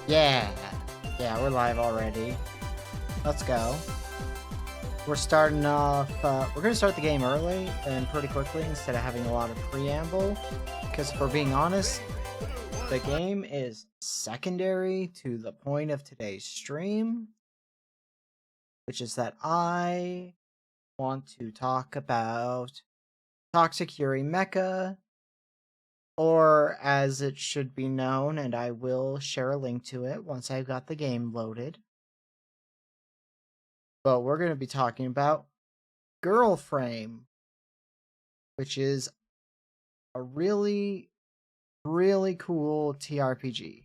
Yeah. Yeah, we're live already. Let's go. We're starting off, we're going to start the game early and pretty quickly instead of having a lot of preamble. Because if we're being honest, the game is secondary to the point of today's stream. Which is that I want to talk about Toxic Yuri Mecha. Or as it should be known, and I will share a link to it once I've got the game loaded. But we're going to be talking about Girl Frame, which is a really, really cool TRPG.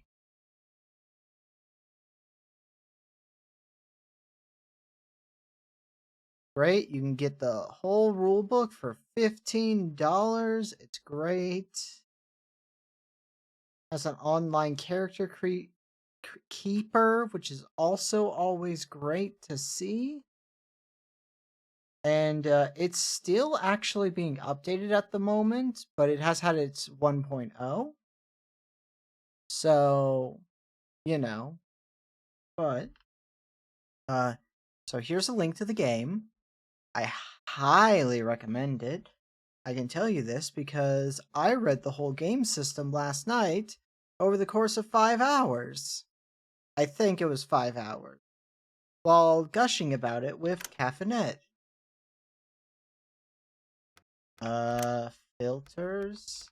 Great, you can get the whole rulebook for $15. It's great. Has an online character keeper, which is also always great to see. And it's still actually being updated at the moment, but it has had its 1.0. So, you know. But, so here's a link to the game. I highly recommend it. I can tell you this because I read the whole game system last night over the course of 5 hours. I think it was 5 hours. While gushing about it with caffeinette. Filters.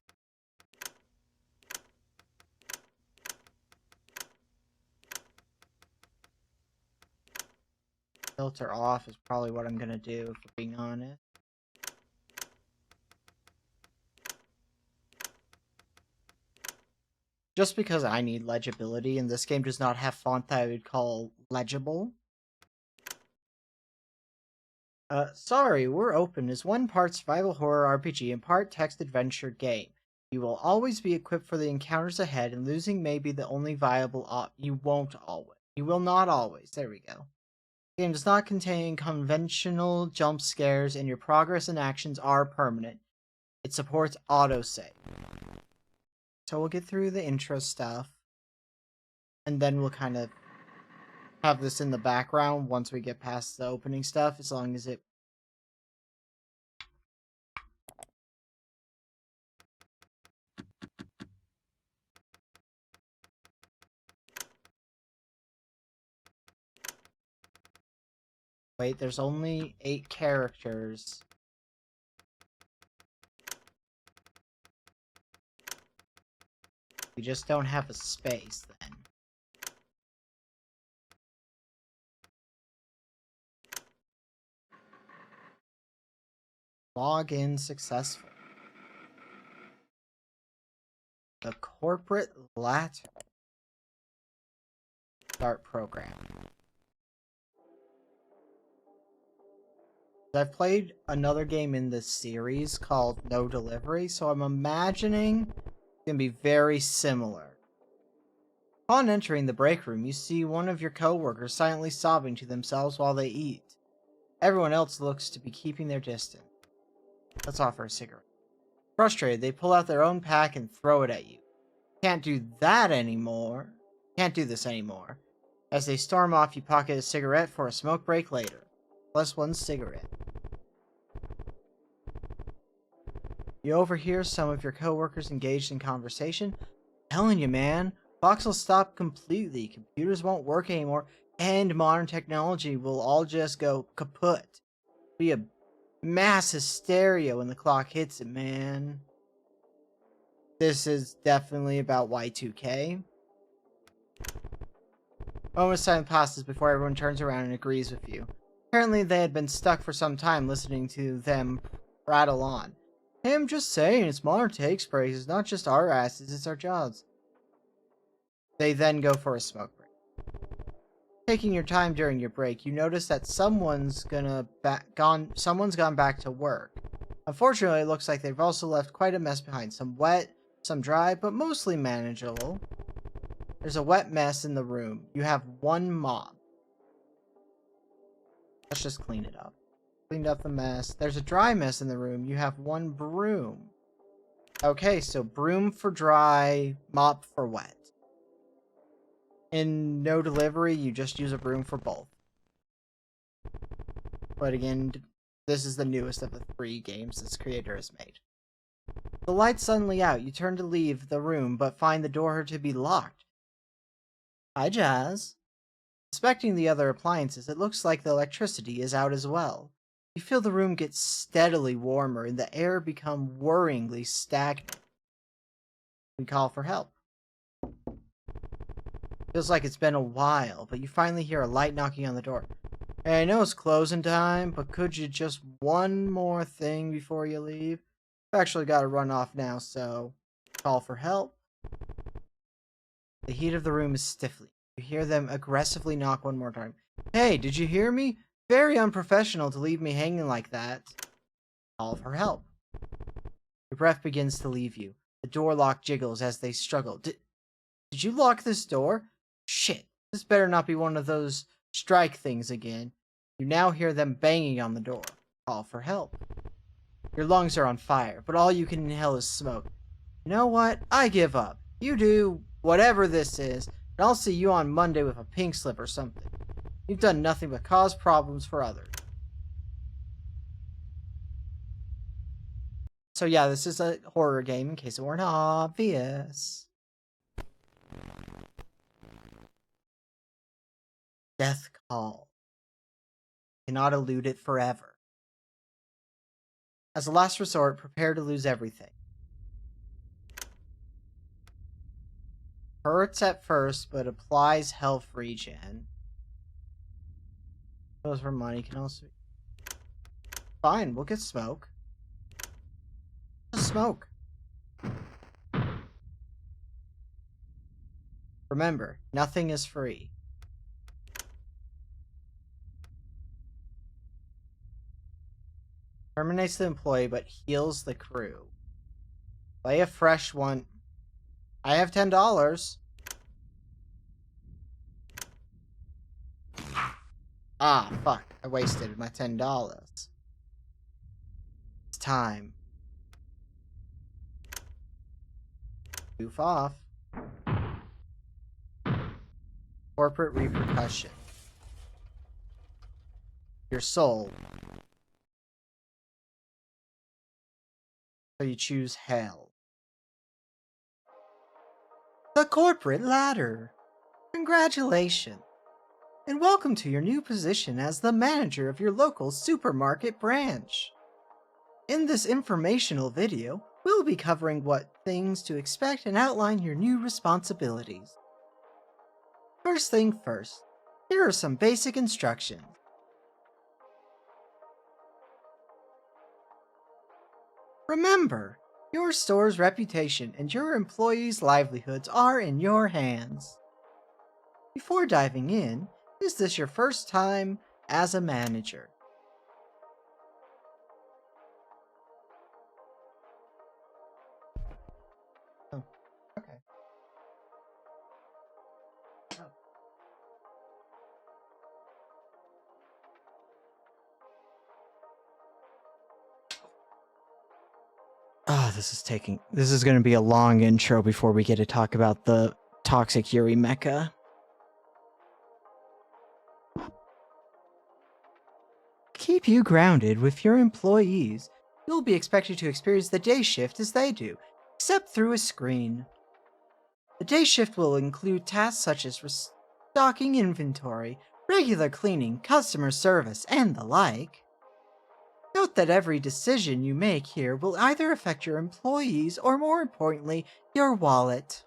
Filter off is probably what I'm gonna do, if we're being honest. Just because I need legibility, and this game does not have font that I would call legible. Sorry, We're Open is one part survival horror RPG and part text adventure game. You will always be equipped for the encounters ahead, and losing may be the only viable You won't always. You will not always. There we go. The game does not contain conventional jump scares, and your progress and actions are permanent. It supports autosave. So we'll get through the intro stuff, and then we'll kind of have this in the background once we get past the opening stuff, as long as it... Wait, there's only 8 characters. We just don't have a space, then. Login successful. The corporate latter. Start program. I've played another game in this series called No Delivery, so I'm imagining it's going to be very similar. Upon entering the break room, you see one of your coworkers silently sobbing to themselves while they eat. Everyone else looks to be keeping their distance. Let's offer a cigarette. Frustrated, they pull out their own pack and throw it at you. Can't do that anymore. Can't do this anymore. As they storm off, you pocket a cigarette for a smoke break later. Plus 1 cigarette. You overhear some of your coworkers engaged in conversation. Telling you, man, clocks will stop completely, computers won't work anymore, and modern technology will all just go kaput. Be a mass hysteria when the clock hits it, man. This is definitely about Y2K. A moment of silence passes before everyone turns around and agrees with you. Apparently they had been stuck for some time listening to them rattle on. Hey, I'm just saying, it's modern takes breaks. It's not just our asses, it's our jobs. They then go for a smoke break. Taking your time during your break, you notice that someone's gone back to work. Unfortunately, it looks like they've also left quite a mess behind. Some wet, some dry, but mostly manageable. There's a wet mess in the room. You have 1 mop. Let's just clean it up. Cleaned up the mess. There's a dry mess in the room. You have 1 broom. Okay, so broom for dry, mop for wet. In no delivery, you just use a broom for both. But again, this is the newest of the 3 games this creator has made. The light's suddenly out. You turn to leave the room, but find the door to be locked. Hi, Jazz. Inspecting the other appliances, it looks like the electricity is out as well. You feel the room get steadily warmer and the air become worryingly stagnant. We call for help. Feels like it's been a while, but you finally hear a light knocking on the door. Hey, I know it's closing time, but could you just one more thing before you leave? I've actually got to run off now, so call for help. The heat of the room is stifling. You hear them aggressively knock one more time. Hey, did you hear me? Very unprofessional to leave me hanging like that. Call for help. Your breath begins to leave you. The door lock jiggles as they struggle. Did you lock this door? Shit, this better not be one of those strike things again. You now hear them banging on the door. Call for help. Your lungs are on fire, but all you can inhale is smoke. You know what? I give up. You do whatever this is, and I'll see you on Monday with a pink slip or something. You've done nothing but cause problems for others. So yeah, this is a horror game in case it weren't obvious. Death call. Cannot elude it forever. As a last resort, prepare to lose everything. Hurts at first, but applies health regen. Goes for money, can also... Fine, we'll get smoke. Just smoke. Remember, nothing is free. Terminates the employee, but heals the crew. Play a fresh one. I have $10. Ah, fuck. I wasted my $10. It's time. Goof off. Corporate repercussion. Your soul. So you choose hell. The corporate ladder. Congratulations. And welcome to your new position as the manager of your local supermarket branch. In this informational video, we'll be covering what things to expect and outline your new responsibilities. First thing first, here are some basic instructions. Remember, your store's reputation and your employees' livelihoods are in your hands. Before diving in, is this your first time as a manager? Oh, okay. Oh, this is going to be a long intro before we get to talk about the toxic Yuri Mecha. Keep you grounded with your employees. You'll be expected to experience the day shift as they do, except through a screen. The day shift will include tasks such as restocking inventory, regular cleaning, customer service, and the like. Note that every decision you make here will either affect your employees or, more importantly, your wallet.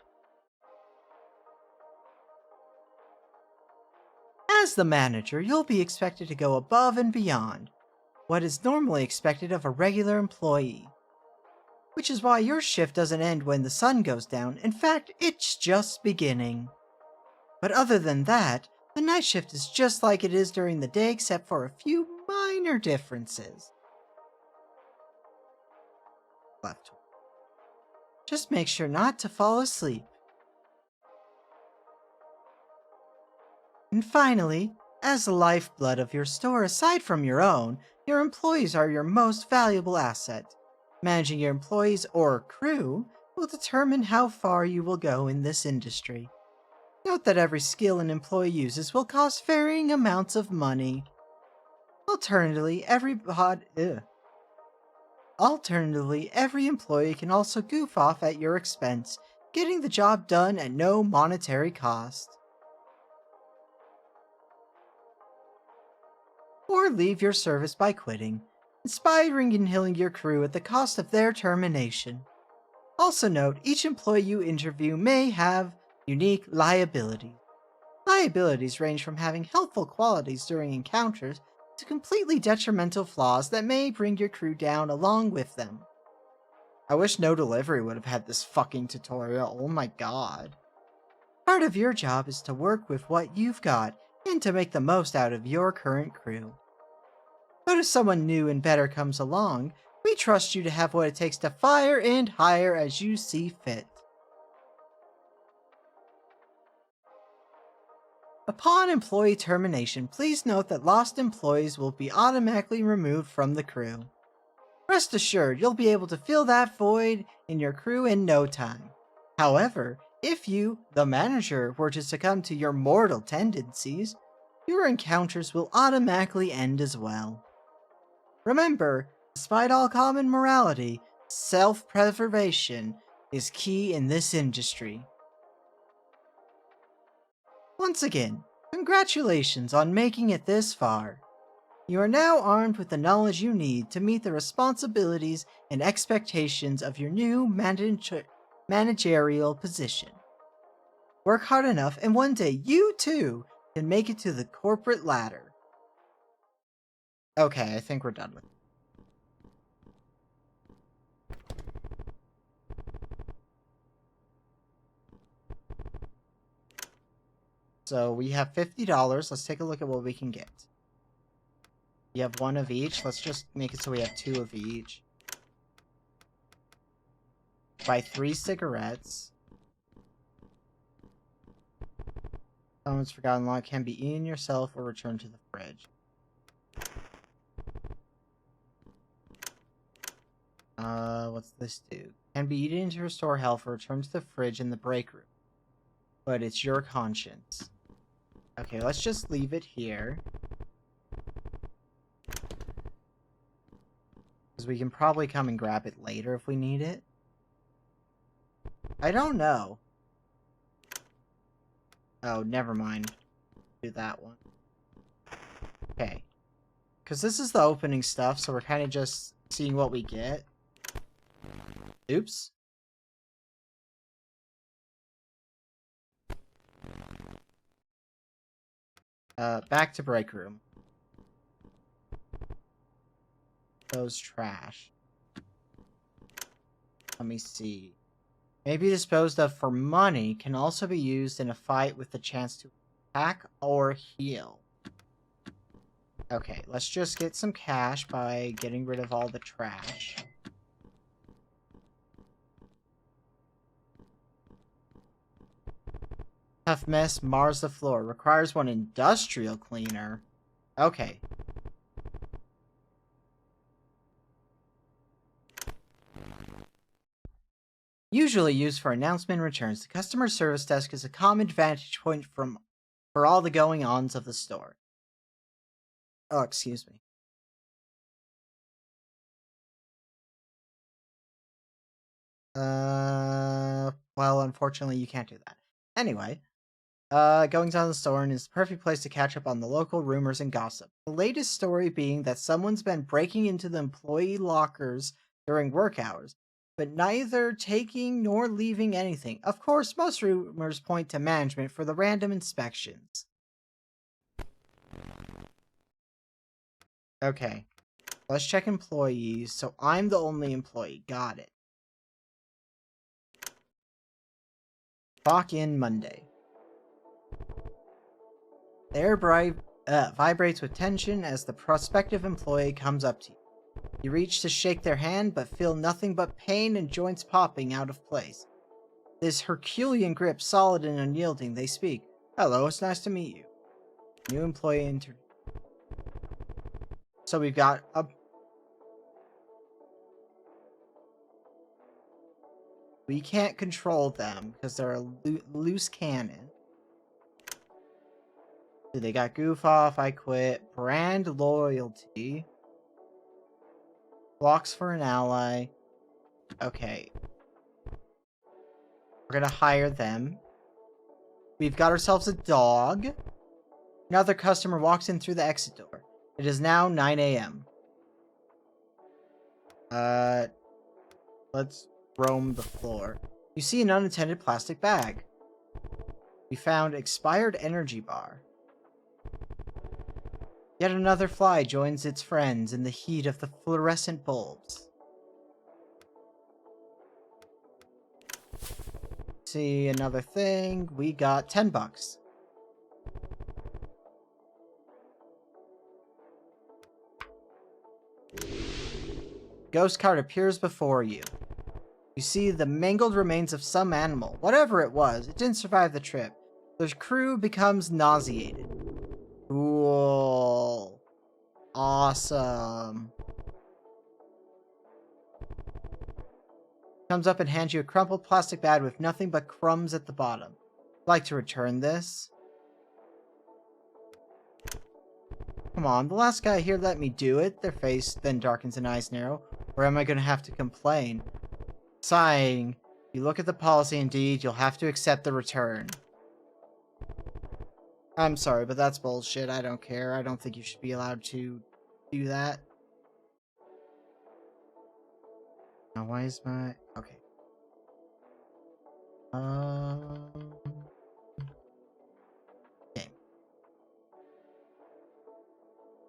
As the manager, you'll be expected to go above and beyond what is normally expected of a regular employee. Which is why your shift doesn't end when the sun goes down. In fact, it's just beginning. But other than that, the night shift is just like it is during the day except for a few minor differences. Left. Just make sure not to fall asleep. And finally, as the lifeblood of your store aside from your own, your employees are your most valuable asset. Managing your employees or crew will determine how far you will go in this industry. Note that every skill an employee uses will cost varying amounts of money. Alternatively, every employee can also goof off at your expense, getting the job done at no monetary cost. Or leave your service by quitting, inspiring and healing your crew at the cost of their termination. Also note, each employee you interview may have unique liabilities. Liabilities range from having helpful qualities during encounters to completely detrimental flaws that may bring your crew down along with them. I wish No Delivery would have had this fucking tutorial, oh my god. Part of your job is to work with what you've got and to make the most out of your current crew. But if someone new and better comes along, we trust you to have what it takes to fire and hire as you see fit. Upon employee termination, please note that lost employees will be automatically removed from the crew. Rest assured, you'll be able to fill that void in your crew in no time. However, if you, the manager, were to succumb to your mortal tendencies, your encounters will automatically end as well. Remember, despite all common morality, self-preservation is key in this industry. Once again, congratulations on making it this far. You are now armed with the knowledge you need to meet the responsibilities and expectations of your new managerial position. Work hard enough and one day you too can make it to the corporate ladder. Okay, I think we're done with it. So we have $50. Let's take a look at what we can get. We have one of each. Let's just make it so we have two of each. Buy 3 cigarettes. Someone's forgotten law can be eaten yourself or returned to the fridge. What's this do? Can be eaten to restore health or returned to the fridge in the break room. But it's your conscience. Okay, let's just leave it here. Because we can probably come and grab it later if we need it. I don't know. Oh, never mind. Do that one. Okay. Because this is the opening stuff, so we're kind of just seeing what we get. Oops. Back to break room. Those trash. Let me see. Maybe disposed of for money can also be used in a fight with the chance to attack or heal. Okay, let's just get some cash by getting rid of all the trash. Tough mess mars the floor. Requires one industrial cleaner. Okay. Usually used for announcement returns, the customer service desk is a common vantage point for all the going-ons of the store. Oh, excuse me. Well, unfortunately, you can't do that. Anyway, goings on in the store is the perfect place to catch up on the local rumors and gossip. The latest story being that someone's been breaking into the employee lockers during work hours, but neither taking nor leaving anything. Of course, most rumors point to management for the random inspections. Okay, let's check employees. So I'm the only employee. Got it. Clock in Monday. The air vibrates with tension as the prospective employee comes up to you. You reach to shake their hand, but feel nothing but pain and joints popping out of place. This Herculean grip, solid and unyielding, they speak. Hello, it's nice to meet you. New employee entered. So we've got a... We can't control them because they're a loose cannon. They got goof off, I quit, brand loyalty, blocks for an ally. Okay. We're gonna hire them. We've got ourselves a dog. Another customer walks in through the exit door. It is now 9 a.m. Let's roam the floor. You see an unattended plastic bag. We found expired energy bar. Yet another fly joins its friends in the heat of the fluorescent bulbs. See another thing. We got 10 bucks. Ghost cart appears before you. You see the mangled remains of some animal. Whatever it was, it didn't survive the trip. The crew becomes nauseated. Cool. Awesome. Comes up and hands you a crumpled plastic bag with nothing but crumbs at the bottom. Like to return this? Come on, the last guy here let me do it. Their face then darkens and eyes narrow. Or am I going to have to complain? Sighing, you look at the policy. Indeed, you'll have to accept the return. I'm sorry, but that's bullshit. I don't care. I don't think you should be allowed to do that. Now, why is my... Okay. Okay.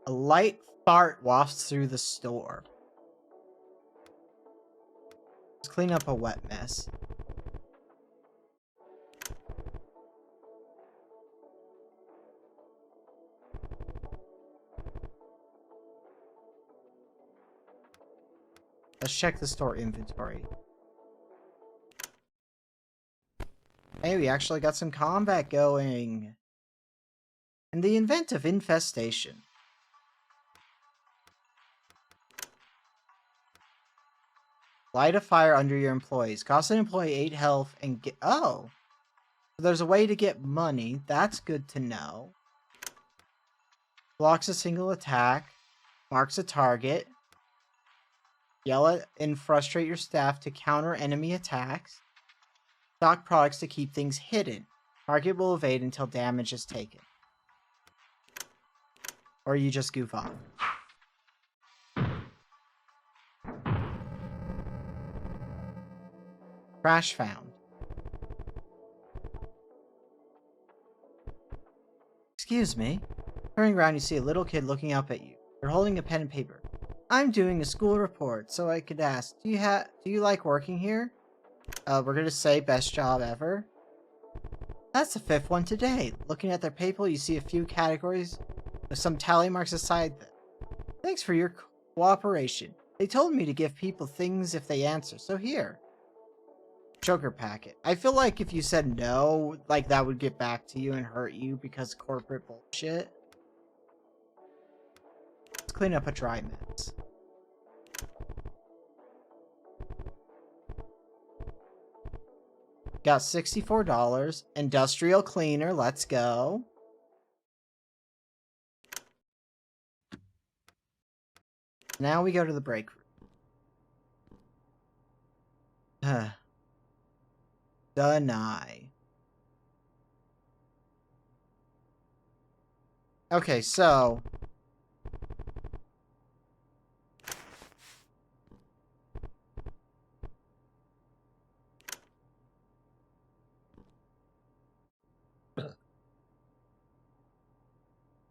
A light fart wafts through the store. Let's clean up a wet mess. Let's check the store inventory. Hey, we actually got some combat going. And the event of infestation. Light a fire under your employees. Cost an employee 8 health and get... Oh! So there's a way to get money. That's good to know. Blocks a single attack. Marks a target. Yell at and frustrate your staff to counter enemy attacks. Stock products to keep things hidden. Target will evade until damage is taken. Or you just goof off. Crash found. Excuse me. Turning around, you see a little kid looking up at you. They're holding a pen and paper. I'm doing a school report, so I could ask, do you like working here? We're gonna say best job ever. That's the 5th one today. Looking at their paper, you see a few categories with some tally marks aside them. Thanks for your cooperation. They told me to give people things if they answer, so here. Sugar packet. I feel like if you said no, like that would get back to you and hurt you because corporate bullshit. Let's clean up a dry mess. Got $64. Industrial cleaner. Let's go. Now we go to the break room. Deny. Okay, so...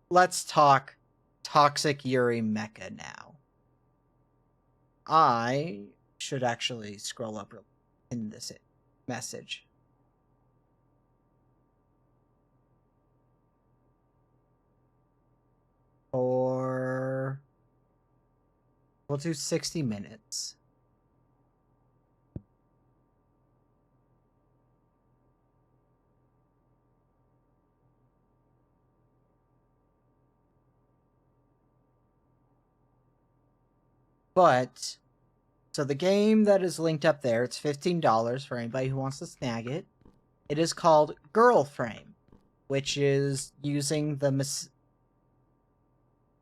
Let's talk Toxic Yuri Mecha now. I should actually scroll up in this message. Or we'll do 60 minutes. But, so the game that is linked up there, it's $15 for anybody who wants to snag it. It is called Girl Frame. which is using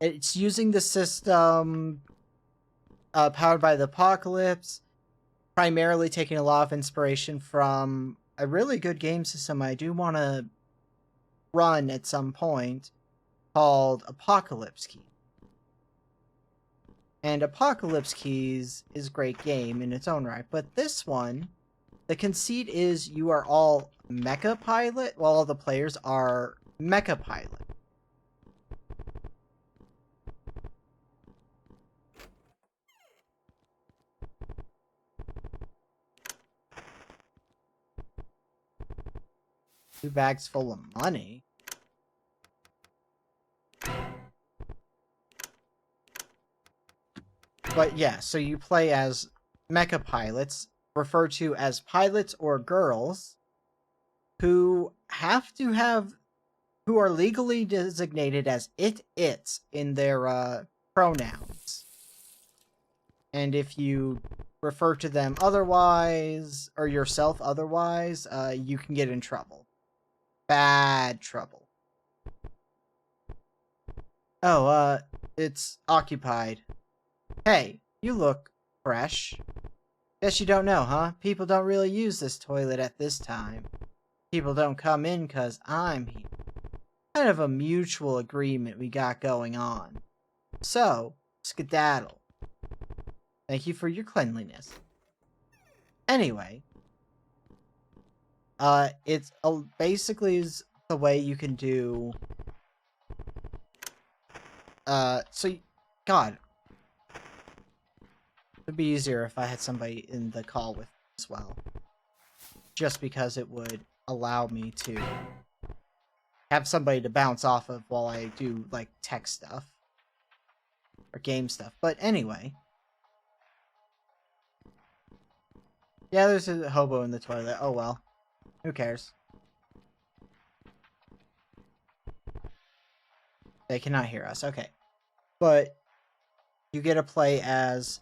it's using the system powered by the apocalypse, primarily taking a lot of inspiration from a really good game system I do want to run at some point called Apocalypse Key. And Apocalypse Keys is a great game in its own right, but this one, the conceit is you are all Mecha Pilot, while all the players are Mecha Pilot. Two bags full of money. But yeah, so you play as Mecha Pilots, referred to as pilots or girls, who are legally designated as its in their pronouns. And if you refer to them otherwise, or yourself otherwise, you can get in trouble. Bad trouble. Oh, it's occupied. Hey, you look fresh. Guess you don't know, huh? People don't really use this toilet at this time. People don't come in 'cause I'm here. Kind of a mutual agreement we got going on. So, skedaddle. Thank you for your cleanliness. Anyway, it's basically is the way you can do. God, it'd be easier if I had somebody in the call with me as well, just because it would allow me to have somebody to bounce off of while I do like tech stuff or game stuff. But anyway. Yeah, there's a hobo in the toilet. Oh well. Who cares? They cannot hear us. Okay. But you get to play as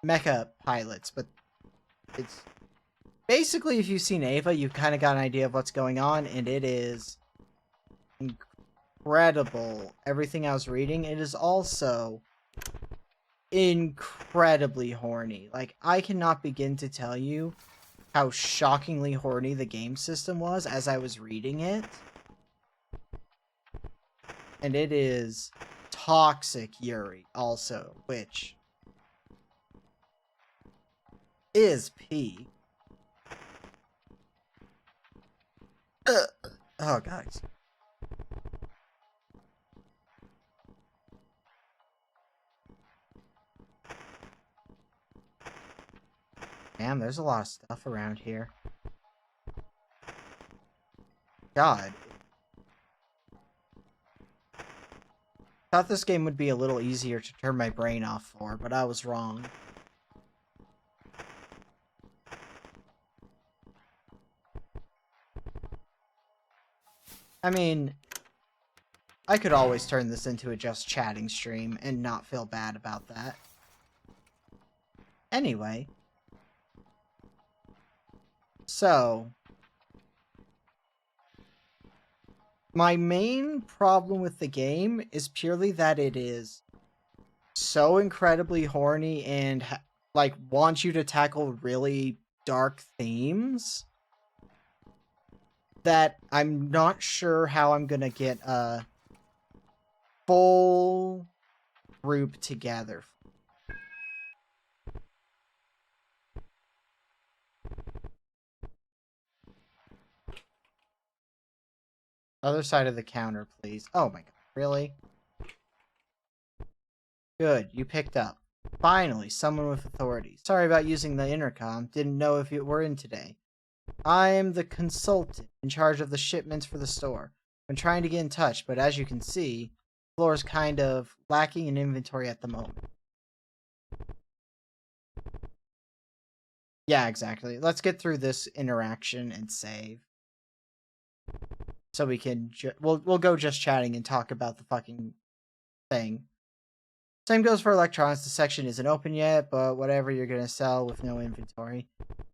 Mecha Pilots, but it's basically, if you've seen Ava, you've kind of got an idea of what's going on, and it is incredible. Everything I was reading, it is also incredibly horny. Like, I cannot begin to tell you how shockingly horny the game system was as I was reading it. And it is toxic Yuri also, which is peak. Oh, guys. Damn, there's a lot of stuff around here. God. Thought this game would be a little easier to turn my brain off for, but I was wrong. I mean, I could always turn this into a just chatting stream and not feel bad about that. Anyway. So, my main problem with the game is purely that it is so incredibly horny and like wants you to tackle really dark themes that I'm not sure how I'm gonna get a full group together. Other side of the counter, please. Oh my god, really? Good, you picked up. Finally, someone with authority. Sorry about using the intercom. Didn't know if you were in today. I am the consultant in charge of the shipments for the store. Been trying to get in touch, but as you can see, the floor is kind of lacking in inventory at the moment. Yeah, exactly. Let's get through this interaction and save. So we can we'll go just chatting and talk about the fucking thing. Same goes for electronics. The section isn't open yet, but whatever you're going to sell with no inventory.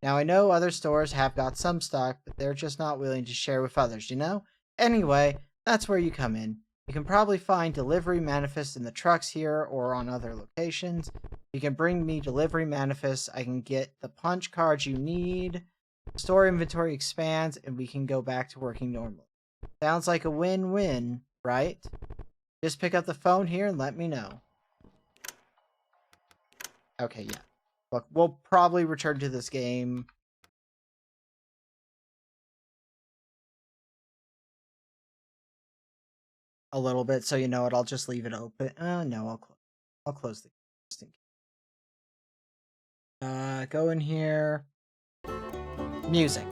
Now, I know other stores have got some stock, but they're just not willing to share with others, you know? Anyway, that's where you come in. You can probably find delivery manifests in the trucks here or on other locations. You can bring me delivery manifests. I can get the punch cards you need. Store inventory expands, and we can go back to working normally. Sounds like a win-win, right? Just pick up the phone here and let me know. Okay, yeah. Look, we'll probably return to this game a little bit, so you know what, I'll just leave it open. No, I'll close the game. Go in here. Music.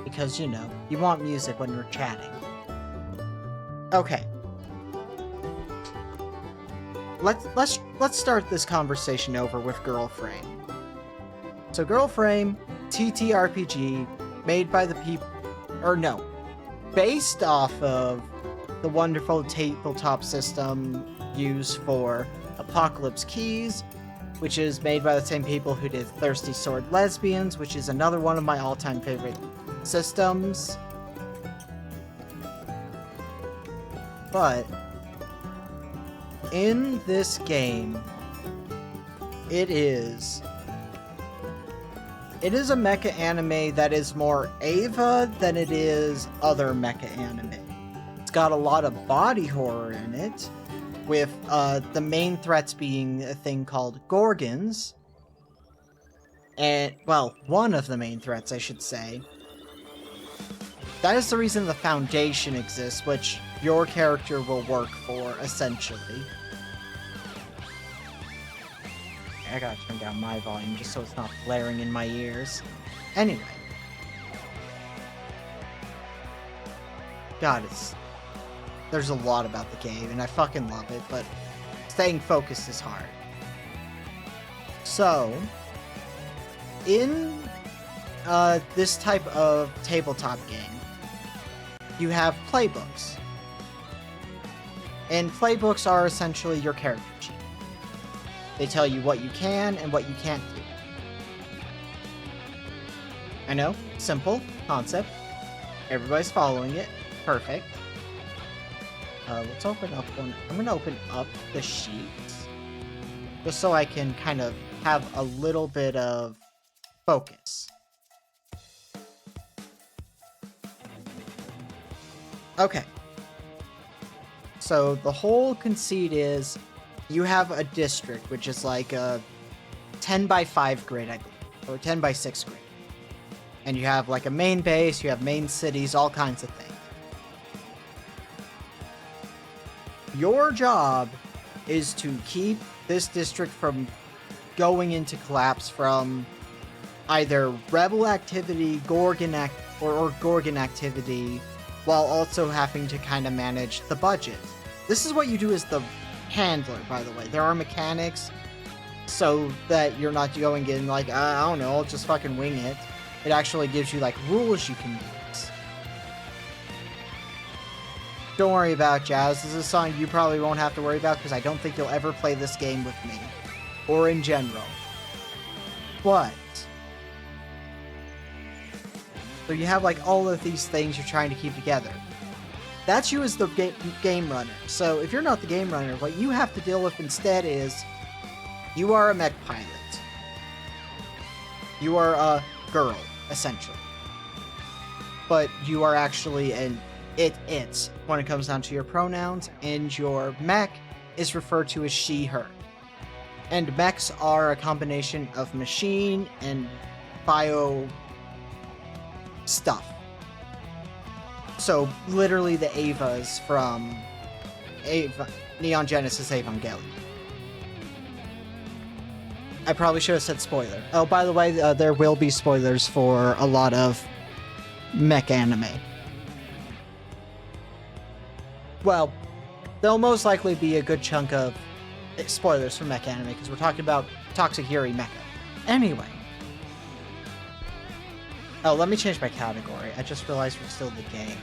Because, you know, you want music when you're chatting. Okay. Let's start this conversation over with Girlframe. So Girlframe, TTRPG, made by the people, or no, based off of the wonderful tabletop system used for Apocalypse Keys, which is made by the same people who did Thirsty Sword Lesbians, which is another one of my all-time favorite systems. But in this game, it is a mecha anime that is more Eva than it is other mecha anime. It's got a lot of body horror in it, with the main threats being a thing called Gorgons. And, well, one of the main threats, I should say. That is the reason the Foundation exists, which your character will work for, essentially. I gotta turn down my volume just so it's not blaring in my ears. Anyway. God, there's a lot about the game, and I fucking love it, but staying focused is hard. So, in this type of tabletop game, you have playbooks. And playbooks are essentially your character sheet. They tell you what you can and what you can't do. I know, simple concept. Everybody's following it. Perfect. Let's open up one. I'm going to open up the sheets just so I can kind of have a little bit of focus. Okay. So the whole conceit is you have a district, which is like a 10 by 5 grid, I believe, or 10 by 6 grid. And you have like a main base, you have main cities, all kinds of things. Your job is to keep this district from going into collapse from either rebel activity, Gorgon activity, while also having to kind of manage the budget. This is what you do as the handler, by the way. There are mechanics so that you're not going in like, I don't know, I'll just fucking wing it. It actually gives you like rules you can use. Don't worry about Jazz. This is a song you probably won't have to worry about because I don't think you'll ever play this game with me. Or in general. But so you have like all of these things you're trying to keep together. That's you as the game runner. So if you're not the game runner, what you have to deal with instead is you are a mech pilot. You are a girl, essentially. But you are actually an it when it comes down to your pronouns, and your mech is referred to as she, her. And mechs are a combination of machine and bio stuff. So, literally the Evas from Neon Genesis Evangelion. I probably should have said spoiler. Oh, by the way, there will be spoilers for a lot of mech anime. Well, there'll most likely be a good chunk of spoilers for mech anime, because we're talking about Toxic Yuri Mecha. Anyway. Oh, let me change my category. I just realized we're still in the game.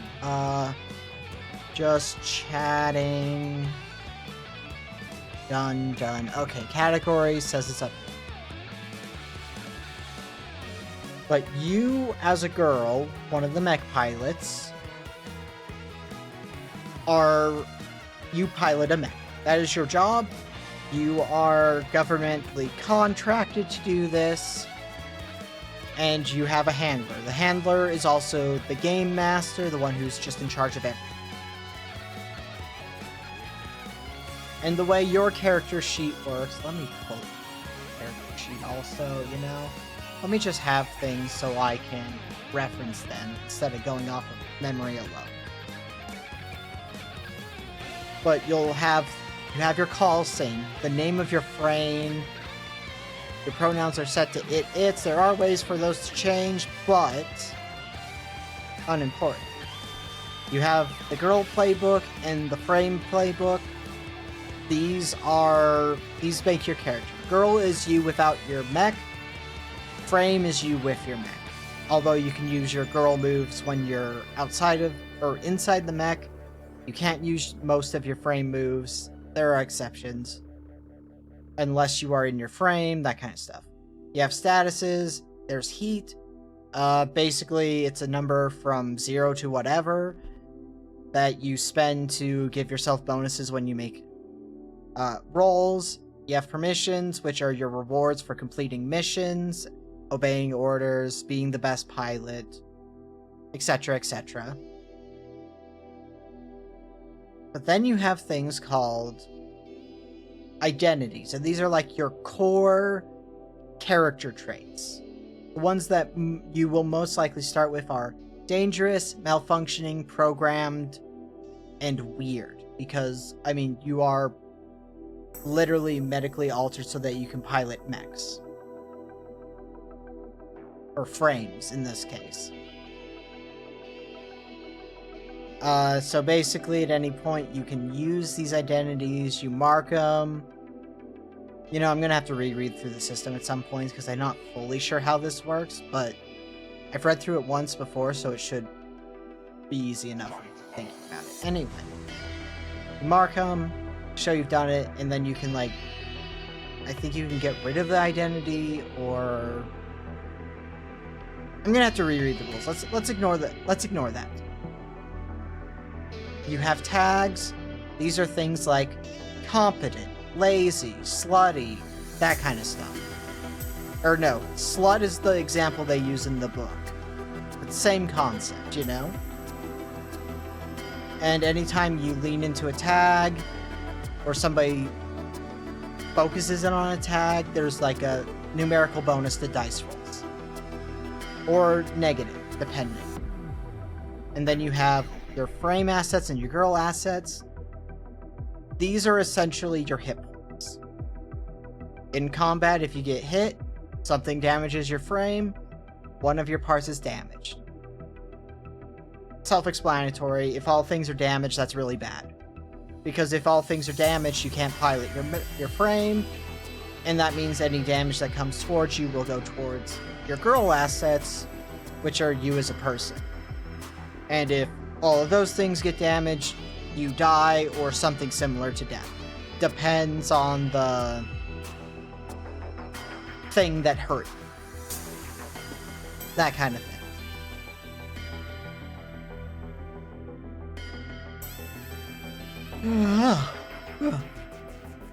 Just chatting. Done, done. Okay, category says it's up. But you, as a girl, one of the mech pilots, you pilot a mech. That is your job. You are governmentally contracted to do this. And you have a handler. The handler is also the game master, the one who's just in charge of everything. And the way your character sheet works, let me pull the character sheet also, you know? Let me just have things so I can reference them instead of going off of memory alone. But you have your call sign, the name of your frame. Your pronouns are set to it, its. There are ways for those to change, but unimportant. You have the girl playbook and the frame playbook. These make your character. Girl is you without your mech. Frame is you with your mech. Although you can use your girl moves when you're outside of or inside the mech. You can't use most of your frame moves. There are exceptions. Unless you are in your frame, that kind of stuff. You have statuses. There's heat. Basically, it's a number from 0 to whatever that you spend to give yourself bonuses when you make rolls. You have permissions, which are your rewards for completing missions, obeying orders, being the best pilot, etc., etc. But then you have things called identities, and these are like your core character traits. The ones that you will most likely start with are dangerous, malfunctioning, programmed, and weird. Because, I mean, you are literally medically altered so that you can pilot mechs. Or frames, in this case. So basically, at any point, you can use these identities, you mark them. You know, I'm gonna have to reread through the system at some points because I'm not fully sure how this works, but I've read through it once before, so it should be easy enough thinking about it. Anyway, you mark them, show you've done it, and then you can, like, I think you can get rid of the identity, or I'm gonna have to reread the rules. Let's ignore that. Let's ignore that. You have tags. These are things like competent, lazy, slutty, that kind of stuff. Or no, slut is the example they use in the book. But same concept, you know? And anytime you lean into a tag, or somebody focuses in on a tag, there's like a numerical bonus to dice rolls. Or negative, depending. And then you have your frame assets and your girl assets. These are essentially your hit points. In combat, if you get hit, something damages your frame, one of your parts is damaged. Self-explanatory. If all things are damaged, that's really bad. Because if all things are damaged, you can't pilot your frame, and that means any damage that comes towards you will go towards your girl assets, which are you as a person. And if all of those things get damaged, you die or something similar to death. Depends on the thing that hurt you. That kind of thing.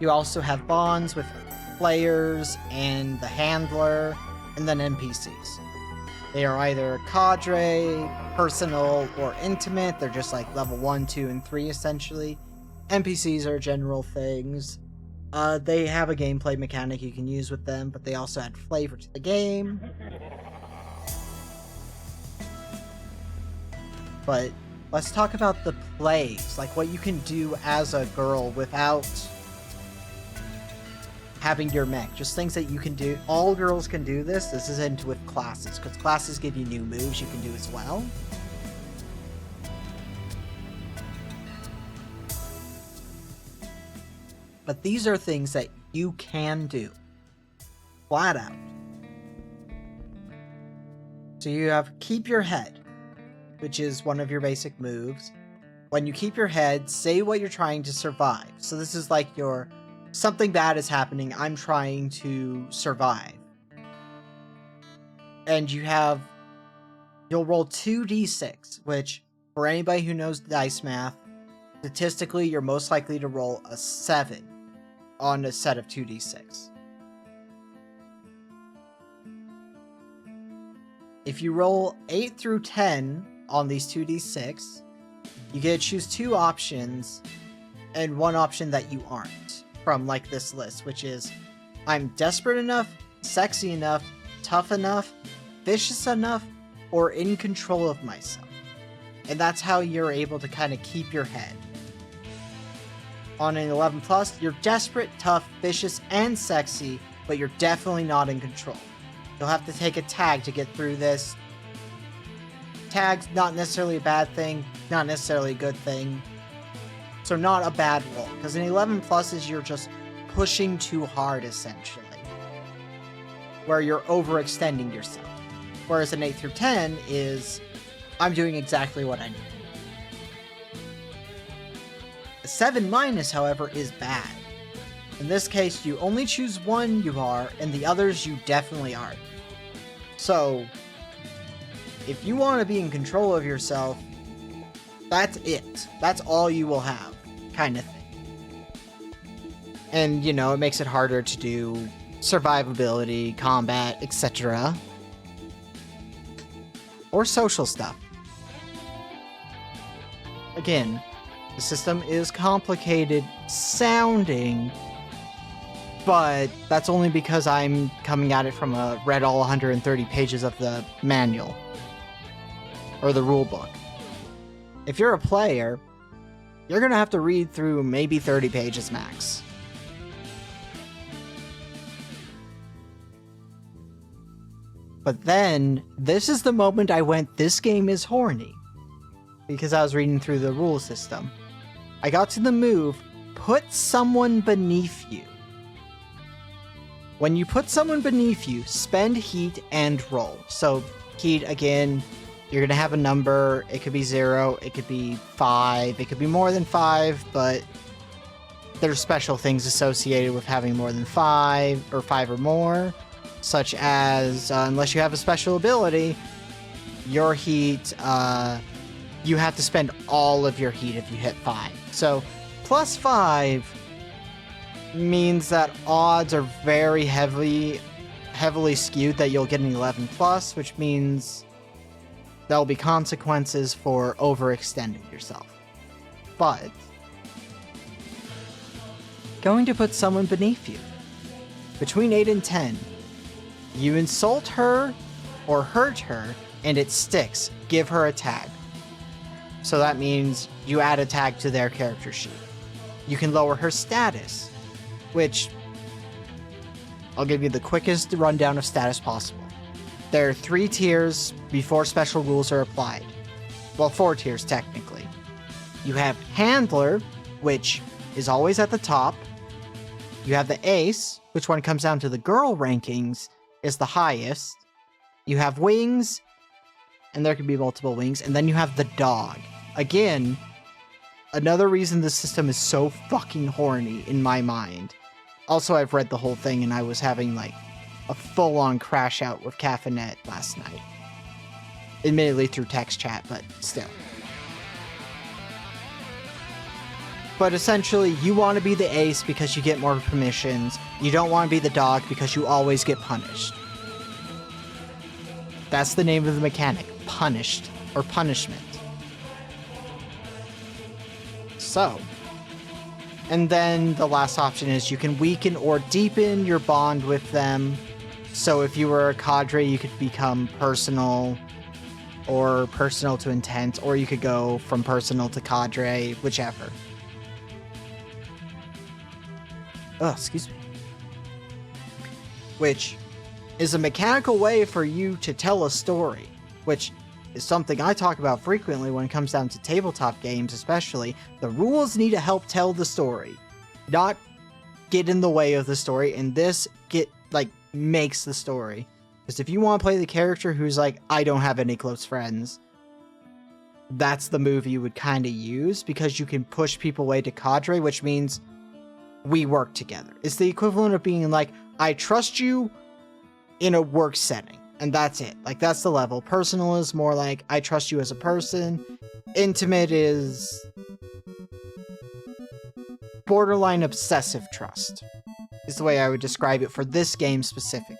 You also have bonds with players and the handler, and then NPCs. They are either cadre, personal, or intimate. They're just like level 1, 2, and 3 essentially. NPCs are general things. They have a gameplay mechanic you can use with them, but they also add flavor to the game. But let's talk about the plays, like what you can do as a girl without having your mech. Just things that you can do. All girls can do this. This isn't with classes, because classes give you new moves you can do as well. But these are things that you can do. Flat out. So you have keep your head, which is one of your basic moves. When you keep your head, say what you're trying to survive. So this is like your something bad is happening. I'm trying to survive. And you'll roll 2d6, which, for anybody who knows dice math, statistically, you're most likely to roll a 7 on a set of 2d6. If you roll 8 through 10 on these 2d6, you get to choose 2 options, and 1 option that you aren't from like this list, which is I'm desperate enough, sexy enough, tough enough, vicious enough, or in control of myself. And that's how you're able to kind of keep your head. On an 11 plus, you're desperate, tough, vicious, and sexy, but you're definitely not in control. You'll have to take a tag to get through this. Tag's not necessarily a bad thing, not necessarily a good thing. So not a bad roll, because an 11 plus is you're just pushing too hard, essentially. Where you're overextending yourself. Whereas an 8 through 10 is, I'm doing exactly what I need. A 7 minus, however, is bad. In this case, you only choose one you are, and the others you definitely aren't. So, if you want to be in control of yourself, that's it. That's all you will have, kind of thing. And, you know, it makes it harder to do survivability, combat, etc. Or social stuff. Again, the system is complicated sounding, but that's only because I'm coming at it from read all 130 pages of the manual. Or the rule book. If you're a player, you're gonna have to read through maybe 30 pages max. But then, this is the moment I went, this game is horny. Because I was reading through the rule system. I got to the move, put someone beneath you. When you put someone beneath you, spend heat and roll. So, heat, again, you're going to have a number. It could be 0, it could be 5, it could be more than 5, but there's special things associated with having more than 5, or 5 or more, such as, unless you have a special ability, your heat, you have to spend all of your heat if you hit 5. So, plus 5 means that odds are very heavily skewed that you'll get an 11 plus, which means there'll be consequences for overextending yourself. But going to put someone beneath you. Between 8 and 10, you insult her or hurt her and it sticks. Give her a tag. So that means you add a tag to their character sheet. You can lower her status, which I'll give you the quickest rundown of status possible. There are 3 tiers before special rules are applied. Well, 4 tiers technically. You have Handler, which is always at the top. You have the Ace, which when it comes down to the girl rankings, is the highest. You have Wings, and there can be multiple wings. And then you have the Dog. Again, another reason this system is so fucking horny in my mind. Also, I've read the whole thing and I was having like a full-on crash out with Caffeinet last night. Admittedly through text chat, but still. But essentially, you want to be the Ace because you get more permissions. You don't want to be the Dog because you always get punished. That's the name of the mechanic. Punished. Or punishment. So. And then the last option is you can weaken or deepen your bond with them. So if you were a cadre, you could become personal or personal to intent, or you could go from personal to cadre, whichever. Oh, excuse me. Which is a mechanical way for you to tell a story, which is something I talk about frequently when it comes down to tabletop games especially. The rules need to help tell the story, not get in the way of the story, and this makes the story. Because if you want to play the character who's like, I don't have any close friends, that's the move you would kind of use, because you can push people away to cadre, which means we work together. It's the equivalent of being like, I trust you in a work setting, and that's it. Like, that's the level. Personal is more like, I trust you as a person. Intimate is borderline obsessive trust, is the way I would describe it for this game specifically.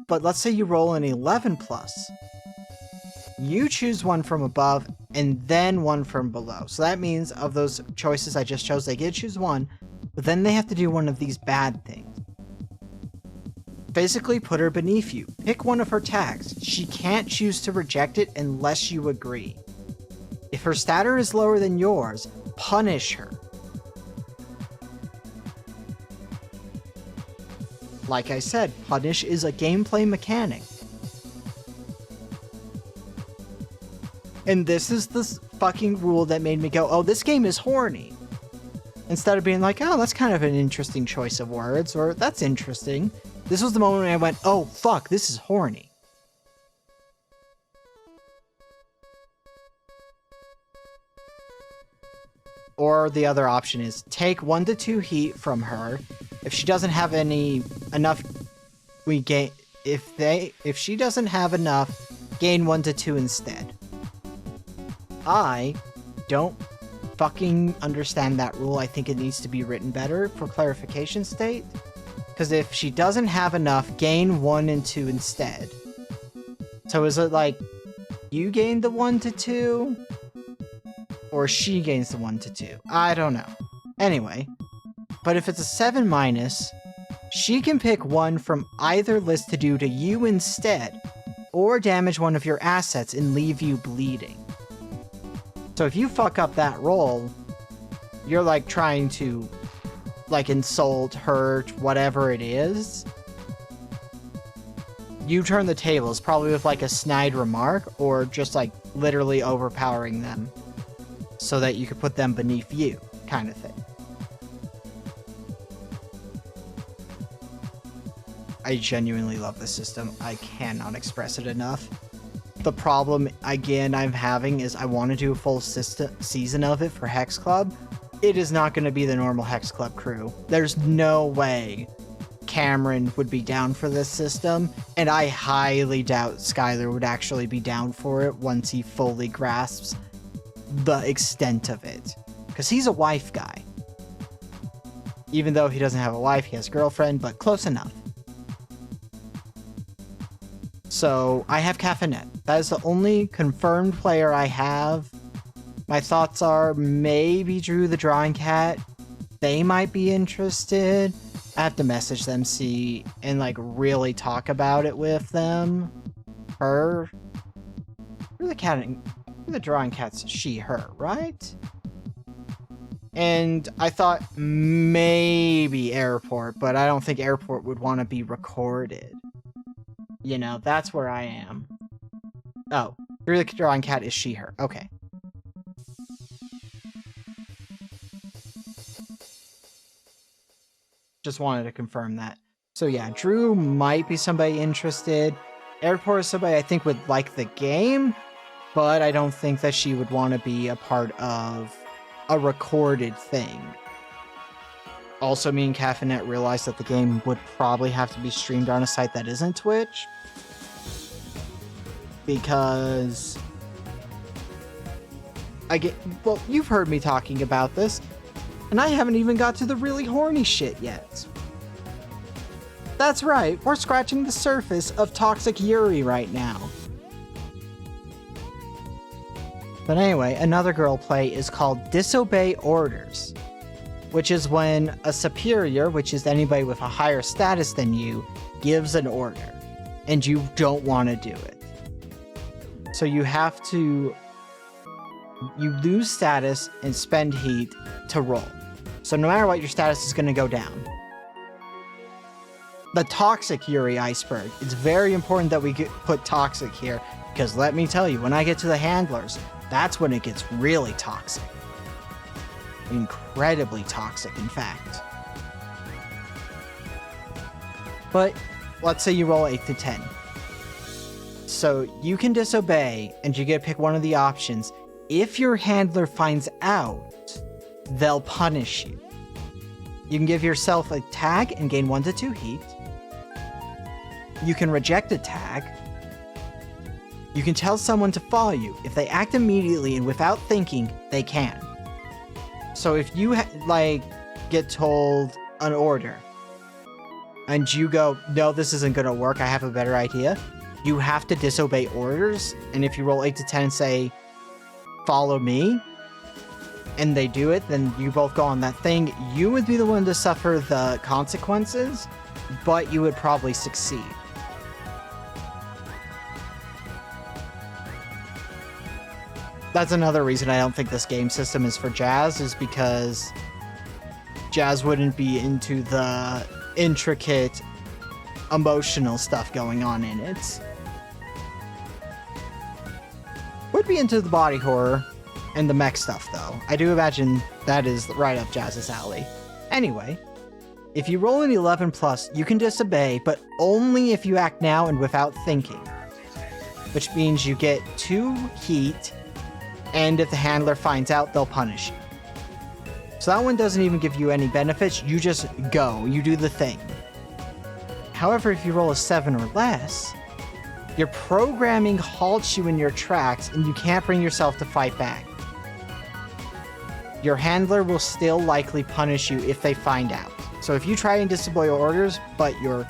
But let's say you roll an 11 plus. You choose one from above and then one from below. So that means of those choices I just chose, they get to choose one, but then they have to do one of these bad things. Basically put her beneath you. Pick one of her tags. She can't choose to reject it unless you agree. If her status is lower than yours, punish her. Like I said, punish is a gameplay mechanic. And this is the fucking rule that made me go, oh, this game is horny. Instead of being like, oh, that's kind of an interesting choice of words, or that's interesting. This was the moment when I went, oh, fuck, this is horny. Or the other option is take 1 to 2 heat from her. If she doesn't have enough, we gain. If she doesn't have enough, gain 1 to 2 instead. I don't fucking understand that rule. I think it needs to be written better for clarification state. Because if she doesn't have enough, gain 1 and 2 instead. So is it like you gain the 1 to 2? Or she gains the 1 to 2? I don't know. Anyway. But if it's a 7 minus, she can pick one from either list to do to you instead. Or damage one of your assets and leave you bleeding. So if you fuck up that roll, you're like trying to like insult, hurt, whatever it is. You turn the tables, probably with like a snide remark or just like literally overpowering them so that you could put them beneath you, kind of thing. I genuinely love this system. I cannot express it enough. The problem, again, I'm having is I want to do a full season of it for Hex Club. It is not going to be the normal Hex Club crew. There's no way Cameron would be down for this system, and I highly doubt Skylar would actually be down for it once he fully grasps the extent of it. Because he's a wife guy. Even though he doesn't have a wife, he has a girlfriend, but close enough. So, I have Caffeinet. That is the only confirmed player I have. My thoughts are maybe Drew the Drawing Cat. They might be interested. I have to message them, see, and like really talk about it with them. Her. The Drawing Cat's she, her, right? And I thought maybe Airport, but I don't think Airport would want to be recorded. You know, that's where I am. Oh, Drew the Drawing Cat is she, her. Okay. Just wanted to confirm that. So yeah, Drew might be somebody interested. Airport is somebody I think would like the game, but I don't think that she would want to be a part of a recorded thing. Also, me and Caffeinet realized that the game would probably have to be streamed on a site that isn't Twitch. Because well, you've heard me talking about this, and I haven't even got to the really horny shit yet. That's right, we're scratching the surface of toxic Yuri right now. But anyway, another girl play is called Disobey Orders, which is when a superior, which is anybody with a higher status than you, gives an order, and you don't want to do it. So you have to... You lose status and spend heat to roll. So no matter what, your status is going to go down. The toxic Yuri iceberg. It's very important that we put toxic here, because let me tell you, when I get to the handlers, that's when it gets really toxic. Incredibly toxic, in fact. But let's say you roll 8 to 10. So you can disobey, and you get to pick one of the options. If your handler finds out they'll punish you. You can give yourself a tag and gain 1 to 2 heat. You can reject a tag. You can tell someone to follow you. If they act immediately and without thinking, they can. So if you get told an order and you go, no, this isn't gonna work, I have a better idea, you have to disobey orders. And if you roll 8 to 10 and say, follow me, and they do it, then you both go on that thing. You would be the one to suffer the consequences, but you would probably succeed. That's another reason I don't think this game system is for Jazz, is because Jazz wouldn't be into the intricate emotional stuff going on in it. Would be into the body horror and the mech stuff, though. I do imagine that is right up Jazz's alley. Anyway, if you roll an 11 plus, you can disobey, but only if you act now and without thinking. Which means you get 2 heat, and if the handler finds out, they'll punish you. So that one doesn't even give you any benefits, you just go, you do the thing. However, if you roll a 7 or less, your programming halts you in your tracks and you can't bring yourself to fight back. Your handler will still likely punish you if they find out. So if you try and disobey orders, but your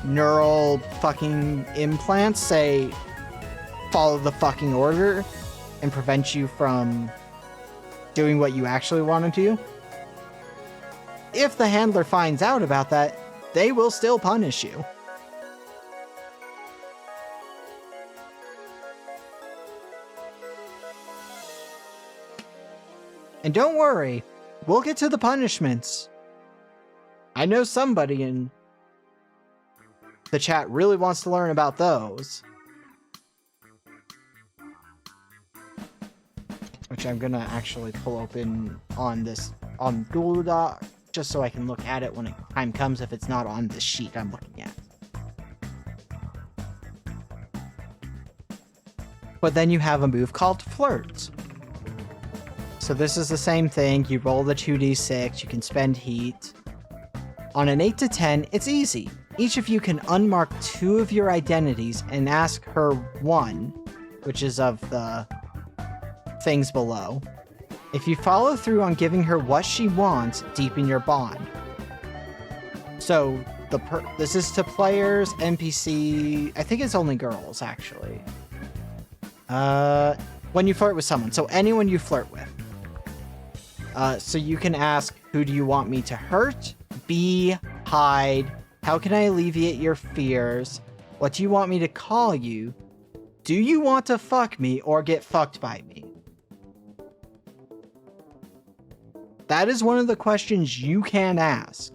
neural fucking implants say, follow the fucking order, and prevent you from doing what you actually want to do, if the handler finds out about that, they will still punish you. And don't worry, we'll get to the punishments. I know somebody in the chat really wants to learn about those. Which I'm gonna actually pull open on Google Doc, just so I can look at it when time comes if it's not on the sheet I'm looking at. But then you have a move called Flirt. So this is the same thing, you roll the 2d6, you can spend heat. On an 8 to 10, it's easy. Each of you can unmark 2 of your identities and ask her one, which is of the things below. If you follow through on giving her what she wants, deepen your bond. So this is to players, NPC, I think it's only girls actually. When you flirt with someone, so anyone you flirt with. So you can ask, who do you want me to hurt? Be, hide, how can I alleviate your fears? What do you want me to call you? Do you want to fuck me or get fucked by me? That is one of the questions you can ask.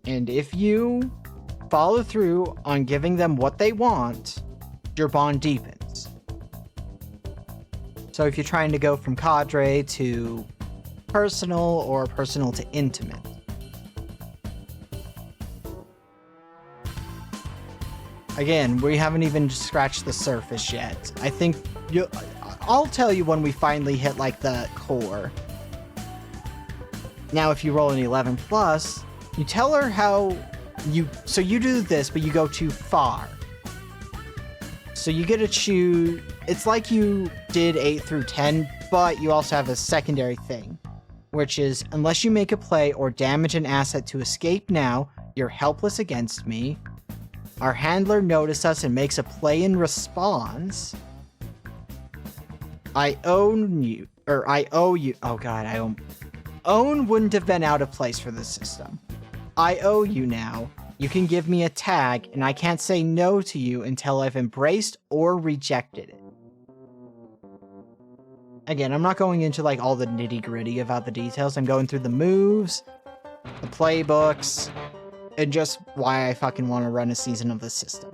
And if you follow through on giving them what they want, your bond deepens. So if you're trying to go from cadre to personal or personal to intimate. Again, we haven't even scratched the surface yet. I think I'll tell you when we finally hit like the core. Now if you roll an 11 plus, you tell her how you do this, but you go too far. So you get to choose, it's like you did 8 through 10, but you also have a secondary thing, which is, unless you make a play or damage an asset to escape now, you're helpless against me. Our handler noticed us and makes a play in response. I own you, or I owe you, oh god, I own wouldn't have been out of place for this system. I owe you now. You can give me a tag, and I can't say no to you until I've embraced or rejected it. Again, I'm not going into like all the nitty-gritty about the details. I'm going through the moves, the playbooks, and just why I fucking want to run a season of this system.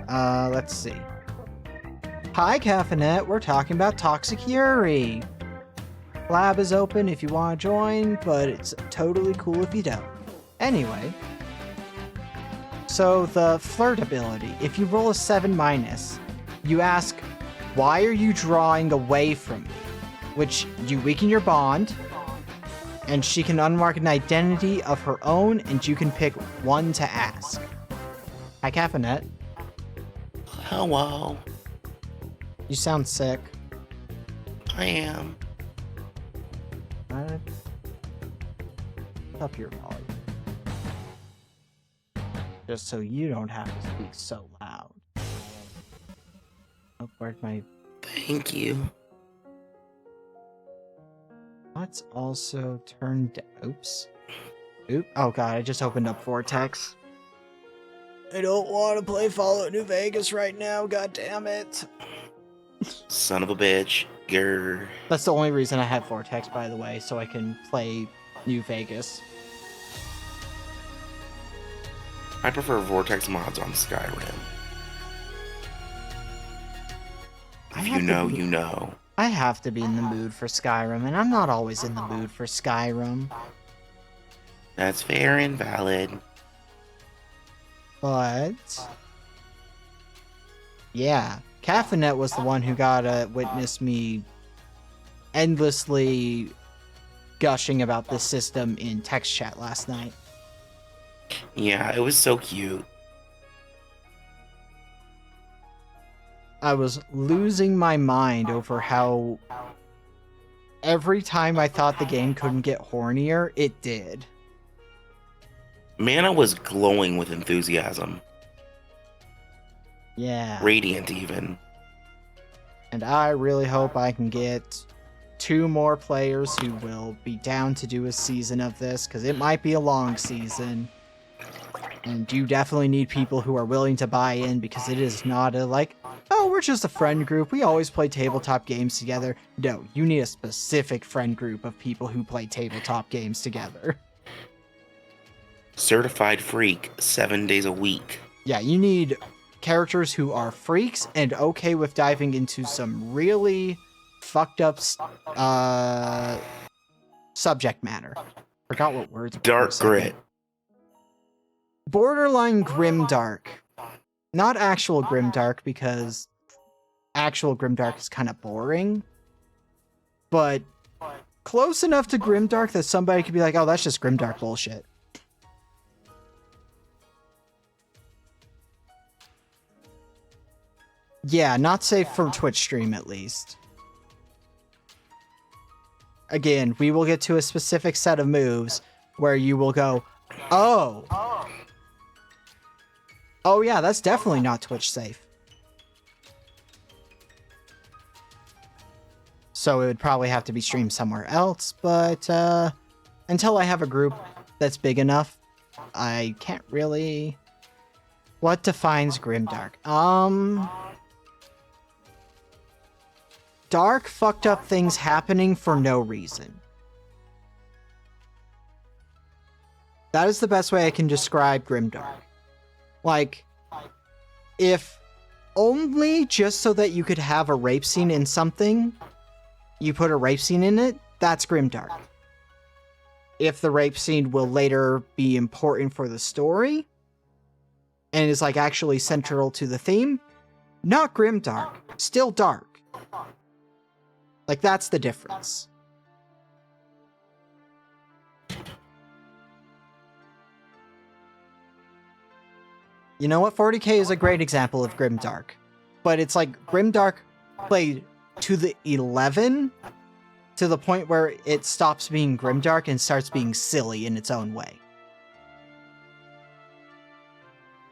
Let's see. Hi, Caffeinet. We're talking about Toxic Yuri. Lab is open if you want to join, but it's totally cool if you don't. Anyway, so the flirt ability, if you roll a 7 minus, you ask, why are you drawing away from me? Which you weaken your bond, and she can unmark an identity of her own, and you can pick one to ask. Hi, Caffeinette. Hello. You sound sick. I am. What? Up your volume. Just so you don't have to speak so loud. Oh, where'd my... Thank you. Let's also turn... Oops. Oh god, I just opened up Vortex. I don't want to play Fallout New Vegas right now, god damn it. Son of a bitch. Grr. That's the only reason I have Vortex, by the way, so I can play New Vegas. I prefer Vortex mods on Skyrim. If you know, you know. I have to be in the mood for Skyrim, and I'm not always in the mood for Skyrim. That's fair and valid. But... yeah. Caffeinette was the one who got to witness me endlessly gushing about this system in text chat last night. Yeah, it was so cute. I was losing my mind over how every time I thought the game couldn't get hornier, it did. Mana was glowing with enthusiasm. Yeah. Radiant, even. And I really hope I can get 2 more players who will be down to do a season of this, because it might be a long season. And you definitely need people who are willing to buy in, because it is not a, like, oh, we're just a friend group, we always play tabletop games together. No, you need a specific friend group of people who play tabletop games together. Certified freak, 7 days a week. Yeah, you need characters who are freaks and okay with diving into some really fucked up subject matter. Forgot what words. Dark grit. Borderline grimdark. Not actual grimdark, because actual grimdark is kind of boring. But close enough to grimdark that somebody could be like, oh, that's just grimdark bullshit. Yeah, not safe from Twitch stream, at least. Again, we will get to a specific set of moves where you will go, oh. Oh yeah, that's definitely not Twitch safe. So it would probably have to be streamed somewhere else, but until I have a group that's big enough, I can't really... What defines grimdark? Dark, fucked up things happening for no reason. That is the best way I can describe grimdark. Like, if only just so that you could have a rape scene in something, you put a rape scene in it, that's grimdark. If the rape scene will later be important for the story, and is like actually central to the theme, not grimdark, still dark. Like, that's the difference. You know what? 40k is a great example of grimdark. But it's like grimdark played to the 11 to the point where it stops being grimdark and starts being silly in its own way.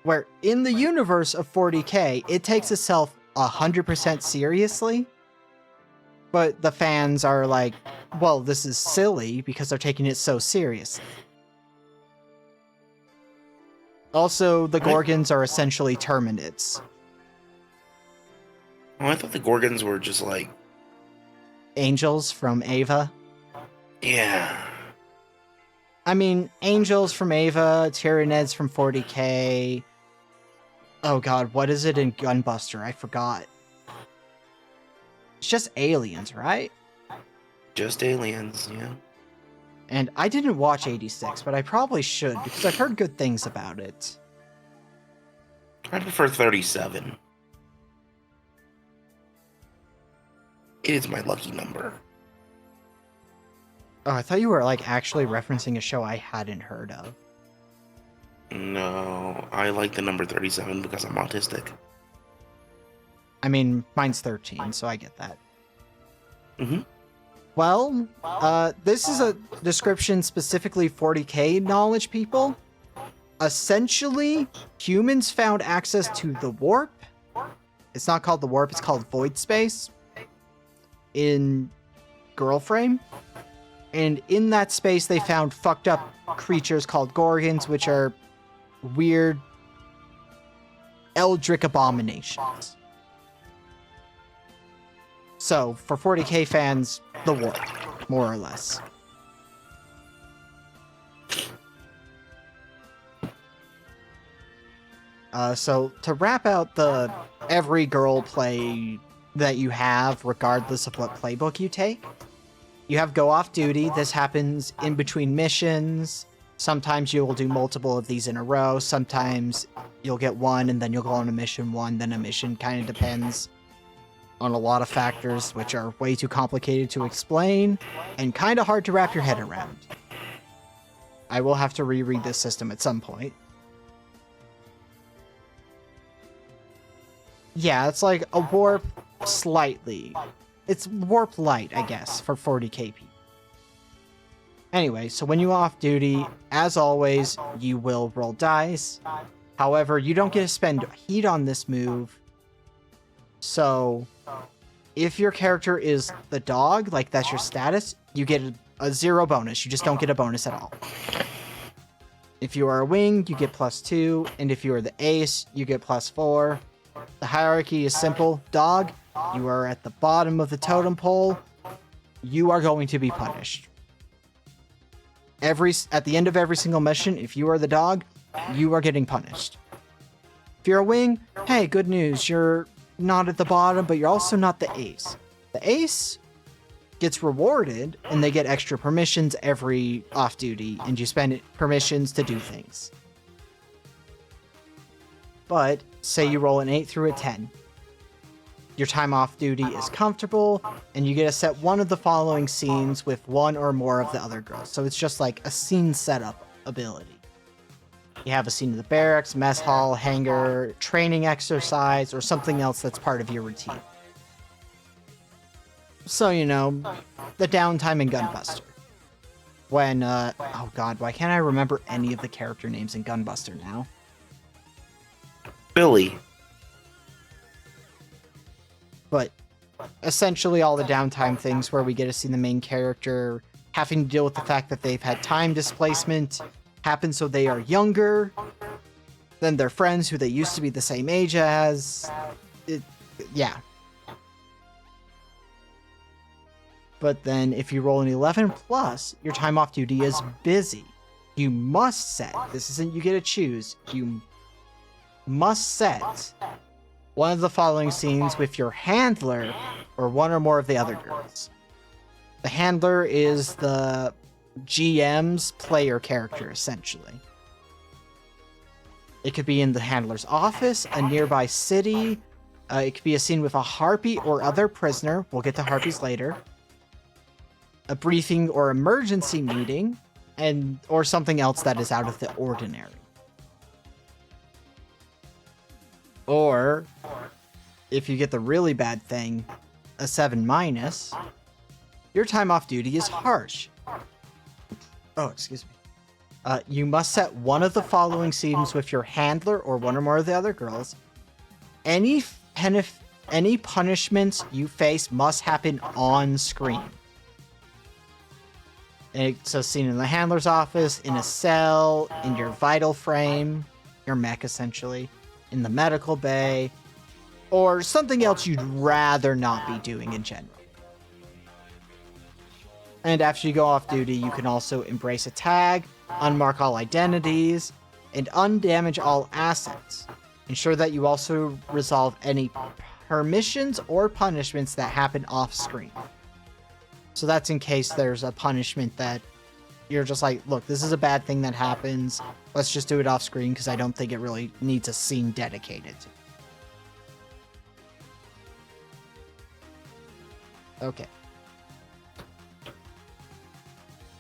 Where in the universe of 40k, it takes itself 100% seriously, but the fans are like, well, this is silly because they're taking it so seriously. Also, the Gorgons are essentially Terminids. Oh, I thought the Gorgons were just like... Angels from Ava. Yeah. I mean, Angels from Ava, Tyranids from 40k. Oh god, what is it in Gunbuster? I forgot. It's just aliens, right? Just aliens, yeah. And I didn't watch 86, but I probably should, because I've heard good things about it. I prefer 37. It is my lucky number. Oh, I thought you were, like, actually referencing a show I hadn't heard of. No, I like the number 37 because I'm autistic. I mean, mine's 13, so I get that. Mm-hmm. Well, this is a description specifically 40k knowledge people. Essentially, humans found access to the warp. It's not called the warp, it's called void space. In Girlframe. And in that space, they found fucked up creatures called Gorgons, which are weird eldritch abominations. So, for 40k fans, the warp, more or less. So, to wrap out the every girl play that you have, regardless of what playbook you take, you have Go Off Duty. This happens in between missions. Sometimes you will do multiple of these in a row. Sometimes you'll get one and then you'll go on a mission one, then a mission. Kind of depends on a lot of factors, which are way too complicated to explain and kind of hard to wrap your head around. I will have to reread this system at some point. Yeah, it's like a warp slightly. It's warp light, I guess, for 40k people. Anyway, so when you off duty, as always, you will roll dice. However, you don't get to spend heat on this move. So, if your character is the dog, like that's your status, you get a 0 bonus. You just don't get a bonus at all. If you are a wing, you get +2, and if you are the ace, you get +4. The hierarchy is simple. Dog, you are at the bottom of the totem pole. You are going to be punished. At the end of every single mission, if you are the dog, you are getting punished. If you're a wing, hey, good news. You're not at the bottom, but you're also not the ace. The ace gets rewarded, and they get extra permissions every off-duty, and you spend permissions to do things. But, say you roll an 8 through a 10. Your time off duty is comfortable, and you get to set one of the following scenes with one or more of the other girls. So it's just like a scene setup ability. You have a scene in the barracks, mess hall, hangar, training exercise, or something else that's part of your routine. So, you know, the downtime in Gunbuster. When, oh god, why can't I remember any of the character names in Gunbuster now? Billy. But essentially all the downtime things where we get to see the main character having to deal with the fact that they've had time displacement happen so they are younger than their friends who they used to be the same age as. Yeah. But then if you roll an 11 plus, your time off duty is busy. You must set, this isn't you get to choose, you must set one of the following scenes with your handler or one or more of the other girls. The handler is the GM's player character, essentially. It could be in the handler's office, a nearby city. It could be a scene with a harpy or other prisoner. We'll get to harpies later. A briefing or emergency meeting, or something else that is out of the ordinary. Or, if you get the really bad thing, a 7-, your time off duty is harsh. Oh, excuse me. You must set one of the following scenes with your handler or one or more of the other girls. Any punishments you face must happen on screen. It's a scene in the handler's office, in a cell, in your vital frame, your mech essentially, in the medical bay, or something else you'd rather not be doing in general. And after you go off duty, you can also embrace a tag, unmark all identities, and undamage all assets. Ensure that you also resolve any permissions or punishments that happen off screen. So that's in case there's a punishment that you're just like, look, this is a bad thing that happens. Let's just do it off screen because I don't think it really needs a scene dedicated to it. Okay.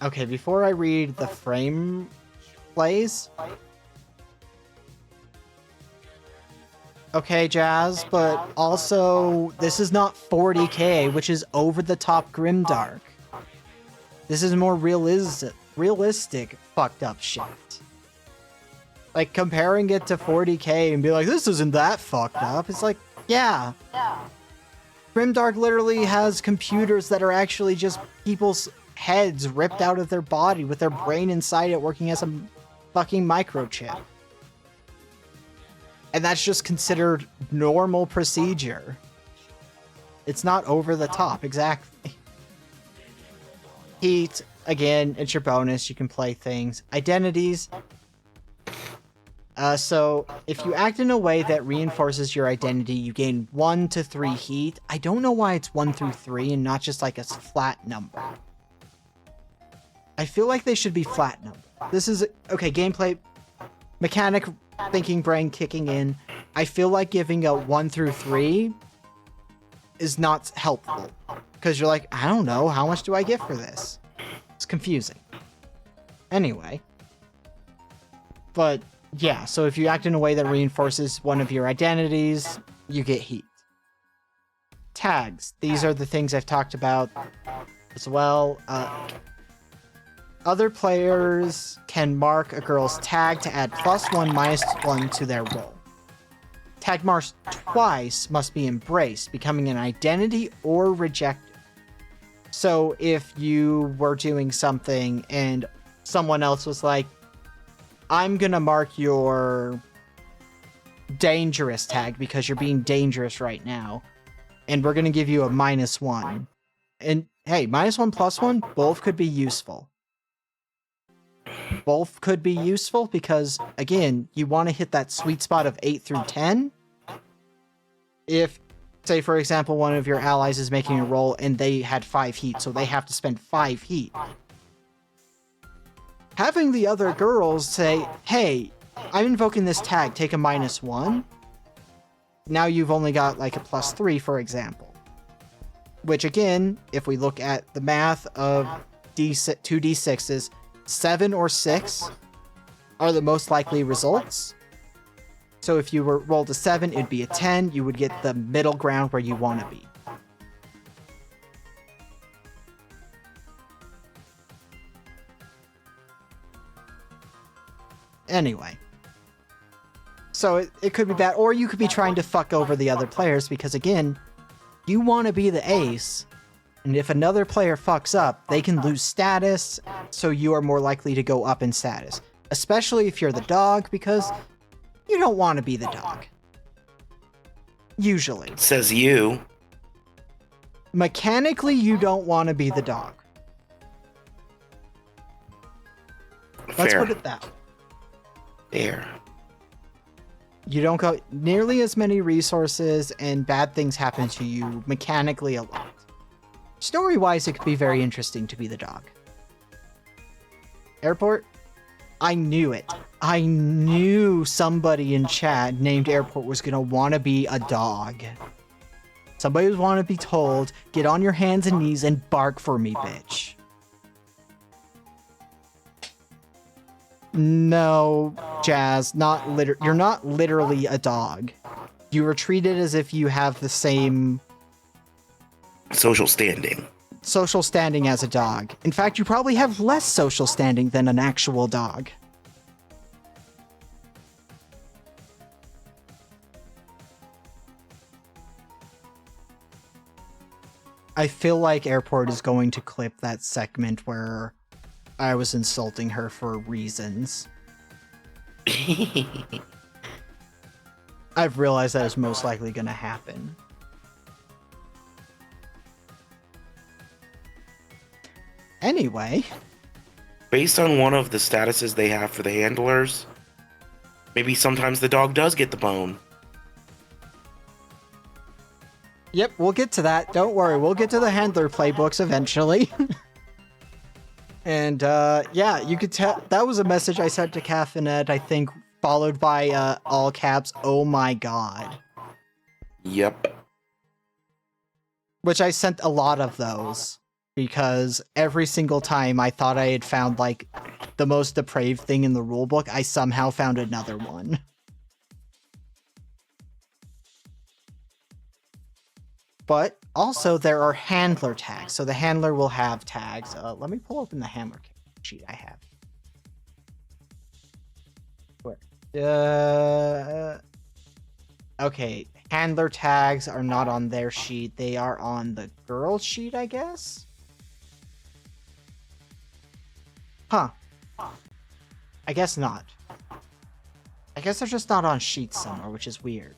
Okay, before I read the frame plays. Okay, Jazz, but also, this is not 40k, which is over-the-top grimdark. This is more realistic fucked up shit. Like, comparing it to 40k and be like, this isn't that fucked up. It's like, yeah. Grimdark literally has computers that are actually just people's heads ripped out of their body with their brain inside it working as a fucking microchip. And that's just considered normal procedure. It's not over the top, exactly. Heat, again, it's your bonus. You can play things. Identities. So, if you act in a way that reinforces your identity, you gain 1 to 3 heat. I don't know why it's 1 through 3 and not just like a flat number. I feel like they should be flat number. This is, okay, gameplay, mechanic, thinking brain kicking in. I feel like giving a 1 through 3 is not helpful. Because you're like, I don't know, how much do I get for this? It's confusing. Anyway. But, yeah, so if you act in a way that reinforces one of your identities, you get heat. Tags. These are the things I've talked about as well. Other players can mark a girl's tag to add +1, -1 to their roll. Tag marked twice must be embraced, becoming an identity or rejected. So if you were doing something and someone else was like, I'm gonna mark your dangerous tag because you're being dangerous right now, and we're gonna give you a -1. And hey, -1, +1, both could be useful. Both could be useful because, again, you want to hit that sweet spot of 8 through 10. If, say, for example, one of your allies is making a roll and they had 5 heat, so they have to spend 5 heat. Having the other girls say, hey, I'm invoking this tag, take a -1. Now you've only got like a +3, for example. Which, again, if we look at the math of 2d6s, 7 or 6 are the most likely results. So if you were rolled a 7, it'd be a 10. You would get the middle ground where you want to be. Anyway. So it could be bad, or you could be trying to fuck over the other players because, again, you want to be the ace. And if another player fucks up, they can lose status, so you are more likely to go up in status. Especially if you're the dog, because you don't want to be the dog. Usually. Says you. Mechanically, you don't want to be the dog. Let's Fair. put it that way. Fair. You don't got nearly as many resources, and bad things happen to you mechanically a lot. Story-wise, it could be very interesting to be the dog. Airport? I knew it. I knew somebody in chat named Airport was gonna want to be a dog. Somebody was want to be told, get on your hands and knees and bark for me, bitch. No, Jazz, you're not literally a dog. You are treated as if you have the same Social standing. social standing as a dog. In fact, you probably have less social standing than an actual dog. I feel like Airport is going to clip that segment where I was insulting her for reasons. I've realized that is most likely going to happen. Anyway. Based on one of the statuses they have for the handlers, maybe sometimes the dog does get the bone. Yep, we'll get to that. Don't worry, we'll get to the handler playbooks eventually. And, yeah, you could tell, that was a message I sent to Caffeinette, I think, followed by, all caps, oh my god. Yep. Which I sent a lot of those because every single time I thought I had found like the most depraved thing in the rulebook, I somehow found another one. But also there are handler tags, so the handler will have tags. Let me pull open the handler sheet I have. Where? Okay, handler tags are not on their sheet. They are on the girl sheet, I guess? Huh. I guess not. I guess they're just not on sheets somewhere, which is weird.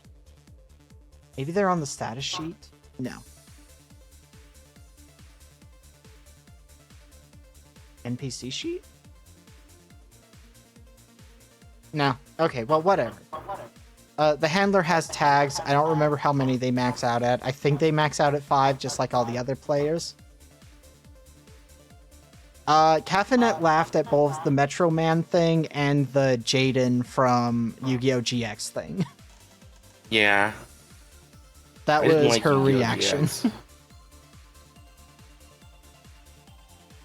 Maybe they're on the status sheet? No. NPC sheet? No. Okay, well, whatever. The handler has tags. I don't remember how many they max out at. I think they max out at 5, just like all the other players. Cathanet laughed at both the Metro Man thing and the Jaden from Yu-Gi-Oh! GX thing. Yeah. That was like her reaction.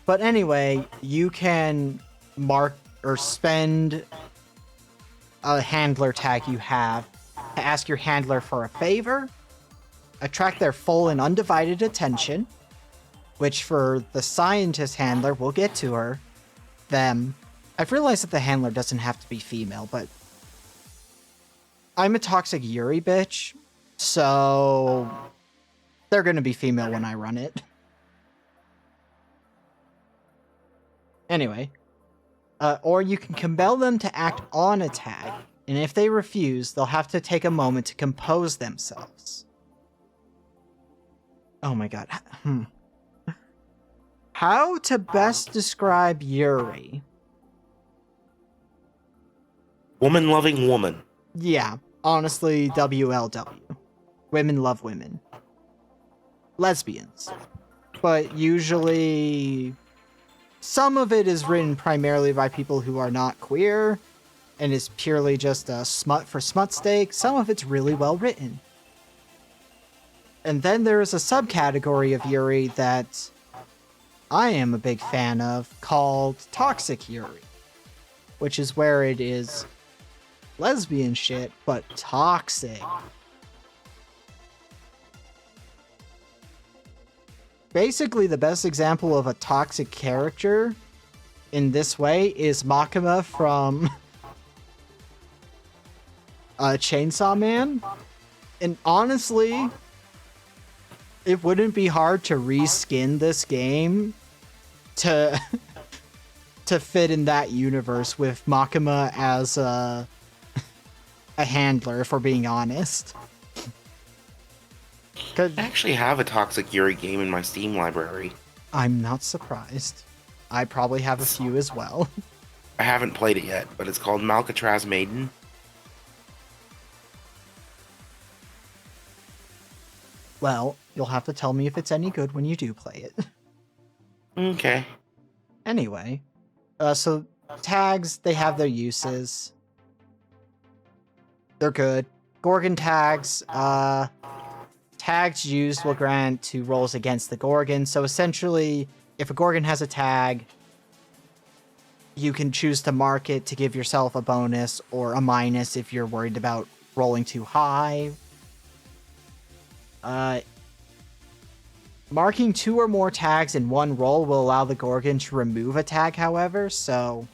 But anyway, you can mark or spend a handler tag you have to ask your handler for a favor, attract their full and undivided attention, which for the scientist handler, we'll get to her, them. I've realized that the handler doesn't have to be female, but I'm a toxic Yuri bitch, so they're gonna be female when I run it. Anyway, or you can compel them to act on a tag, and if they refuse, they'll have to take a moment to compose themselves. Oh my god. How to best describe Yuri? Woman-loving woman. Yeah, honestly, WLW. Women love women. Lesbians. But usually some of it is written primarily by people who are not queer and is purely just a smut for smut's sake. Some of it's really well written. And then there is a subcategory of Yuri that I am a big fan of called Toxic Yuri, which is where it is lesbian shit, but toxic. Basically, the best example of a toxic character in this way is Makima from Chainsaw Man. And honestly, it wouldn't be hard to reskin this game to to fit in that universe with Makima as a handler, if we're being honest. I actually have a Toxic Yuri game in my Steam library. I'm not surprised. I probably have a few as well. I haven't played it yet, but it's called Malcatraz Maiden. Well, you'll have to tell me if it's any good when you do play it. Okay. Anyway, so tags, they have their uses. They're good. Gorgon tags, tags used will grant 2 rolls against the Gorgon. So essentially, if a Gorgon has a tag, you can choose to mark it to give yourself a bonus or a minus if you're worried about rolling too high. Marking 2 or more tags in one roll will allow the Gorgon to remove a tag, however, so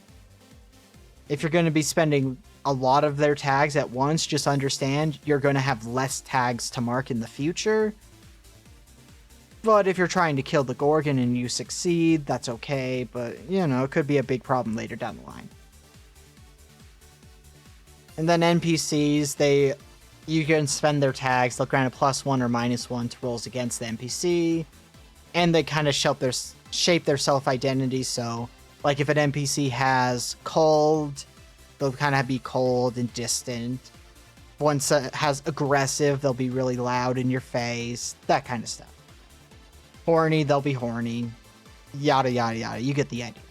if you're going to be spending a lot of their tags at once, just understand you're going to have less tags to mark in the future. But if you're trying to kill the Gorgon and you succeed, that's okay, but, you know, it could be a big problem later down the line. And then NPCs, you can spend their tags, they'll grant a +1 or -1 to rolls against the NPC, and they kind of shape their self-identity, so, like if an NPC has cold, they'll kind of be cold and distant. Once it has aggressive, they'll be really loud in your face, that kind of stuff. Horny, they'll be horny, yada yada yada, you get the idea.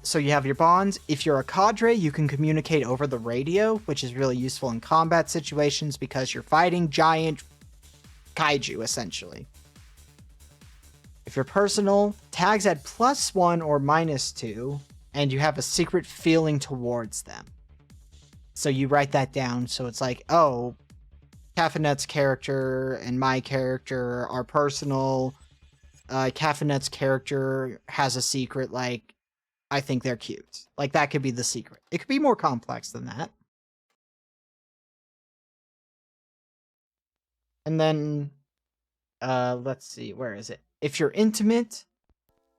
So you have your bonds. If you're a cadre, you can communicate over the radio, which is really useful in combat situations because you're fighting giant kaiju, essentially. If you're personal, tags at +1 or -2, and you have a secret feeling towards them. So you write that down, so it's like, oh, Caffeinet's character and my character are personal. Caffeinet's character has a secret, like, I think they're cute. Like, that could be the secret. It could be more complex than that. And then, let's see, where is it? If you're intimate,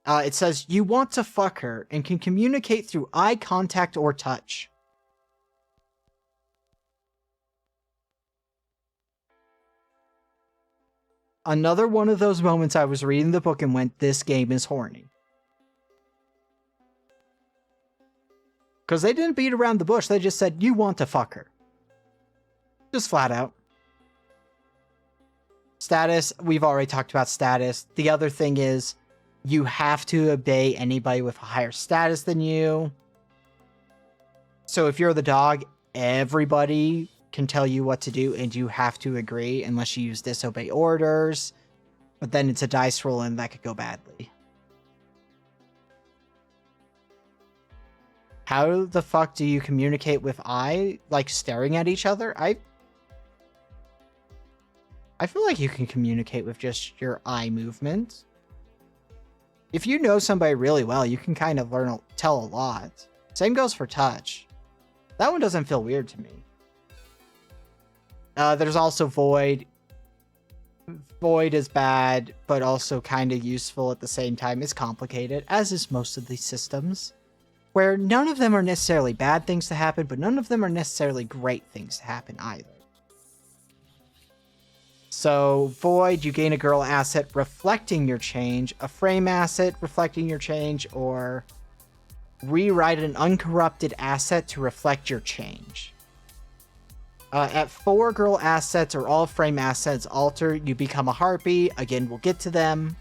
it says you want to fuck her and can communicate through eye contact or touch. Another one of those moments I was reading the book and went, this game is horny. Because they didn't beat around the bush, they just said, you want to fuck her. Just flat out. Status, we've already talked about status. The other thing is, you have to obey anybody with a higher status than you. So if you're the dog, everybody can tell you what to do, and you have to agree unless you use disobey orders. But then it's a dice roll, and that could go badly. How the fuck do you communicate with eye? Like staring at each other? I feel like you can communicate with just your eye movement. If you know somebody really well, you can kind of tell a lot. Same goes for touch. That one doesn't feel weird to me. There's also Void. Void is bad, but also kind of useful at the same time. It's complicated, as is most of these systems, where none of them are necessarily bad things to happen, but none of them are necessarily great things to happen either. So, Void, you gain a girl asset reflecting your change, a frame asset reflecting your change, or rewrite an uncorrupted asset to reflect your change. At 4 girl assets or all frame assets alter, you become a harpy. Again, we'll get to them.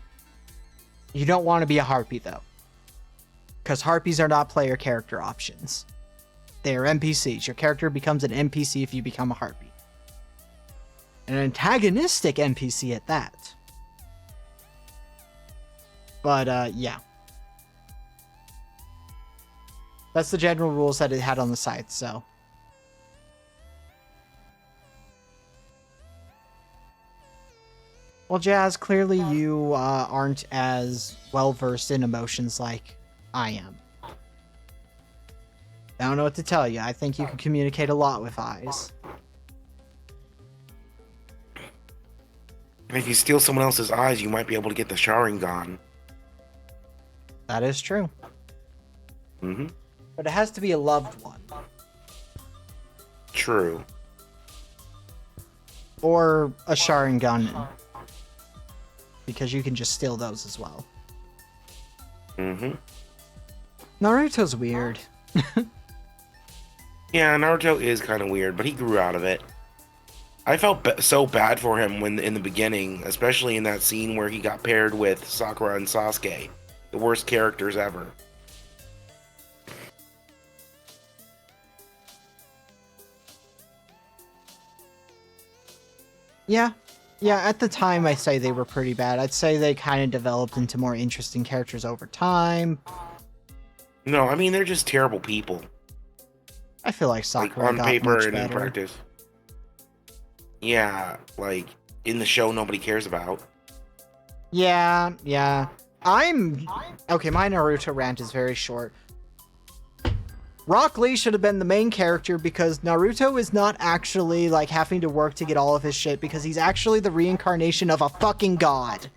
You don't want to be a harpy, though, because harpies are not player character options. They are NPCs. Your character becomes an NPC if you become a harpy. An antagonistic NPC at that. But, yeah. That's the general rules that it had on the site, so. Well, Jazz, clearly you aren't as well-versed in emotions like I am. I don't know what to tell you. I think you can communicate a lot with eyes. And if you steal someone else's eyes, you might be able to get the Sharingan. That is true. Mm-hmm. But it has to be a loved one. True. Or a Sharingan. Because you can just steal those as well. Mm-hmm. Naruto's weird. Yeah, Naruto is kind of weird, but he grew out of it. I felt so bad for him when in the beginning, especially in that scene where he got paired with Sakura and Sasuke. The worst characters ever. Yeah. Yeah, at the time, I say they were pretty bad. I'd say they kind of developed into more interesting characters over time. No, I mean, they're just terrible people. I feel like Sakura on got paper much and in better. practice. Yeah, like, in the show nobody cares about. Yeah. Okay, my Naruto rant is very short. Rock Lee should have been the main character because Naruto is not actually, like, having to work to get all of his shit because he's actually the reincarnation of a fucking god.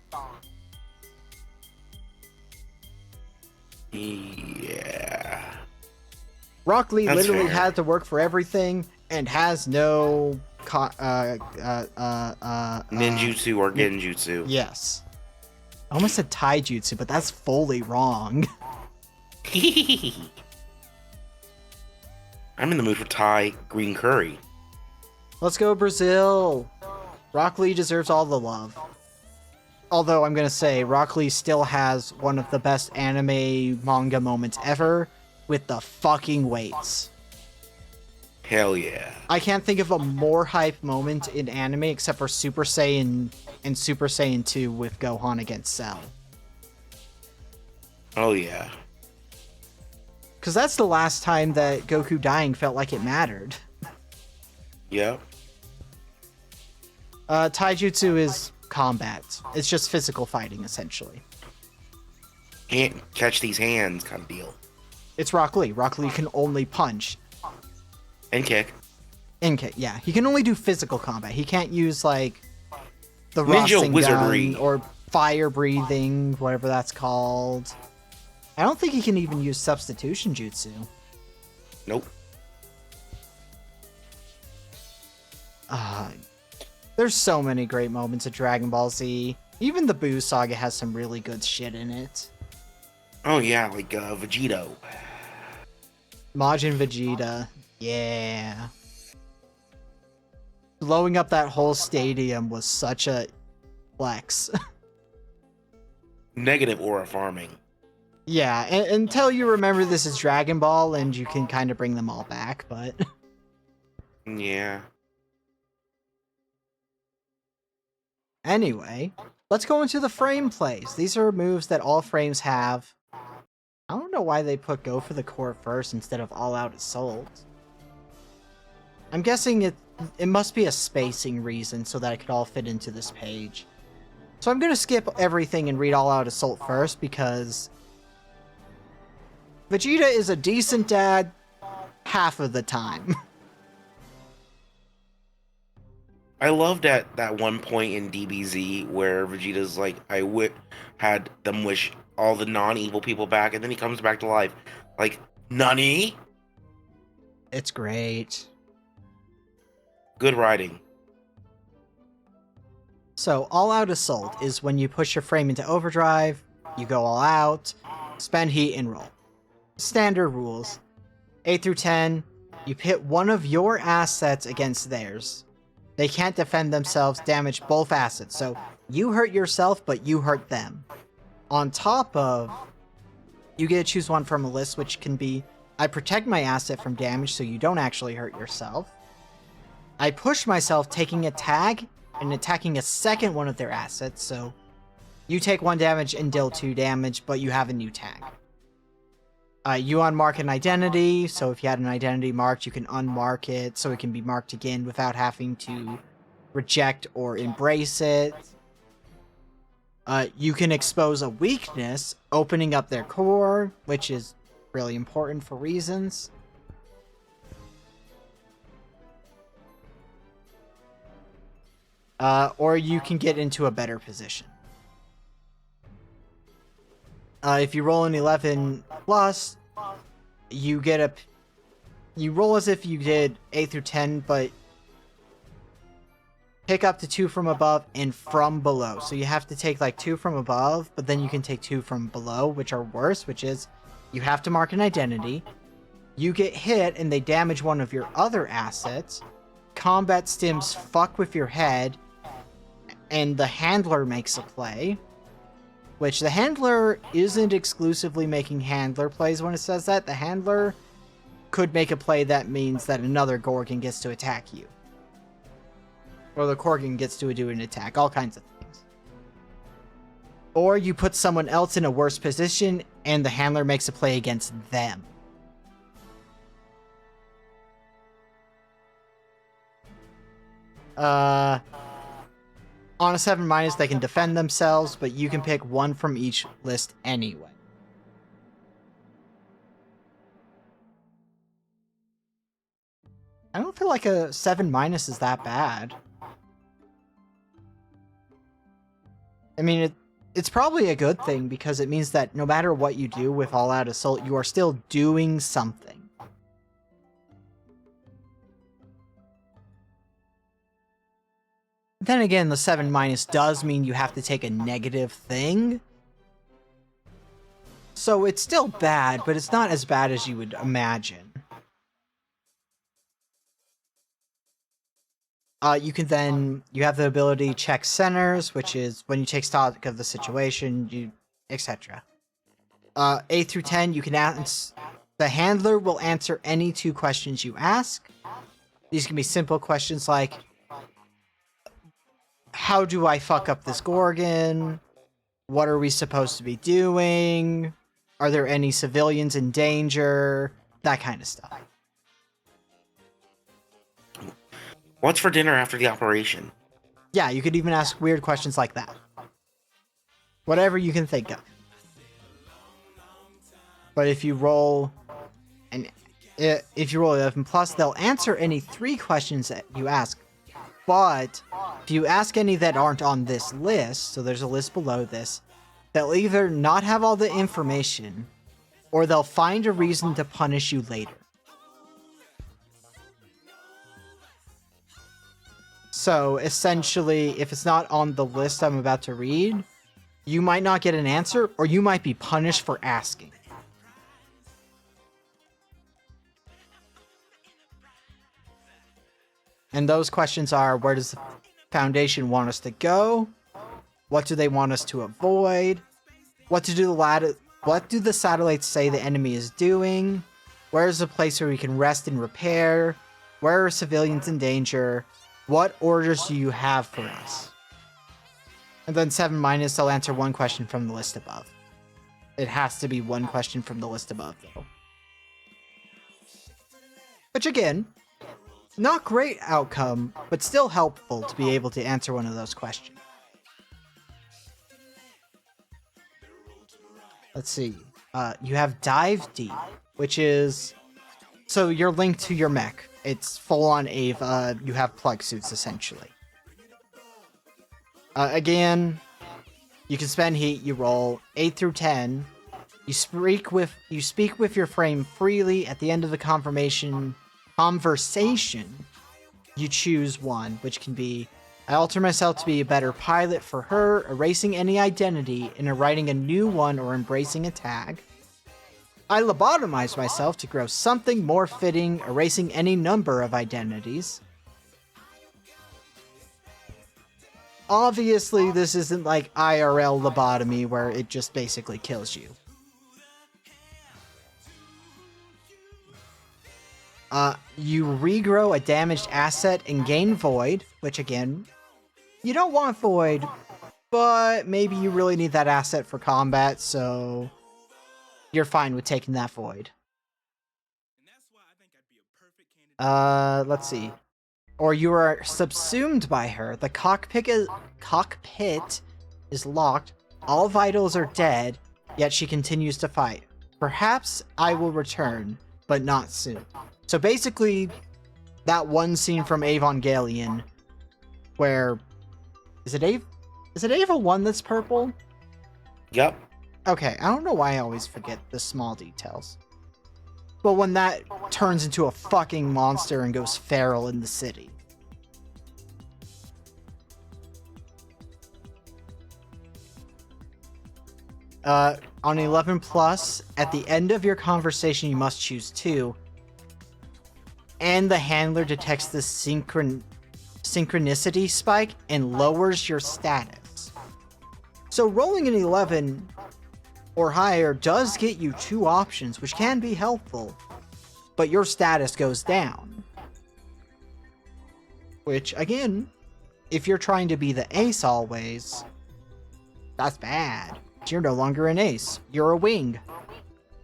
Yeah. Rock Lee That's literally fair. had to work for everything and has no... Ninjutsu or genjutsu. Yes. I almost said taijutsu, but that's fully wrong. I'm in the mood for Thai green curry. Let's go Brazil! Rock Lee deserves all the love. Although I'm gonna say, Rock Lee still has one of the best anime manga moments ever with the fucking weights. Hell yeah. I can't think of a more hype moment in anime except for Super Saiyan and Super Saiyan 2 with Gohan against Cell. Oh yeah. Because that's the last time that Goku dying felt like it mattered. Yep. Taijutsu is combat. It's just physical fighting, essentially. Can't catch these hands kind of deal. It's Rock Lee. Rock Lee can only punch. And kick. Yeah. He can only do physical combat. He can't use, like, the Ninja Rasengan wizardry. or fire breathing, whatever that's called. I don't think he can even use substitution jutsu. Nope. There's so many great moments of Dragon Ball Z. Even the Buu Saga has some really good shit in it. Oh yeah, like Vegito. Majin Vegeta. Yeah. Blowing up that whole stadium was such a flex. Negative aura farming. Yeah, until you remember this is Dragon Ball and you can kind of bring them all back, but... Yeah. Anyway, let's go into the frame plays. These are moves that all frames have. I don't know why they put Go for the Core first instead of All Out Assault. I'm guessing it must be a spacing reason so that it could all fit into this page. So I'm going to skip everything and read All Out Assault first because Vegeta is a decent dad half of the time. I loved at that one point in DBZ where Vegeta's like, had them wish all the non-evil people back, and then he comes back to life. Like, Nani? It's great. Good writing. So, All Out Assault is when you push your frame into overdrive, you go all out, spend heat, and roll. Standard rules. 8 through 10, you pit one of your assets against theirs. They can't defend themselves, damage both assets. So, you hurt yourself, but you hurt them. On top of, you get to choose one from a list, which can be, I protect my asset from damage so you don't actually hurt yourself. I push myself, taking a tag and attacking a second one of their assets, so you take 1 damage and deal 2 damage, but you have a new tag. You unmark an identity, so if you had an identity marked, you can unmark it so it can be marked again without having to reject or embrace it. You can expose a weakness, opening up their core, which is really important for reasons. Or you can get into a better position. If you roll an 11 plus, you roll as if you did 8 through 10, but pick up to 2 from above and from below. So you have to take like 2 from above, but then you can take 2 from below, which are worse, which is you have to mark an identity. You get hit and they damage one of your other assets. Combat stims fuck with your head, and the handler makes a play. Which the handler isn't exclusively making handler plays when it says that. The handler could make a play that means that another Gorgon gets to attack you. Or the Gorgon gets to do an attack. All kinds of things. Or you put someone else in a worse position and the handler makes a play against them. On a 7-, they can defend themselves, but you can pick 1 from each list anyway. I don't feel like a 7- is that bad. I mean, it's probably a good thing because it means that no matter what you do with All Out Assault, you are still doing something. Then again, the 7- does mean you have to take a negative thing. So it's still bad, but it's not as bad as you would imagine. You have the ability check centers, which is when you take stock of the situation, etc. 8 through 10, you can the handler will answer any 2 questions you ask. These can be simple questions like, how do I fuck up this Gorgon? What are we supposed to be doing? Are there any civilians in danger? That kind of stuff. What's for dinner after the operation? Yeah, you could even ask weird questions like that. Whatever you can think of. But if you roll 11 plus, they'll answer any 3 questions that you ask. But if you ask any that aren't on this list, so there's a list below this, they'll either not have all the information, or they'll find a reason to punish you later. So essentially, if it's not on the list I'm about to read, you might not get an answer, or you might be punished for asking. And those questions are, where does the Foundation want us to go? What do they want us to avoid? What do the satellites say the enemy is doing? Where is a place where we can rest and repair? Where are civilians in danger? What orders do you have for us? And then 7 minus, they'll answer 1 question from the list above. It has to be 1 question from the list above, though. Which again, not great outcome, but still helpful to be able to answer one of those questions. Let's see. You have Dive Deep, which is... So you're linked to your mech. It's full-on Ava. You have plug suits, essentially. Again, you can spend heat, you roll 8 through 10. You speak with your frame freely. At the end of the conversation, you choose one, which can be, I alter myself to be a better pilot for her, erasing any identity, and writing a new one or embracing a tag. I lobotomize myself to grow something more fitting, erasing any number of identities. Obviously, this isn't like IRL lobotomy where it just basically kills you. You regrow a damaged asset and gain Void, which again, you don't want Void, but maybe you really need that asset for combat, so you're fine with taking that Void. Let's see. Or you are subsumed by her. The cockpit is locked. All vitals are dead, yet she continues to fight. Perhaps I will return, but not soon. So basically, that one scene from Evangelion, where is it Ava 1 that's purple? Yep. Okay, I don't know why I always forget the small details. But when that turns into a fucking monster and goes feral in the city. On 11 plus, at the end of your conversation, you must choose 2. And the handler detects the synchronicity spike and lowers your status. So rolling an 11 or higher does get you 2 options, which can be helpful, but your status goes down. Which, again, if you're trying to be the ace always, that's bad. You're no longer an ace. You're a wing.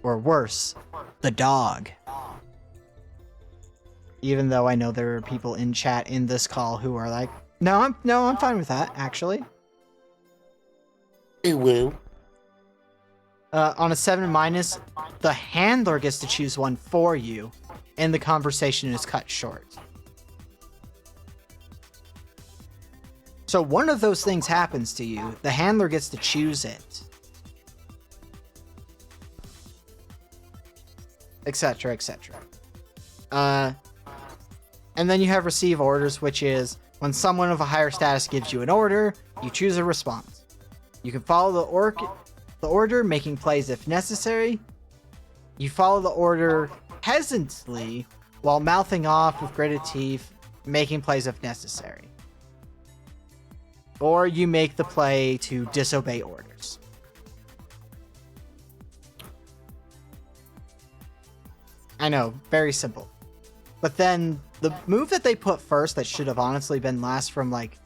Or worse, the dog. Even though I know there are people in chat in this call who are like, no, I'm fine with that, actually. Woo. On a 7 minus, the handler gets to choose one for you, and the conversation is cut short. So one of those things happens to you, the handler gets to choose it. Etc, etc. And then you have receive orders, which is when someone of a higher status gives you an order, you choose a response. You can follow the order, making plays if necessary. You follow the order hesitantly while mouthing off with gritted teeth, making plays if necessary. Or you make the play to disobey orders. I know, very simple. But then the move that they put first that should have honestly been last from like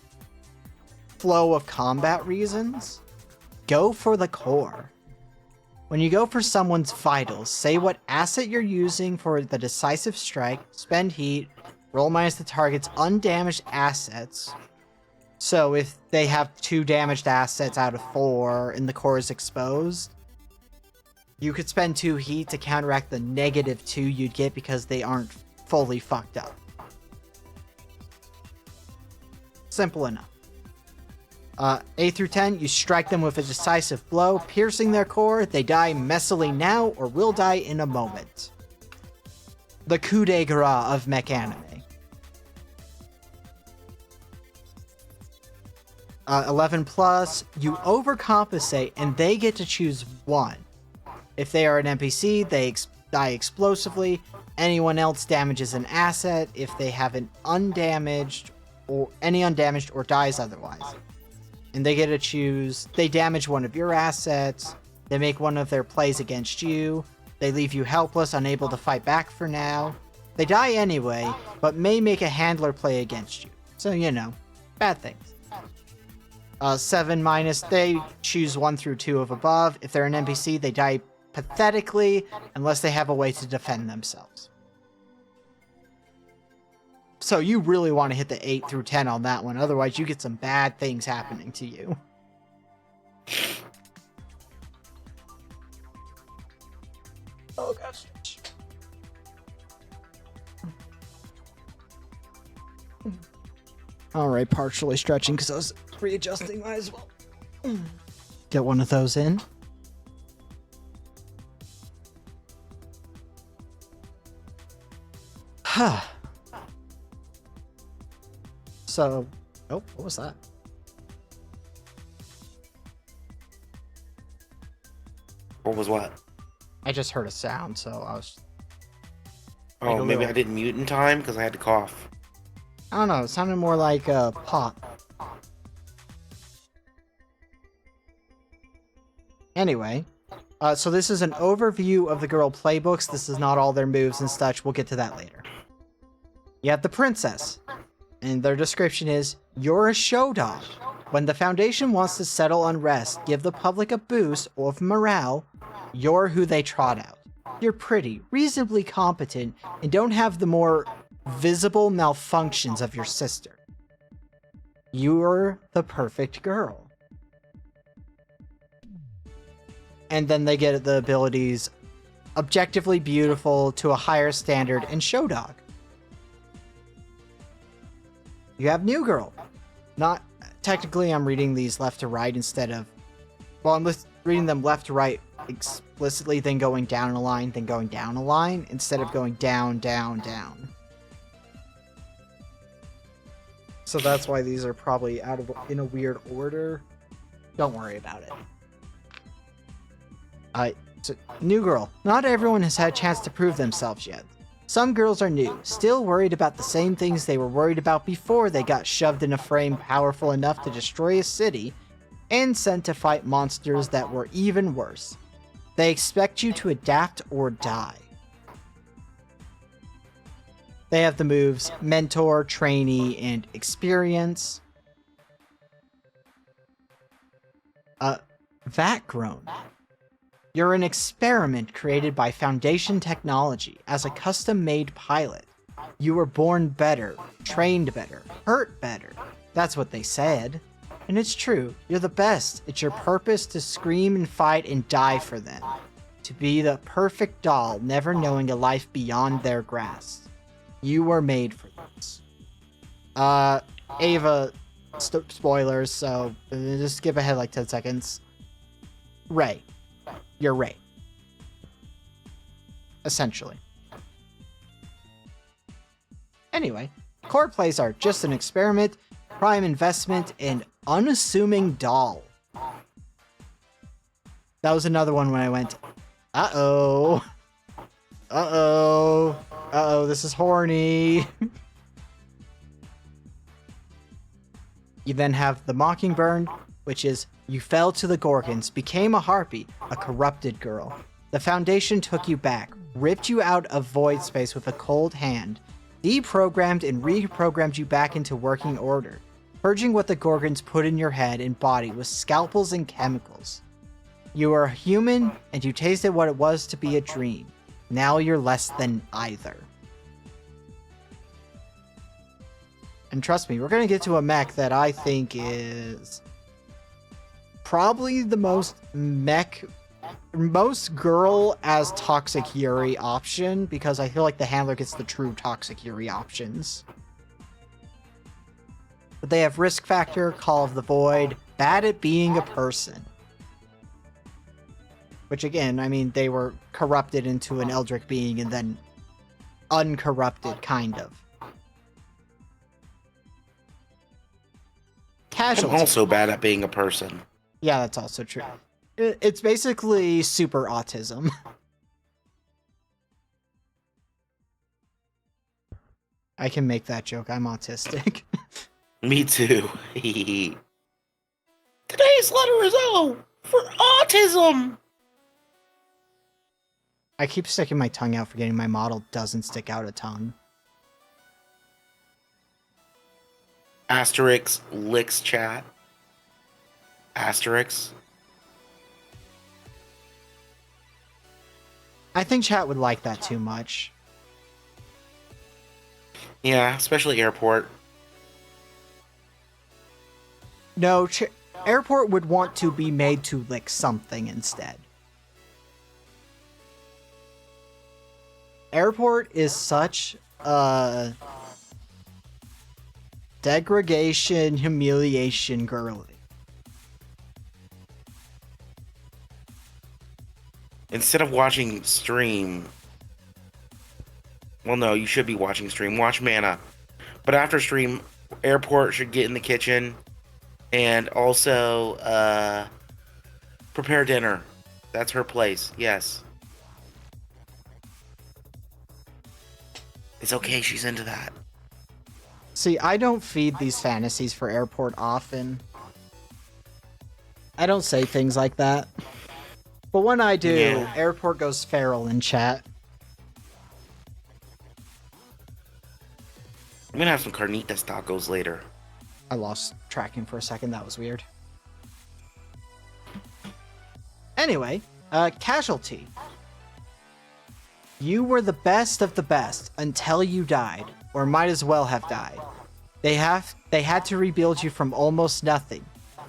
flow of combat reasons, go for the core. When you go for someone's vitals, say what asset you're using for the decisive strike, spend heat, roll minus the target's undamaged assets. So if they have 2 damaged assets out of 4 and the core is exposed, you could spend 2 heat to counteract the -2 you'd get because they aren't fully fucked up. Simple enough. A through 10, you strike them with a decisive blow, piercing their core. They die messily now or will die in a moment. The coup de grace of mech anime. 11 plus, you overcompensate and they get to choose one. If they are an NPC, they die explosively. Anyone else damages an asset if they have an undamaged or dies otherwise. And they get to choose, they damage one of your assets, they make one of their plays against you, they leave you helpless, unable to fight back for now. They die anyway, but may make a handler play against you. So, you know, bad things. 7 minus, they choose 1 through 2 of above. If they're an NPC, they die pathetically unless they have a way to defend themselves. So you really want to hit the 8 through 10 on that one, otherwise you get some bad things happening to you. Oh gosh. Alright, partially stretching because I was readjusting, might as well. Get one of those in. So, oh, what was that? What was what? I just heard a sound, so I was... Oh, maybe I didn't mute in time because I had to cough. I don't know, it sounded more like a pop. Anyway, so this is an overview of the girl playbooks. This is not all their moves and such. We'll get to that later. You have the princess, and their description is, you're a show dog. When the Foundation wants to settle unrest, give the public a boost of morale, you're who they trot out. You're pretty, reasonably competent, and don't have the more visible malfunctions of your sister. You're the perfect girl. And then they get the abilities objectively beautiful to a higher standard and show dog. You have new girl. Not technically, I'm reading these left to right instead of, well, I'm reading them left to right explicitly, then going down a line, then going down a line instead of going down, down, down. So that's why these are probably in a weird order. Don't worry about it. So, new girl. Not everyone has had a chance to prove themselves yet. Some girls are new, still worried about the same things they were worried about before they got shoved in a frame powerful enough to destroy a city, and sent to fight monsters that were even worse. They expect you to adapt or die. They have the moves Mentor, Trainee, and Experience. Vat-grown. You're an experiment created by Foundation technology as a custom-made pilot. You were born better, trained better, hurt better. That's what they said. And it's true, you're the best. It's your purpose to scream and fight and die for them. To be the perfect doll, never knowing a life beyond their grasp. You were made for this. Ava, spoilers, so just skip ahead like 10 seconds. Ray. You're Ray. Essentially. Anyway, core plays are just an experiment, prime investment, and unassuming doll. That was another one when I went, uh-oh. Uh-oh. Uh-oh, this is horny. You then have the Mockingbird, which is, you fell to the Gorgons, became a harpy, a corrupted girl. The Foundation took you back, ripped you out of void space with a cold hand, deprogrammed and reprogrammed you back into working order, purging what the Gorgons put in your head and body with scalpels and chemicals. You are human, and you tasted what it was to be a dream. Now you're less than either. And trust me, we're going to get to a mech that I think is probably the most girl as toxic Yuri option, because I feel like the handler gets the true toxic Yuri options. But they have Risk Factor, Call of the Void, Bad at Being a Person. Which again, I mean, they were corrupted into an Eldritch being and then uncorrupted, kind of. Casualty. I'm also bad at being a person. Yeah, that's also true. It's basically super autism. I can make that joke. I'm autistic. Me too. Today's letter is O for autism. I keep sticking my tongue out, forgetting my model doesn't stick out a ton. Asterix licks chat. Asterix. I think chat would like that too much. Yeah, especially airport. No, airport would want to be made to lick something instead. Airport is such a degradation, humiliation girly. Instead of watching stream, well, no, you should be watching stream. Watch Mana. But after stream, airport should get in the kitchen and also prepare dinner. That's her place. Yes. It's okay. She's into that. See, I don't feed these fantasies for airport often. I don't say things like that. But when I do, Yeah. airport goes feral in chat. I'm gonna have some carnitas tacos later. I lost tracking for a second. That was weird. Anyway, casualty. You were the best of the best until you died, or might as well have died. They had to rebuild you from almost nothing,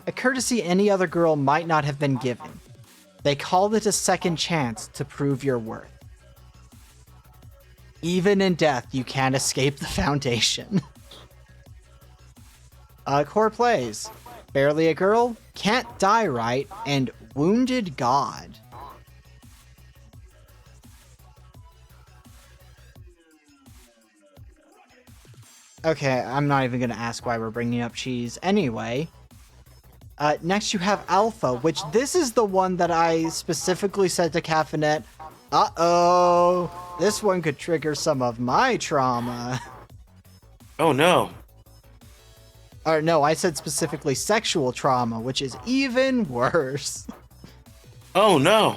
a courtesy any other girl might not have been given. They called it a second chance to prove your worth. Even in death, you can't escape the Foundation. Core plays. Barely a Girl, Can't Die Right, and Wounded God. Okay, I'm not even going to ask why we're bringing up cheese. Anyway, next you have Alpha, which this is the one that I specifically said to Caffeinet, uh-oh, this one could trigger some of my trauma. Oh no. Or no, I said specifically sexual trauma, which is even worse. Oh no.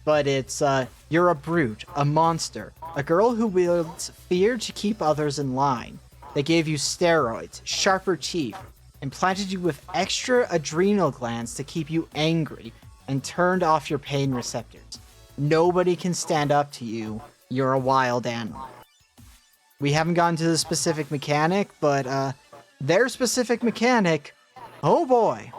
But it's, you're a brute, a monster, a girl who wields fear to keep others in line. They gave you steroids, sharper teeth, implanted you with extra adrenal glands to keep you angry, and turned off your pain receptors. Nobody can stand up to you. You're a wild animal. We haven't gotten to the specific mechanic, but, their specific mechanic, oh boy.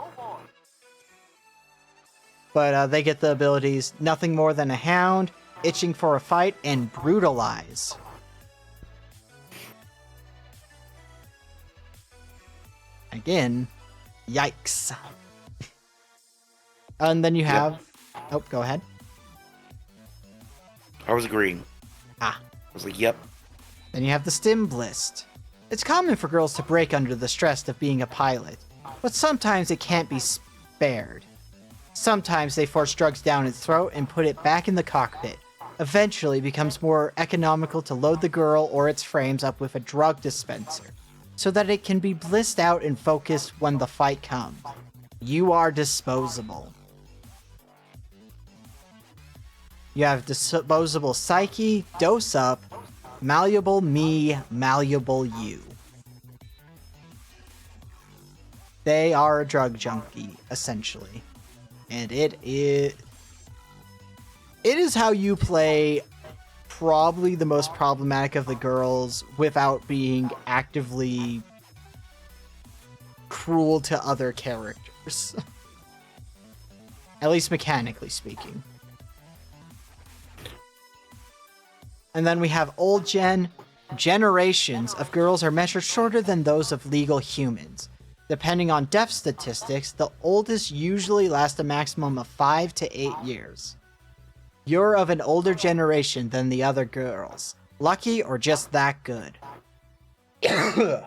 But they get the abilities Nothing More Than a Hound, Itching for a Fight, and Brutalize. Again, yikes. And then you have... Yep. Oh, go ahead. I was agreeing. Ah. I was like, yep. Then you have the Stim Blist. It's common for girls to break under the stress of being a pilot, but sometimes it can't be spared. Sometimes they force drugs down its throat and put it back in the cockpit. Eventually, it becomes more economical to load the girl or its frames up with a drug dispenser, so that it can be blissed out and focused when the fight comes. You are disposable. You have Disposable Psyche, Dose Up, malleable me, malleable you. They are a drug junkie, essentially. And it is how you play probably the most problematic of the girls without being actively cruel to other characters. At least mechanically speaking. And then we have old gen. Generations of girls are measured shorter than those of legal humans. Depending on death statistics, the oldest usually last a maximum of 5 to 8 years. You're of an older generation than the other girls. Lucky or just that good. Ugh.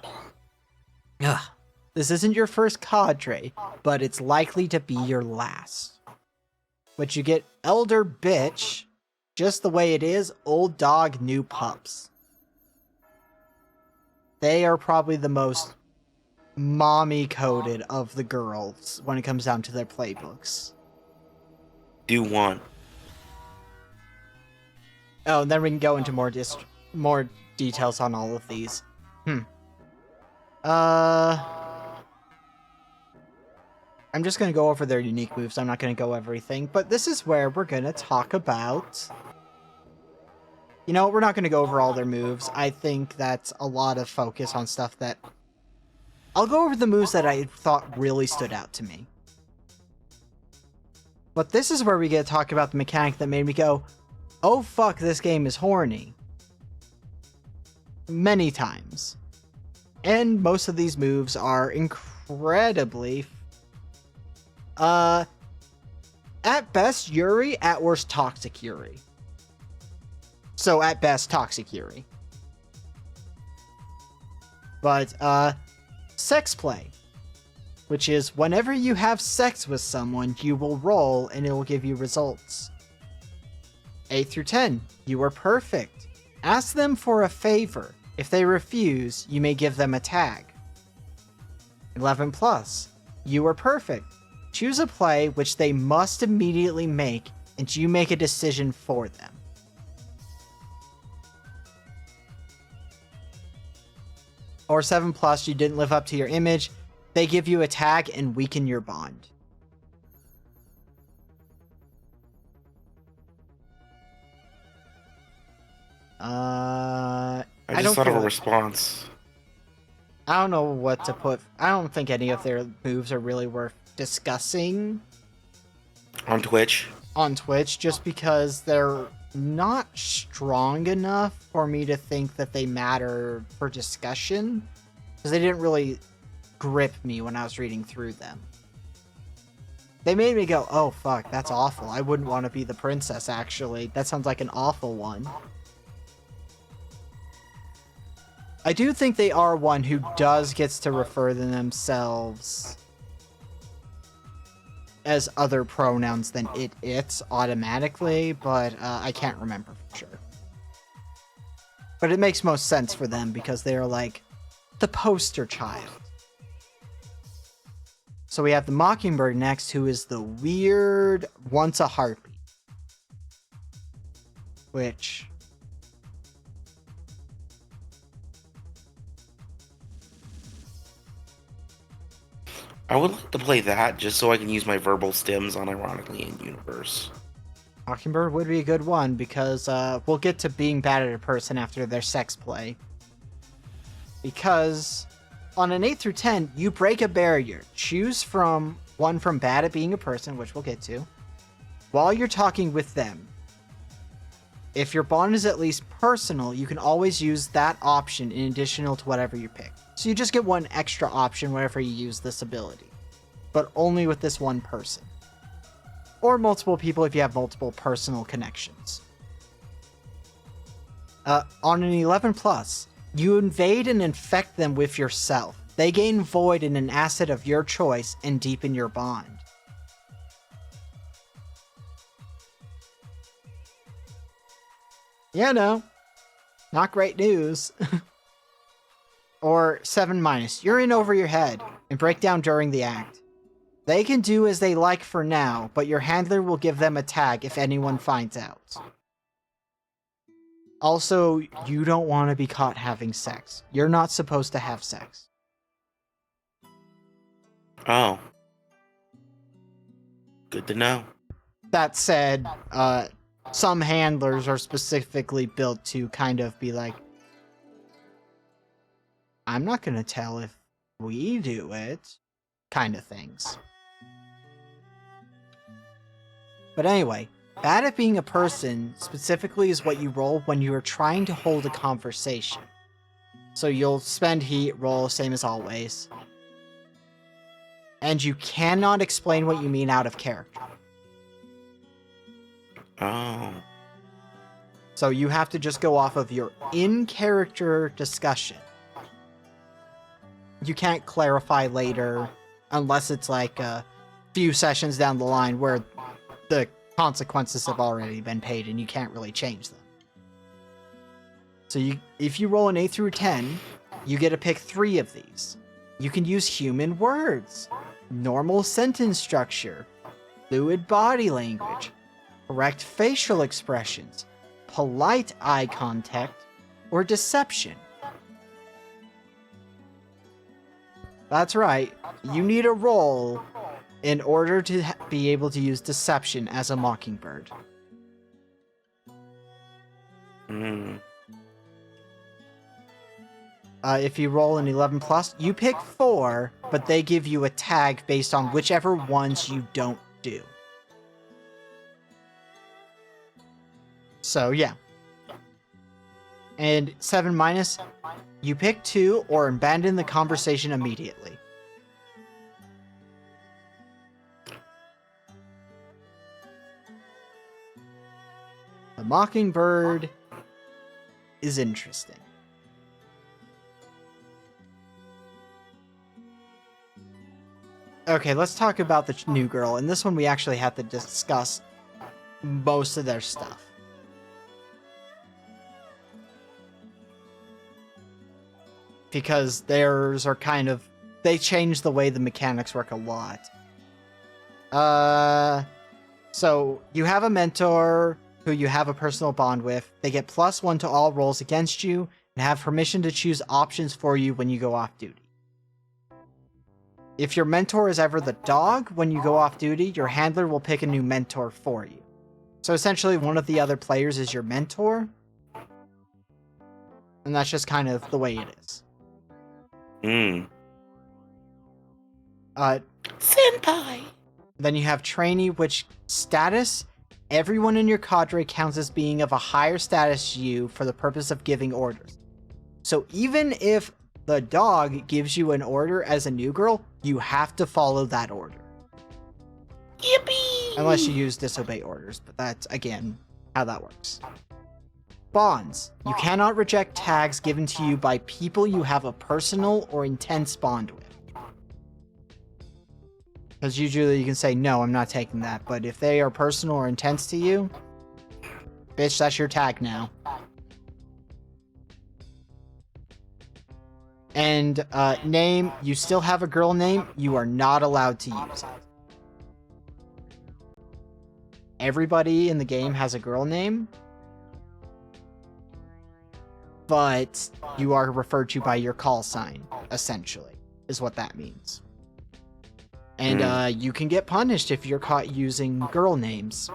This isn't your first cadre, but it's likely to be your last. But you get elder bitch, just the way it is, old dog, new pups. They are probably the most mommy-coded of the girls when it comes down to their playbooks. Do one. Oh, and then we can go into more details on all of these. I'm just going to go over their unique moves. I'm not going to go everything, but this is where we're going to talk about... You know, we're not going to go over all their moves. I think that's a lot of focus on stuff that... I'll go over the moves that I thought really stood out to me. But this is where we get to talk about the mechanic that made me go, oh fuck, this game is horny. Many times. And most of these moves are incredibly... at best, Yuri, at worst, toxic Yuri. So, at best, toxic Yuri. But, sex play. Which is, whenever you have sex with someone, you will roll and it will give you results. 8 through 10, you are perfect. Ask them for a favor. If they refuse, you may give them a tag. 11 plus, you are perfect. Choose a play which they must immediately make, and you make a decision for them. Or 7 plus, you didn't live up to your image. They give you a tag and weaken your bond. I just thought of a response. I don't know what to put. I don't think any of their moves are really worth discussing. On Twitch? On Twitch, just because they're not strong enough for me to think that they matter for discussion. Because they didn't really grip me when I was reading through them. They made me go, oh fuck, that's awful. I wouldn't want to be the princess, actually. That sounds like an awful one. I do think they are one who gets to refer to themselves as other pronouns than it's automatically, but I can't remember for sure. But it makes most sense for them because they are like the poster child. So we have the Mockingbird next, who is the weird once a heartbeat. Which... I would like to play that just so I can use my verbal stims on Ironically in Universe. Mockingbird would be a good one because we'll get to being bad at a person after their sex play. Because on an 8 through 10, you break a barrier. Choose from one from bad at being a person, which we'll get to, while you're talking with them. If your bond is at least personal, you can always use that option in addition to whatever you pick. So you just get one extra option whenever you use this ability, but only with this one person. Or multiple people if you have multiple personal connections. On an 11 plus, you invade and infect them with yourself. They gain void in an asset of your choice and deepen your bond. Yeah, no. Not great news. Or 7 minus. You're in over your head and break down during the act. They can do as they like for now, but your handler will give them a tag if anyone finds out. Also, you don't want to be caught having sex. You're not supposed to have sex. Oh. Good to know. That said, some handlers are specifically built to kind of be like, I'm not going to tell if we do it, kind of things. But anyway, bad at being a person specifically is what you roll when you are trying to hold a conversation. So you'll spend heat, roll, same as always. And you cannot explain what you mean out of character. Oh. So you have to just go off of your in-character discussion. You can't clarify later unless it's like a few sessions down the line where the consequences have already been paid and you can't really change them. So if you roll an 8 through 10, you get to pick 3 of these. You can use human words, normal sentence structure, fluid body language, correct facial expressions, polite eye contact, or deception. That's right, you need a roll in order to be able to use deception as a mockingbird. If you roll an 11 plus, you pick 4, but they give you a tag based on whichever ones you don't do. So yeah. And 7 minus, you pick 2 or abandon the conversation immediately. The mockingbird is interesting. Okay, let's talk about the new girl. And this one we actually have to discuss most of their stuff. Because theirs are kind of... They change the way the mechanics work a lot. So, you have a mentor who you have a personal bond with. They get +1 to all rolls against you and have permission to choose options for you when you go off duty. If your mentor is ever the dog when you go off duty, your handler will pick a new mentor for you. So essentially, one of the other players is your mentor. And that's just kind of the way it is. Senpai! Then you have trainee, which status, everyone in your cadre counts as being of a higher status to you for the purpose of giving orders. So even if the dog gives you an order as a new girl, you have to follow that order. Yippee! Unless you use disobey orders, but that's, again, how that works. Bonds. You cannot reject tags given to you by people you have a personal or intense bond with. Because usually you can say, no, I'm not taking that. But if they are personal or intense to you, bitch, that's your tag now. And name, you still have a girl name, you are not allowed to use it. Everybody in the game has a girl name, but you are referred to by your call sign, essentially, is what that means. And you can get punished if you're caught using girl names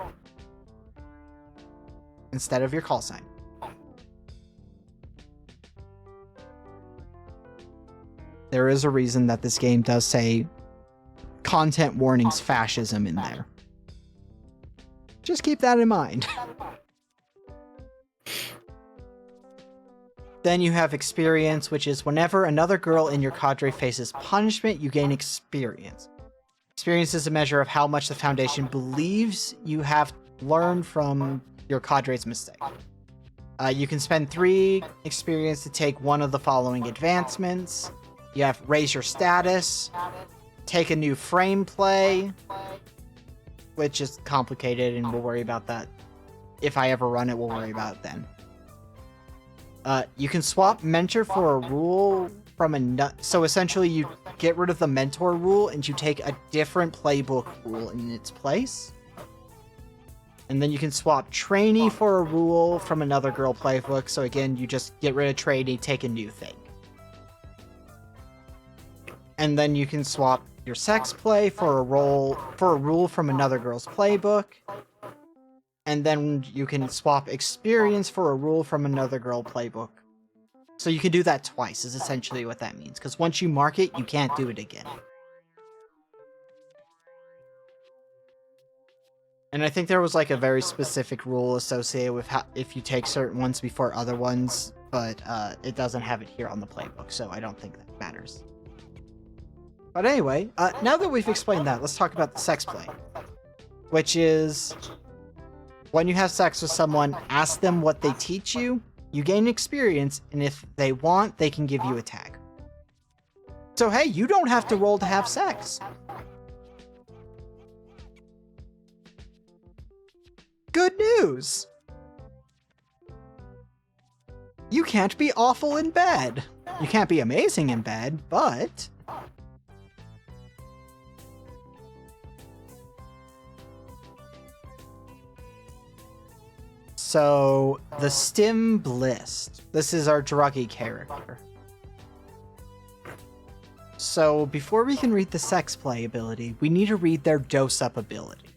instead of your call sign. There is a reason that this game does say content warnings fascism in there. Just keep that in mind. Then you have experience, which is whenever another girl in your cadre faces punishment, you gain experience. Experience is a measure of how much the Foundation believes you have learned from your cadre's mistake. You can spend 3 experience to take one of the following advancements. You have raise your status, take a new frame play, which is complicated and we'll worry about that. If I ever run it, we'll worry about it then. You can swap mentor for a rule from a... So essentially you get rid of the mentor rule and you take a different playbook rule in its place. And then you can swap trainee for a rule from another girl playbook. So again, you just get rid of trainee, take a new thing. And then you can swap your sex play for a rule from another girl's playbook. And then you can swap experience for a rule from another girl playbook. So you can do that twice, is essentially what that means. Because once you mark it, you can't do it again. And I think there was like a very specific rule associated with how if you take certain ones before other ones, but it doesn't have it here on the playbook, so I don't think that matters. But anyway, now that we've explained that, let's talk about the sex play. Which is, when you have sex with someone, ask them what they teach you, you gain experience, and if they want, they can give you a tag. So hey, you don't have to roll to have sex. Good news! You can't be awful in bed. You can't be amazing in bed, but... So, the Stim Bliss. This is our druggy character. So, before we can read the sex play ability, we need to read their dose up ability.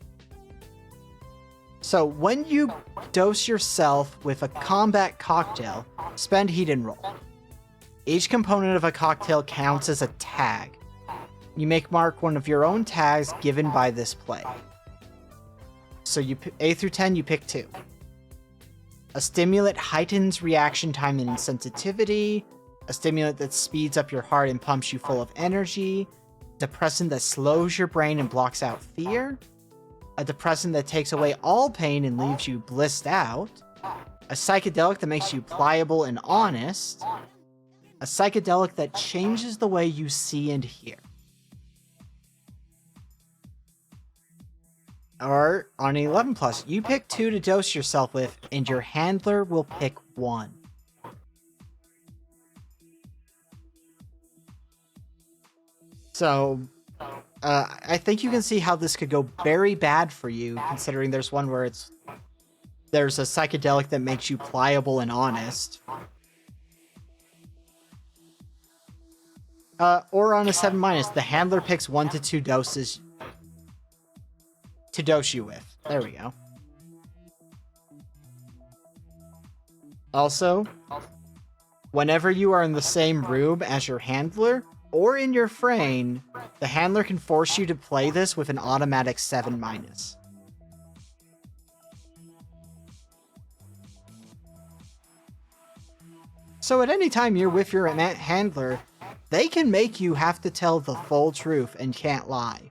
So, when you dose yourself with a combat cocktail, spend heat and roll. Each component of a cocktail counts as a tag. You make mark one of your own tags given by this play. So, A through 10, you pick 2. A stimulant heightens reaction time and sensitivity. A stimulant that speeds up your heart and pumps you full of energy. A depressant that slows your brain and blocks out fear. A depressant that takes away all pain and leaves you blissed out. A psychedelic that makes you pliable and honest. A psychedelic that changes the way you see and hear. Or, on 11+, you pick 2 to dose yourself with, and your handler will pick 1. So, I think you can see how this could go very bad for you, considering there's one where there's a psychedelic that makes you pliable and honest. Or on a 7-, the handler picks 1 to 2 doses to dose you with. There we go. Also, whenever you are in the same room as your handler, or in your frame, the handler can force you to play this with an automatic 7-. So at any time you're with your handler, they can make you have to tell the full truth and can't lie.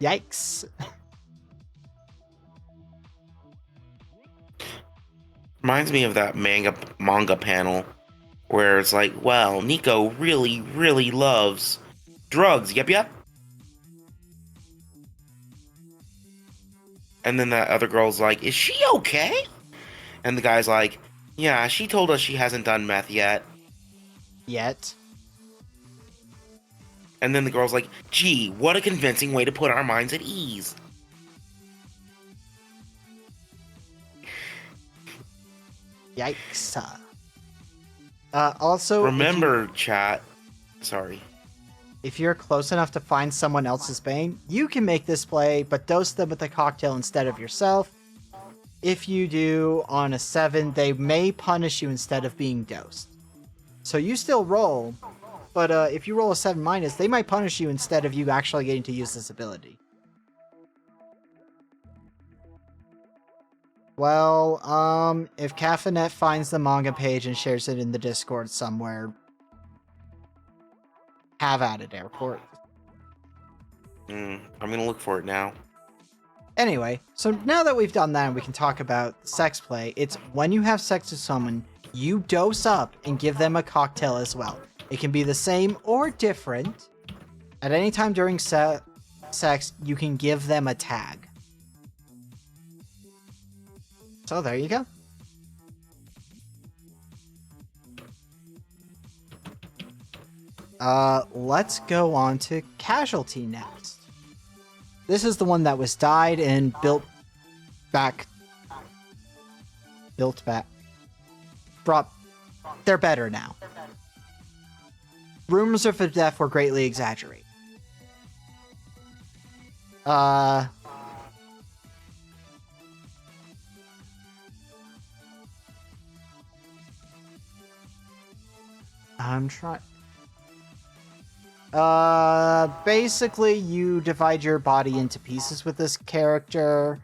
Yikes. Reminds me of that manga panel where it's like, well, Nico really, really loves drugs. Yep. And then that other girl's like, is she okay? And the guy's like, yeah, she told us she hasn't done meth yet. And then the girl's like, gee, what a convincing way to put our minds at ease. Yikes. Also, remember, chat. Sorry. If you're close enough to find someone else's bane, you can make this play, but dose them with a cocktail instead of yourself. If you do on a 7, they may punish you instead of being dosed. So you still roll, but if you roll a 7-, they might punish you instead of you actually getting to use this ability. Well, if Caffeinet finds the manga page and shares it in the Discord somewhere, have at it, Airport. I'm gonna look for it now. Anyway, so now that we've done that and we can talk about sex play, it's when you have sex with someone, you dose up and give them a cocktail as well. It can be the same or different. At any time during sex, you can give them a tag. So there you go. Let's go on to Casualty next. This is the one that was dyed and built back. They're better now. Rumors of her death were greatly exaggerated. I'm trying. Basically, you divide your body into pieces with this character,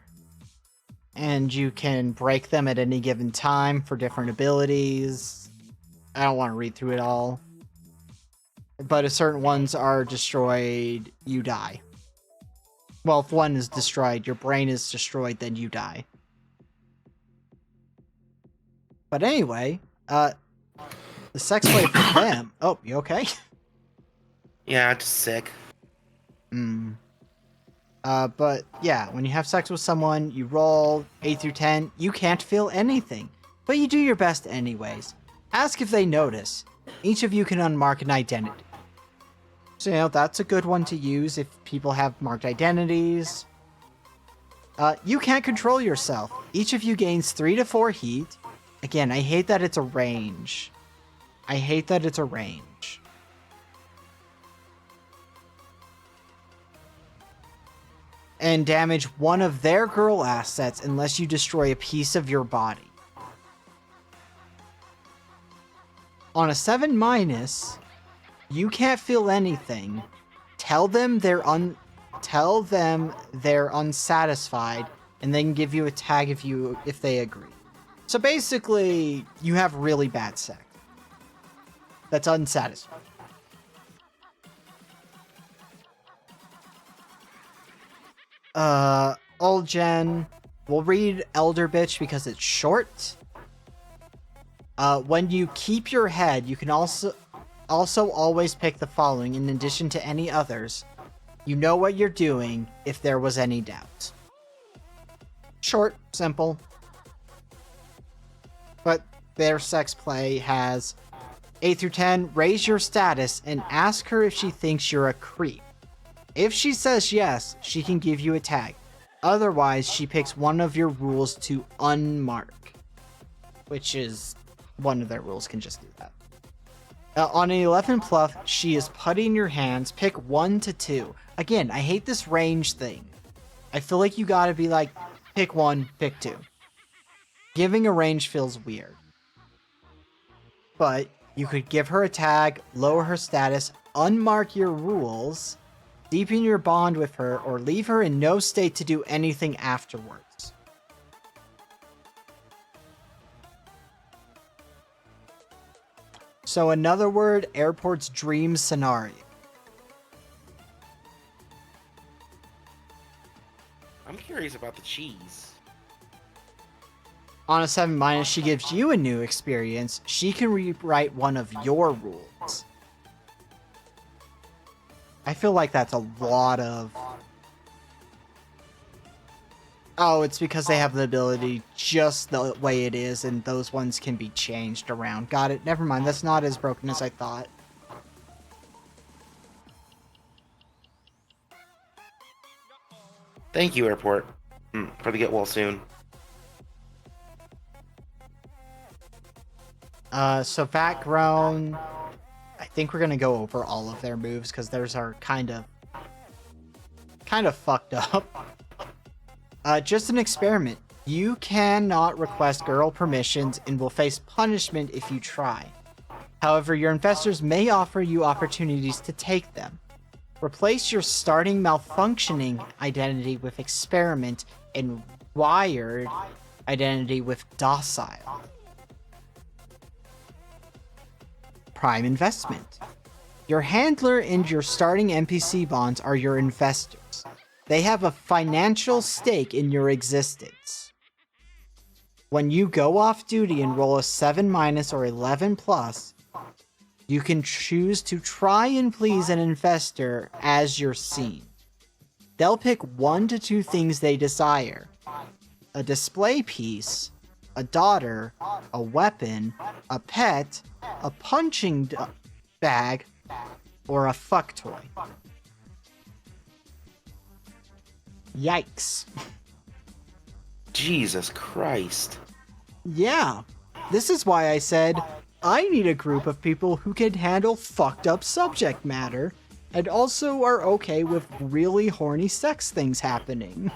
and you can break them at any given time for different abilities. I don't want to read through it all. But if certain ones are destroyed, you die. Well, if one is destroyed, your brain is destroyed, then you die. But anyway, the sex play for them... Oh, you okay? Yeah, just sick. But yeah, when you have sex with someone, you roll 8 through 10, you can't feel anything. But you do your best anyways. Ask if they notice. Each of you can unmark an identity. So, you know, that's a good one to use if people have marked identities. You can't control yourself. Each of you gains 3 to 4 heat. Again, I hate that it's a range. And damage one of their girl assets unless you destroy a piece of your body. On a 7-, you can't feel anything. Tell them they're unsatisfied, and they can give you a tag if they agree. So basically, you have really bad sex. That's unsatisfied. Old Gen. We'll read Elder Bitch because it's short. When you keep your head, you can also always pick the following in addition to any others. You know what you're doing if there was any doubt. Short, simple. But their sex play has 8 through 10, raise your status and ask her if she thinks you're a creep. If she says yes, she can give you a tag. Otherwise, she picks one of your rules to unmark. Which is, one of their rules can just do that. On an 11 pluff, she is putting your hands. Pick 1 to 2. Again, I hate this range thing. I feel like you gotta be like, pick 1, pick 2. Giving a range feels weird. But you could give her a tag, lower her status, unmark your rules, deepen your bond with her, or leave her in no state to do anything afterwards. So another word, Airport's dream scenario. I'm curious about the cheese. On a 7-, she gives you a new experience. She can rewrite one of your rules. I feel like that's a lot of... Oh, it's because they have the ability just the way it is, and those ones can be changed around. Got it. Never mind. That's not as broken as I thought. Thank you, Airport, for the get well soon. So background... I think we're gonna go over all of their moves, because theirs are kind of fucked up. Just an experiment. You cannot request girl permissions and will face punishment if you try. However, your investors may offer you opportunities to take them. Replace your starting malfunctioning identity with experiment and wired identity with docile. Prime investment. Your handler and your starting NPC bonds are your investors. They have a financial stake in your existence. When you go off duty and roll a 7- or 11+, you can choose to try and please an investor as your scene. They'll pick 1 to 2 things they desire. A display piece, a daughter, a weapon, a pet, a punching bag, or a fuck toy. Yikes. Jesus Christ. Yeah, this is why I said I need a group of people who can handle fucked up subject matter and also are okay with really horny sex things happening.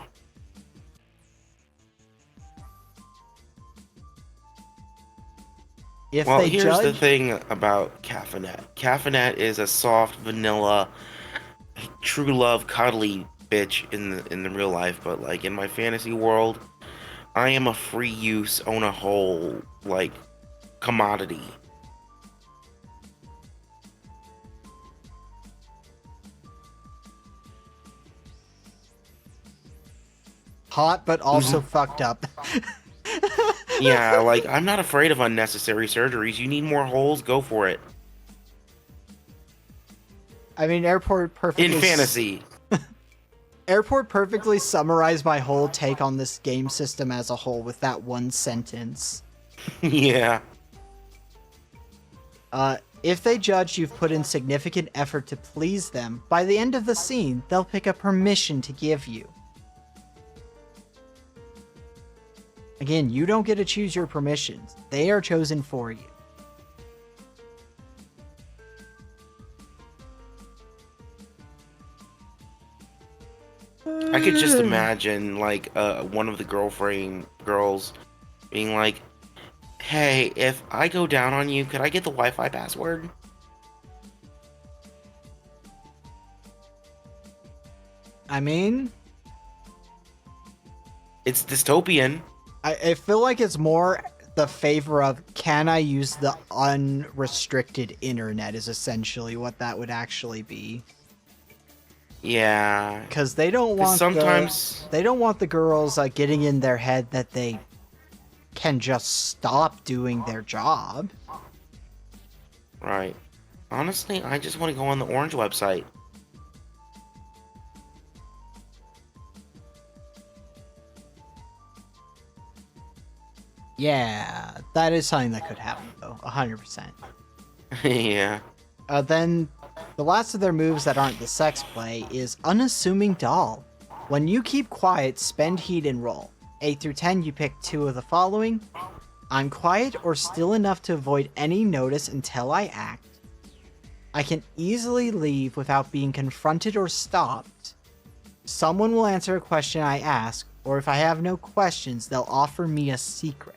If Well, they here's the judge, thing about Caffeinet. Caffeinet is a soft, vanilla, true love, cuddly bitch in the real life, but like in my fantasy world, I am a free use, own a whole like commodity. hot but Who's also fucked up. Yeah, like I'm not afraid of unnecessary surgeries. You need more holes, go for it. I mean, In fantasy. Airport perfectly summarized my whole take on this game system as a whole with that one sentence. Yeah. If they judge you've put in significant effort to please them, by the end of the scene, they'll pick a permission to give you. Again, you don't get to choose your permissions. They are chosen for you. I could just imagine like one of the girls being like, "Hey, if I go down on you, could I get the Wi-Fi password?" I mean, It's dystopian. I feel like it's more the favor of can I use the unrestricted internet is essentially what that would actually be. Yeah. Because they don't 'Cause want sometimes they don't want the girls getting in their head that they can just stop doing their job. Right. Honestly, I just want to go on the Orange website. Yeah, that is something that could happen though, 100%. Yeah. Then the last of their moves that aren't the sex play is Unassuming Doll. When you keep quiet, spend heat and roll. 8 through 10, you pick 2 of the following. I'm quiet or still enough to avoid any notice until I act. I can easily leave without being confronted or stopped. Someone will answer a question I ask, or if I have no questions, they'll offer me a secret.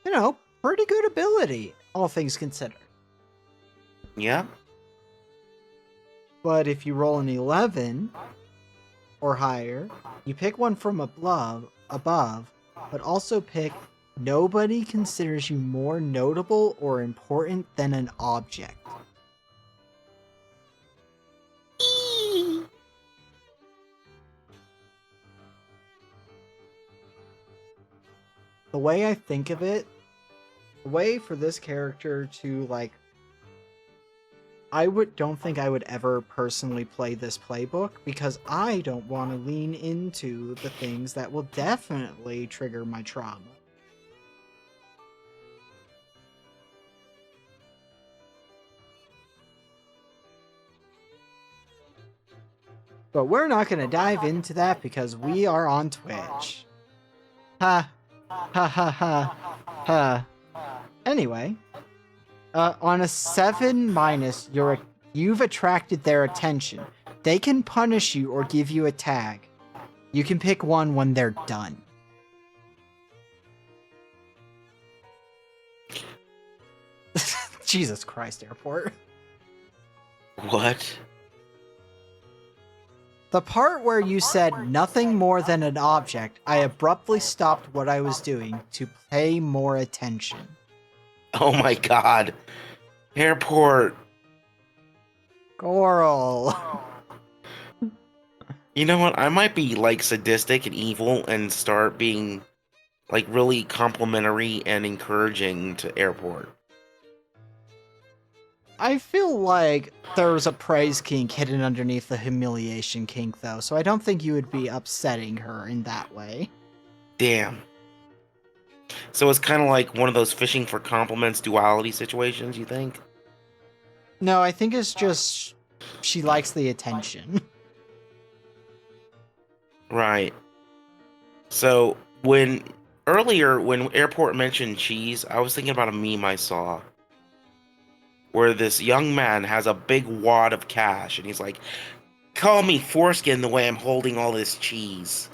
You know, pretty good ability, all things considered. Yeah. But if you roll an 11 or higher, you pick one from above, but also pick nobody considers you more notable or important than an object. The way I think of it, the way for this character to like don't think I would ever personally play this playbook because I don't want to lean into the things that will definitely trigger my trauma. But we're not going to dive into that because we are on Twitch. Ha. Ha ha ha. Ha. Anyway. On a 7 minus, you've attracted their attention. They can punish you or give you a tag. You can pick one when they're done. Jesus Christ, Airport. What? The part where you said nothing more than an object, I abruptly stopped what I was doing to pay more attention. Oh my god. Airport. Coral. You know what? I might be like sadistic and evil and start being like really complimentary and encouraging to Airport. I feel like there's a praise kink hidden underneath the humiliation kink, though, so I don't think you would be upsetting her in that way. Damn. So it's kind of like one of those fishing for compliments duality situations, you think? No, I think it's just she likes the attention. Right. So when earlier when Airport mentioned cheese, I was thinking about a meme I saw where this young man has a big wad of cash and he's like, "Call me foreskin the way I'm holding all this cheese."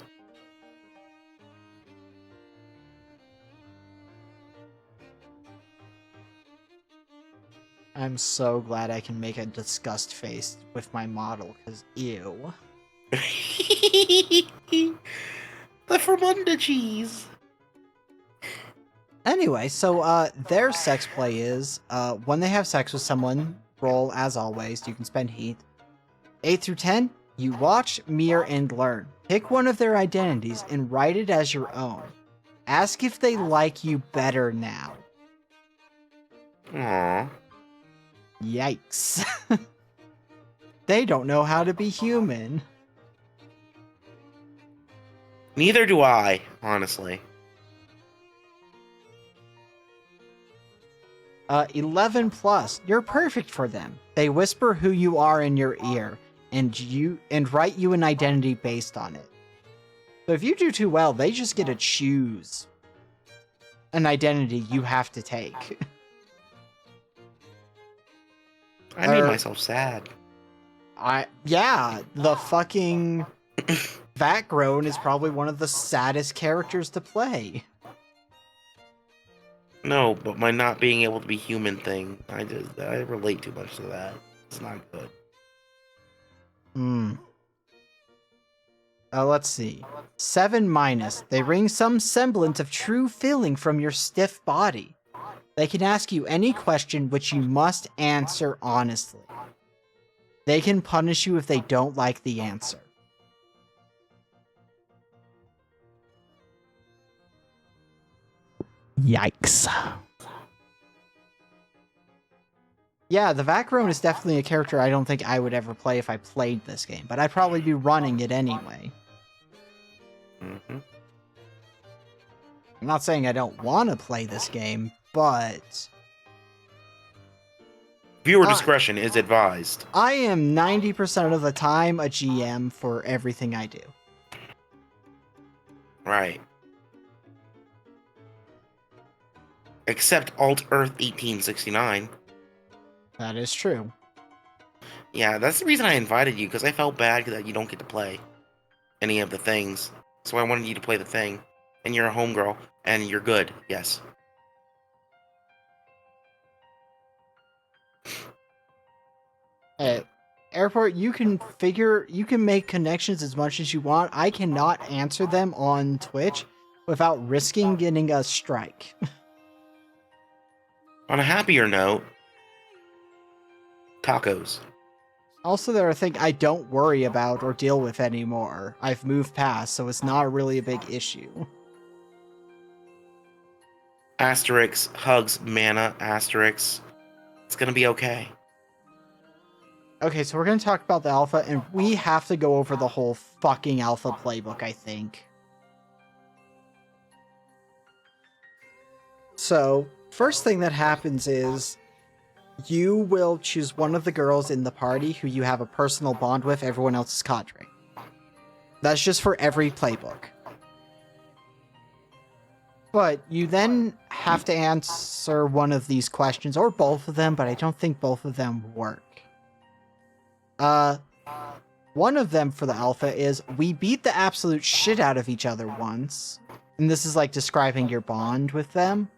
I'm so glad I can make a disgust face with my model, because ew. The Fermunda cheese. Anyway, so their sex play is when they have sex with someone, roll as always, you can spend heat. 8 through 10, you watch, mirror, and learn. Pick one of their identities and write it as your own. Ask if they like you better now. Aww. Yikes. They don't know how to be human. Neither do I, honestly. 11 plus, you're perfect for them. They whisper who you are in your ear, and write you an identity based on it. So if you do too well, they just get to choose an identity you have to take. I made myself sad. Yeah, the fucking Vatgrown is probably one of the saddest characters to play. No, but my not being able to be human thing, I relate too much to that. It's not good. Let's see. 7 minus. They bring some semblance of true feeling from your stiff body. They can ask you any question which you must answer honestly. They can punish you if they don't like the answer. Yikes. Yeah, the Vacrone is definitely a character I don't think I would ever play if I played this game, but I'd probably be running it anyway. Mm-hmm. I'm not saying I don't want to play this game, but... Viewer discretion is advised. I am 90% of the time a GM for everything I do. Right. Except Alt Earth 1869. That is true. Yeah, that's the reason I invited you, because I felt bad that you don't get to play any of the things. So I wanted you to play the thing. And you're a homegirl, and you're good, yes. Hey, Airport, you can make connections as much as you want. I cannot answer them on Twitch without risking getting a strike. On a happier note, tacos. Also, there are things I don't worry about or deal with anymore. I've moved past, so it's not really a big issue. Asterix, hugs, mana, Asterix. It's gonna be okay. Okay, so we're going to talk about the alpha, and we have to go over the whole fucking alpha playbook, I think. So, first thing that happens is you will choose one of the girls in the party who you have a personal bond with, everyone else is cadre. That's just for every playbook. But you then have to answer one of these questions, or both of them, but I don't think both of them work. One of them for the alpha is, we beat the absolute shit out of each other once. And this is like describing your bond with them.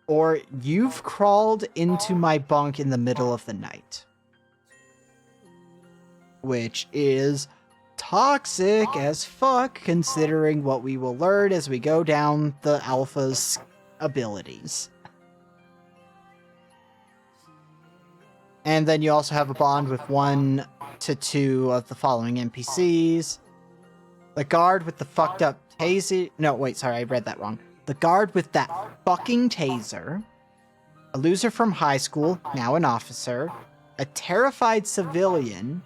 Or, you've crawled into my bunk in the middle of the night. Which is toxic as fuck, considering what we will learn as we go down the alpha's abilities. And then you also have a bond with 1 to 2 of the following NPCs. The guard with the fucked up taser... No, wait, sorry, I read that wrong. The guard with that fucking taser. A loser from high school, now an officer. A terrified civilian.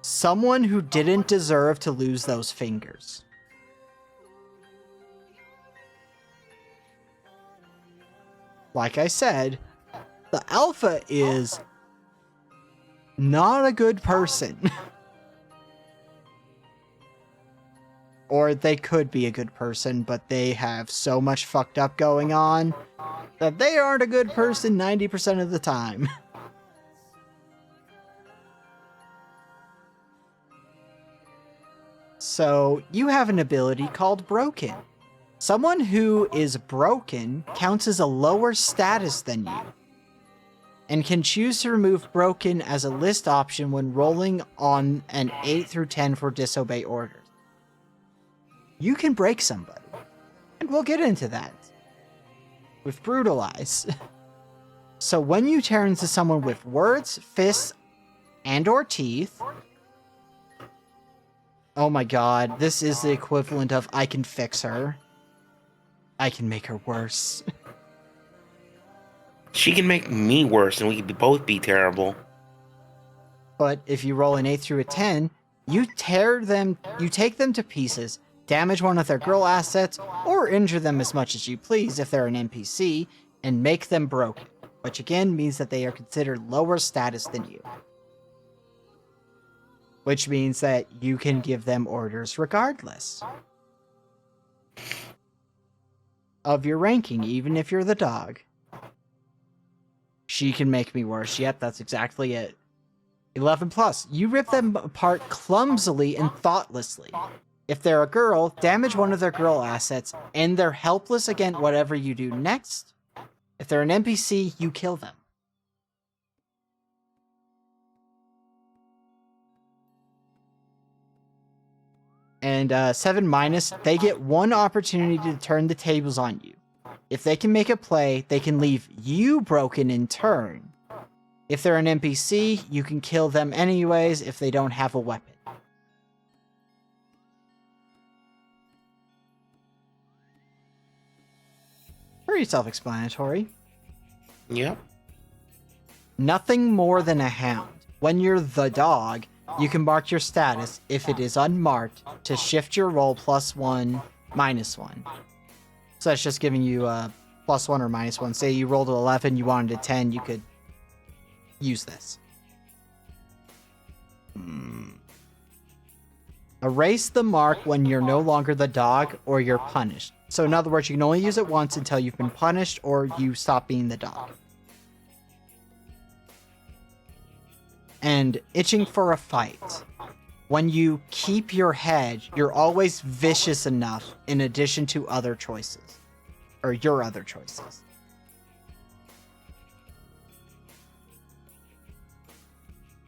Someone who didn't deserve to lose those fingers. Like I said, the alpha is not a good person. Or they could be a good person, but they have so much fucked up going on that they aren't a good person 90% of the time. So, you have an ability called Broken. Someone who is broken counts as a lower status than you, and can choose to remove Broken as a list option when rolling on an 8 through 10 for disobey orders. You can break somebody, and we'll get into that with Brutalize. So when you turn into someone with words, fists, and or teeth... Oh my god, this is the equivalent of I can fix her. I can make her worse. She can make me worse, and we could both be terrible. But if you roll an 8 through a 10, you take them to pieces, damage one of their girl assets, or injure them as much as you please if they're an NPC, and make them broken, which again means that they are considered lower status than you. Which means that you can give them orders regardless of your ranking, even if you're the dog. She can make me worse. Yep, that's exactly it. 11 plus. You rip them apart clumsily and thoughtlessly. If they're a girl, damage one of their girl assets, and they're helpless against whatever you do next. If they're an NPC, you kill them. And 7 minus, they get one opportunity to turn the tables on you. If they can make a play, they can leave you broken in turn. If they're an NPC, you can kill them anyways if they don't have a weapon. Pretty self-explanatory. Yep. Nothing more than a hound. When you're the dog, you can mark your status, if it is unmarked, to shift your roll +1, -1. So that's just giving you a +1 or -1. Say you rolled an 11, you wanted a 10, you could use this. Erase the mark when you're no longer the dog or you're punished. So in other words, you can only use it once until you've been punished or you stop being the dog. And itching for a fight. When you keep your head, you're always vicious enough in addition to other choices. Or your other choices.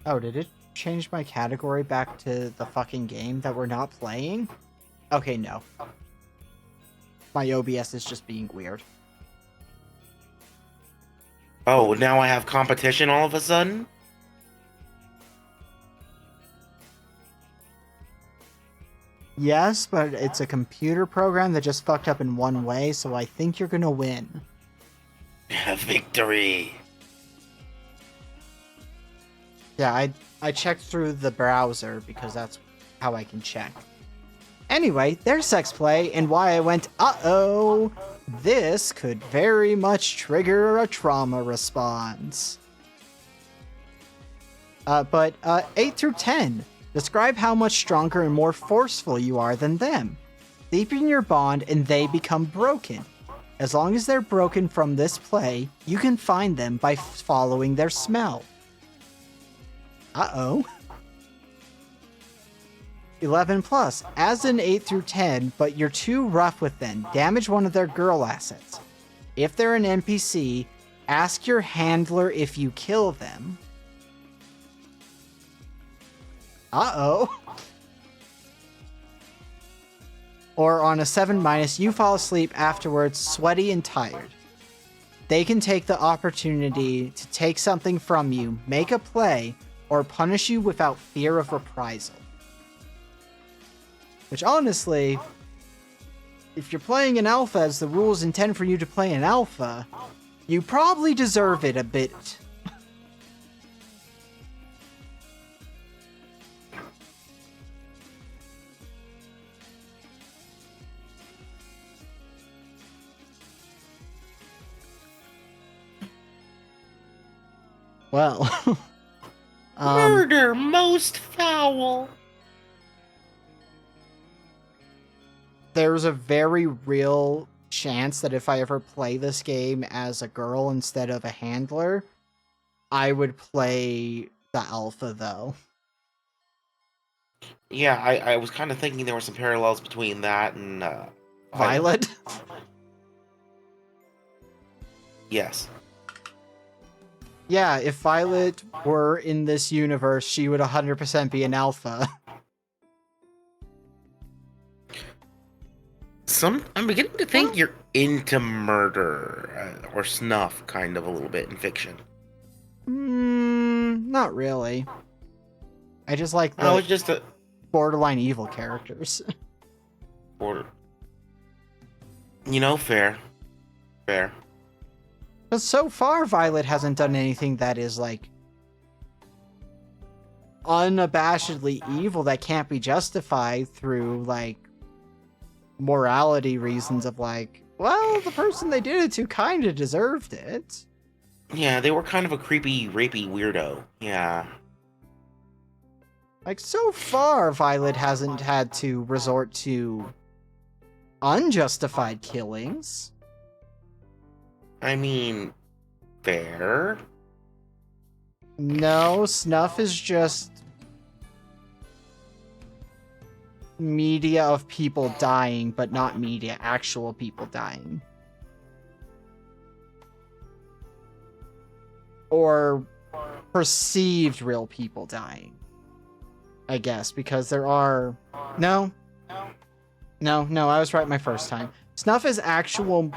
Oh, did it change my category back to the fucking game that we're not playing? Okay, no. My OBS is just being weird. Oh, now I have competition all of a sudden? Yes, but it's a computer program that just fucked up in one way, so I think you're gonna win. Victory! Yeah, I checked through the browser because that's how I can check. Anyway, there's sex play and why I went, uh-oh, this could very much trigger a trauma response. But 8 through 10. Describe how much stronger and more forceful you are than them. Deepen your bond and they become broken. As long as they're broken from this play, you can find them by following their smell. Uh-oh. 11 plus. As in 8 through 10, but you're too rough with them. Damage one of their girl assets. If they're an NPC, ask your handler if you kill them. Uh-oh. Or on a 7 minus, you fall asleep afterwards, sweaty and tired. They can take the opportunity to take something from you, make a play, or punish you without fear of reprisal. Which honestly, if you're playing an alpha as the rules intend for you to play an alpha, you probably deserve it a bit. Well, Murder most foul. there's a very real chance that if I ever play this game as a girl instead of a handler, I would play the alpha, though. Yeah, I was kind of thinking there were some parallels between that and Violet? Yes. Yeah, if Violet were in this universe, she would 100% be an alpha. I'm beginning to think you're into murder or snuff, kind of a little bit in fiction. Not really. I just like Oh, the it's just a borderline evil characters. border. Fair, fair. But so far, Violet hasn't done anything that is, like, unabashedly evil that can't be justified through, like, morality reasons of, like, well, the person they did it to kind of deserved it. Yeah, they were kind of a creepy, rapey weirdo. Yeah. Like, so far, Violet hasn't had to resort to unjustified killings. I mean, fair. No, snuff is just media of people dying, but not media actual people dying. Or perceived real people dying, I guess, because there are... No, I was right my first time. Snuff is actual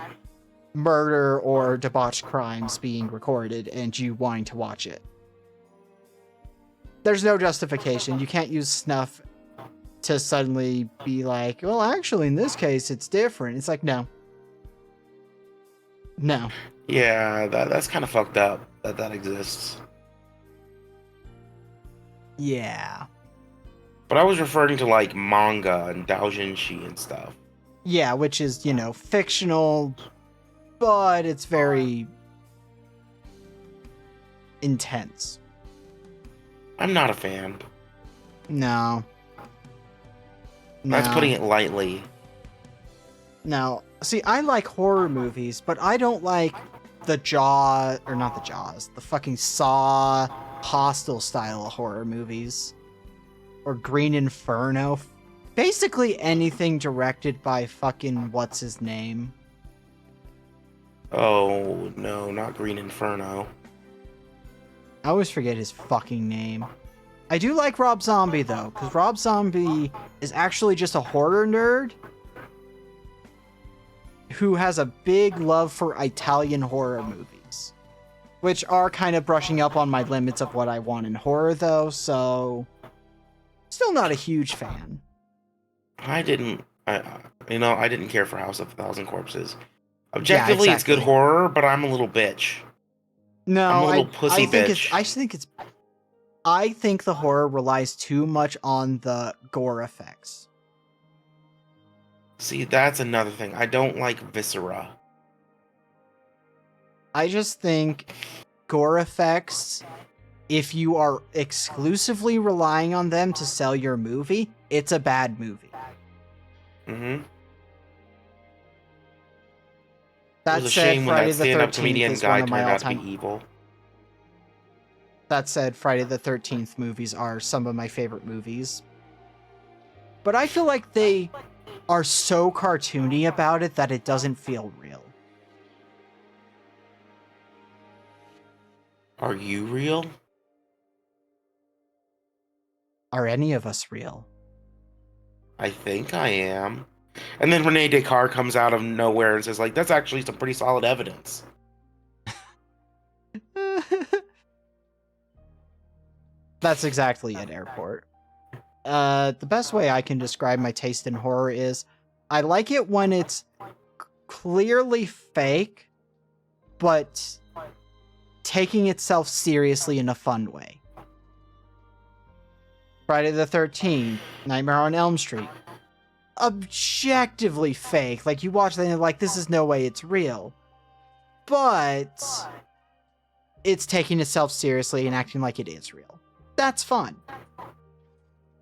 murder or debauched crimes being recorded and you wanting to watch it. There's no justification. You can't use snuff to suddenly be like, well, actually, in this case, it's different. It's like, no. No. Yeah, that's kind of fucked up that exists. Yeah. But I was referring to, like, manga and doujinshi and stuff. Yeah, which is, fictional, but it's very intense. I'm not a fan. No. That's putting it lightly. No. See, I like horror movies, but I don't like the Jaws, or not the Jaws, the fucking Saw, Hostel style horror movies. Or Green Inferno. Basically anything directed by fucking what's his name. Oh, no, not Green Inferno. I always forget his fucking name. I do like Rob Zombie, though, because Rob Zombie is actually just a horror nerd who has a big love for Italian horror movies, which are kind of brushing up on my limits of what I want in horror, though, so still not a huge fan. I didn't care for House of a Thousand Corpses. Objectively, Yeah, exactly. It's good horror, but I'm a little bitch. No, I'm a little pussy bitch. I think the horror relies too much on the gore effects. See, that's another thing. I don't like viscera. I just think gore effects, if you are exclusively relying on them to sell your movie, it's a bad movie. Mm-hmm. That It was a said, shame when Friday that the stand-up 13th comedian is guy one of my turned out to all-time... be evil. That said, Friday the 13th movies are some of my favorite movies. But I feel like they are so cartoony about it that it doesn't feel real. Are you real? Are any of us real? I think I am. And then Rene Descartes comes out of nowhere and says, like, that's actually some pretty solid evidence. That's exactly it, Airport. The best way I can describe my taste in horror is I like it when it's clearly fake, but taking itself seriously in a fun way. Friday the 13th, Nightmare on Elm Street. Objectively fake. Like, you watch that and you're like, this is no way it's real. But it's taking itself seriously and acting like it is real. That's fun.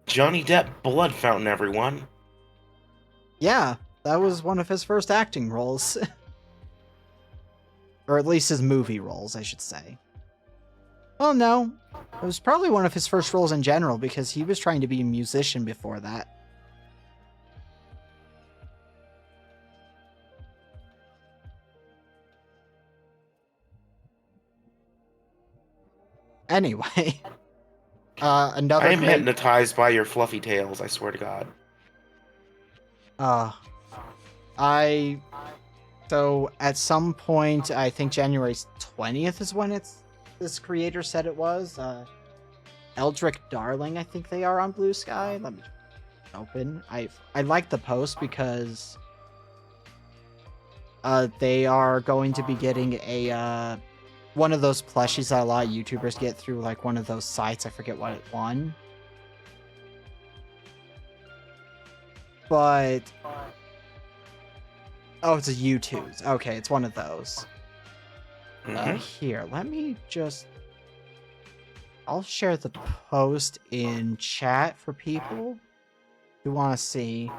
Johnny Depp blood fountain, everyone. Yeah, that was one of his first acting roles. Or at least his movie roles, I should say. Well, no. It was probably one of his first roles in general because he was trying to be a musician before that. Anyway, I another am great. hypnotized by your fluffy tails, I swear to God. I. So at some point, I think January 20th is when this creator said it was. Eldrick Darling, I think they are on Blue Sky. Let me open. I like the post because they are going to be getting a one of those plushies that a lot of YouTubers get through like one of those sites. I forget what it won. But oh, it's a U2's. Okay, it's one of those. Here, let me just. I'll share the post in chat for people who want to see.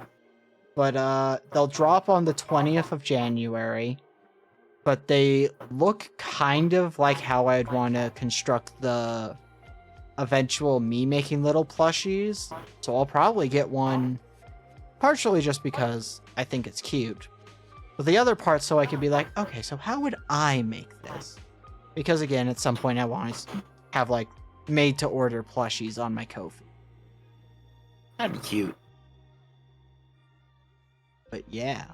But they'll drop on the 20th of January. But they look kind of like how I'd want to construct the eventual me making little plushies. So I'll probably get one partially just because I think it's cute. But the other part so I could be like, okay, so how would I make this? Because again, at some point I want to have like made to order plushies on my Ko-fi. That'd be cute. But yeah.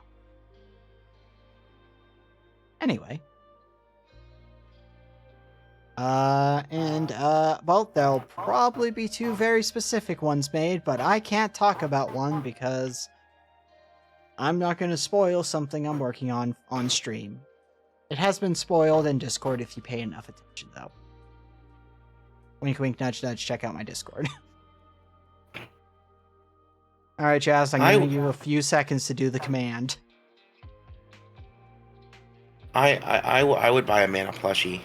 Anyway. Well, there'll probably be two very specific ones made, but I can't talk about one because I'm not going to spoil something I'm working on stream. It has been spoiled in Discord if you pay enough attention, though. Wink, wink, nudge, nudge, check out my Discord. Alright, Jazz, I'm giving you a few seconds to do the command. I would buy a mana plushie.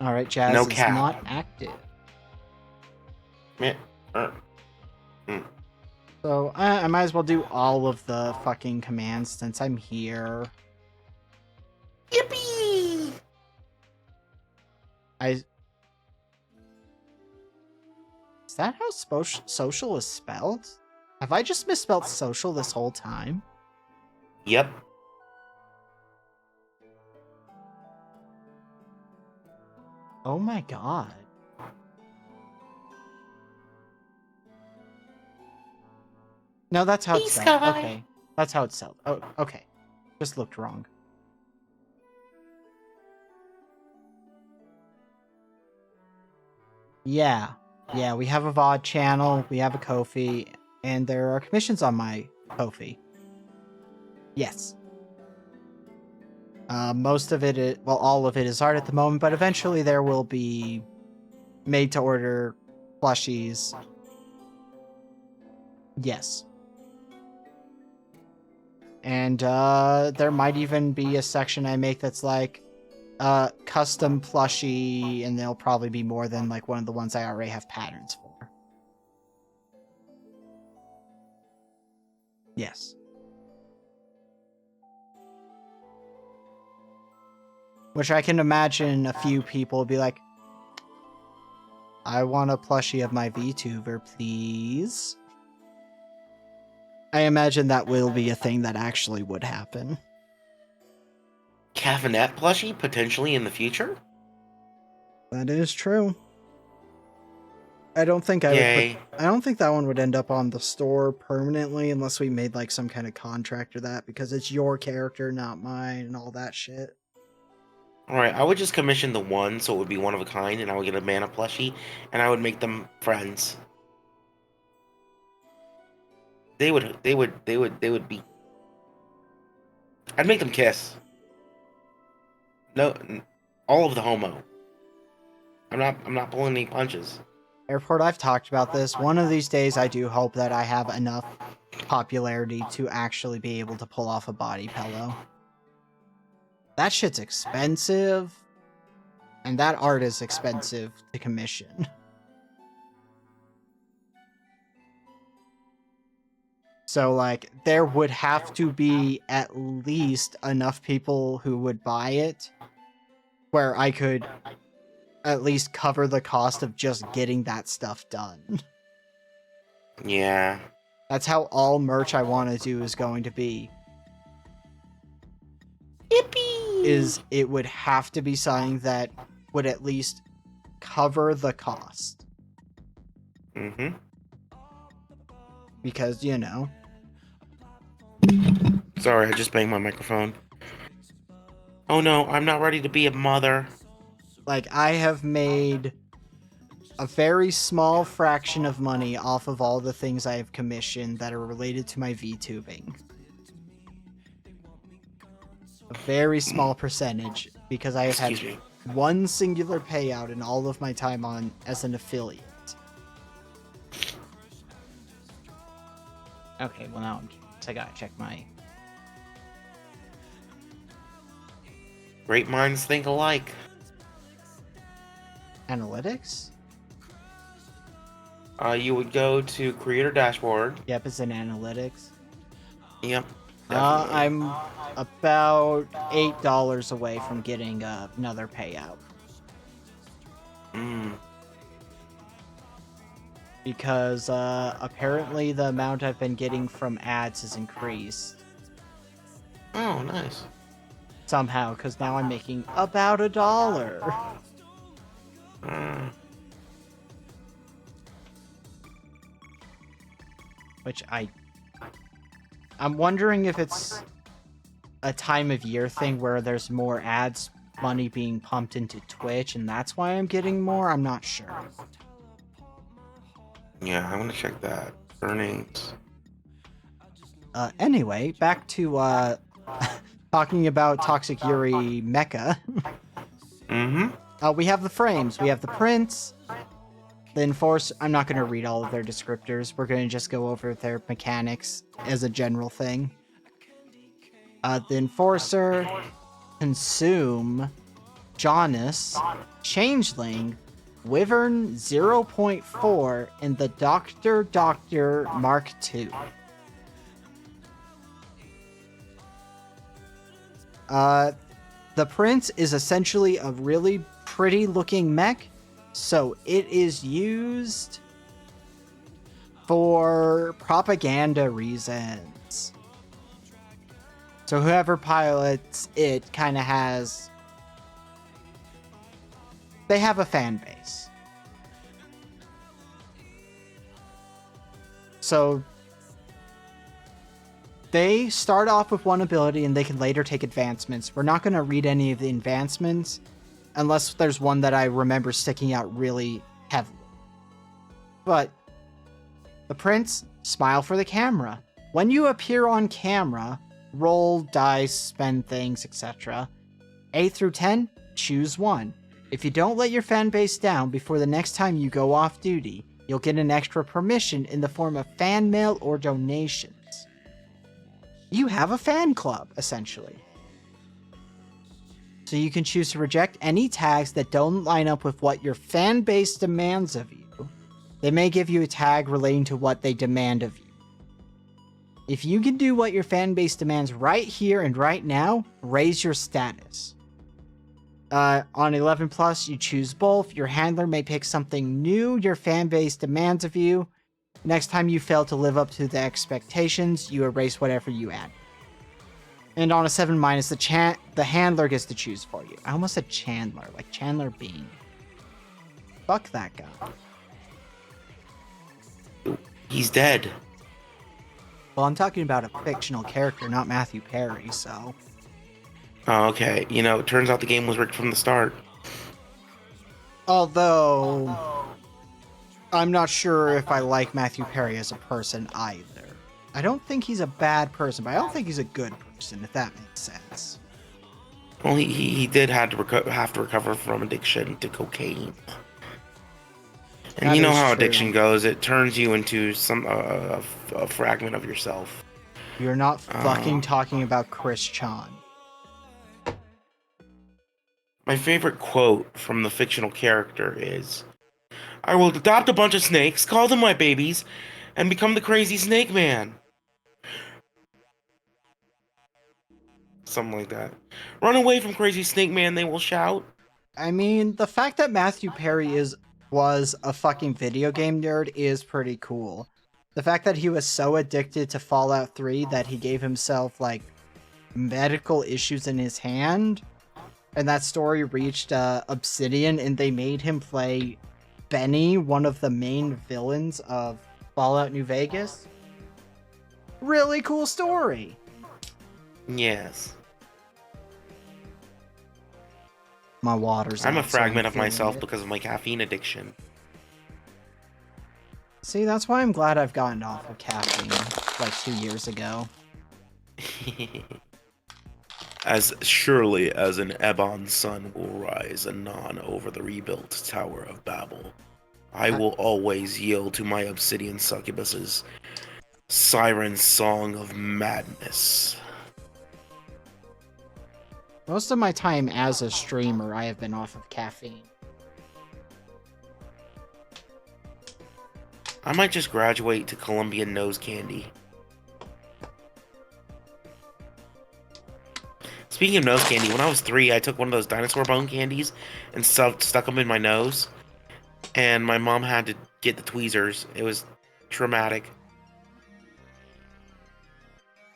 Alright, Jazz No is cap. not active. So, I might as well do all of the fucking commands since I'm here. Yippee! Is that how social is spelled? Have I just misspelled social this whole time? Yep. Oh my god. No, that's how it's spelled. Okay. That's how it's spelled. Oh, okay. Just looked wrong. Yeah. Yeah, we have a VOD channel, we have a Ko-fi, and there are commissions on my Ko-fi. Yes. Most of it, well, all of it is art at the moment, but eventually there will be made-to-order plushies. Yes. And there might even be a section I make that's like custom plushie, and there'll probably be more than like one of the ones I already have patterns for. Yes. Which I can imagine a few people will be like, I want a plushie of my VTuber, please. I imagine that will be a thing that actually would happen. Caffeinette plushie potentially in the future? That is true. I don't think I don't think that one would end up on the store permanently unless we made like some kind of contract or that, because it's your character, not mine, and all that shit. Alright, I would just commission the one so it would be one of a kind, and I would get a mana plushie, and I would make them friends. They would be. I'd make them kiss. No, all of the homo. I'm not pulling any punches. Airport, I've talked about this. One of these days, I do hope that I have enough popularity to actually be able to pull off a body pillow. That shit's expensive, and that art is expensive to commission. So, like, there would have to be at least enough people who would buy it where I could at least cover the cost of just getting that stuff done. Yeah. That's how all merch I want to do is going to be. Yippee! Is it would have to be something that would at least cover the cost. Mm-hmm. Because, you know. Sorry, I just banged my microphone. Oh no, I'm not ready to be a mother. Like, I have made a very small fraction of money off of all the things I have commissioned that are related to my VTubing. A very small percentage, because I have had Excuse me. one singular payout in all of my time on as an affiliate. Okay, well now I gotta check my... Great minds think alike. Analytics? You would go to Creator Dashboard. Yep, it's in analytics. Yep. Definitely. I'm about $8 away from getting another payout. Because apparently the amount I've been getting from ads has increased. Oh, nice. Somehow, because now I'm making about $1. Which I'm wondering if it's a time of year thing where there's more ads money being pumped into Twitch and that's why I'm getting more. I'm not sure. Yeah, I want to check that. Earnings. Anyway, back to talking about Toxic Yuri Mecha. We have the frames. We have the prints. The Enforcer. I'm not going to read all of their descriptors. We're going to just go over their mechanics as a general thing. The Enforcer, Consume, Janus, Changeling, Wyvern 0.4, and the Doctor Mark II. The Prince is essentially a really pretty looking mech, so it is used for propaganda reasons. So whoever pilots it kind of has... They have a fan base. So they start off with one ability and they can later take advancements. We're not going to read any of the advancements unless there's one that I remember sticking out really heavily. But the Prince, smile for the camera. When you appear on camera, roll dice, spend things, etc. 8 through 10, choose one. If you don't let your fan base down before the next time you go off duty, you'll get an extra permission in the form of fan mail or donations. You have a fan club, essentially. So you can choose to reject any tags that don't line up with what your fan base demands of you. They may give you a tag relating to what they demand of you. If you can do what your fan base demands right here and right now, raise your status. On 11 plus, you choose both. Your handler may pick something new your fan base demands of you. Next time you fail to live up to the expectations, you erase whatever you add. And on a 7 minus, the handler gets to choose for you. I almost said Chandler, like Chandler Bing. Fuck that guy. He's dead. Well, I'm talking about a fictional character, not Matthew Perry, so... Oh, okay. You know, it turns out the game was rigged from the start. Although... I'm not sure if I like Matthew Perry as a person either. I don't think he's a bad person, but I don't think he's a good person, if that makes sense. Well, he did have to recover from addiction to cocaine. And That you know is how true. addiction goes. It turns you into some a fragment of yourself. You're not fucking talking about Chris Chan. My favorite quote from the fictional character is, "I will adopt a bunch of snakes, call them my babies, and become the crazy snake man." something like that. Run away from Crazy Snake Man, they will shout. I mean, the fact that Matthew Perry was a fucking video game nerd is pretty cool. The fact that he was so addicted to Fallout 3 that he gave himself like medical issues in his hand, and that story reached Obsidian, and they made him play Benny, one of the main villains of Fallout New Vegas. Really cool story. Yes. My water's I'm a out, so fragment of feeling myself it. because of my caffeine addiction. See, that's why I'm glad I've gotten off of caffeine like 2 years ago. As surely as an ebon sun will rise anon over the rebuilt Tower of Babel, I will always yield to my obsidian succubus's siren song of madness. Most of my time as a streamer, I have been off of caffeine. I might just graduate to Colombian nose candy. Speaking of nose candy, when I was 3, I took one of those dinosaur bone candies and stuck them in my nose. And my mom had to get the tweezers. It was traumatic.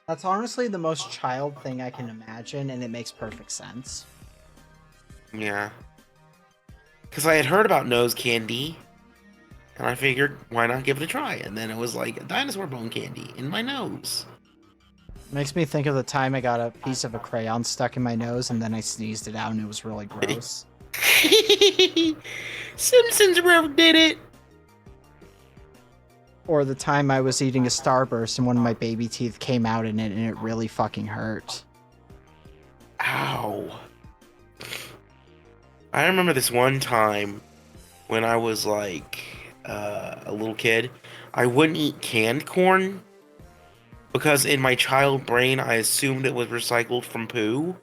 That's honestly the most child thing I can imagine, and it makes perfect sense. Yeah. Because I had heard about nose candy, and I figured, why not give it a try? And then it was like a dinosaur bone candy in my nose. Makes me think of the time I got a piece of a crayon stuck in my nose, and then I sneezed it out, and it was really gross. Simpsons bro did it. Or the time I was eating a Starburst, and one of my baby teeth came out in it, and it really fucking hurt. Ow. I remember this one time when I was like a little kid. I wouldn't eat canned corn because in my child brain I assumed it was recycled from poo.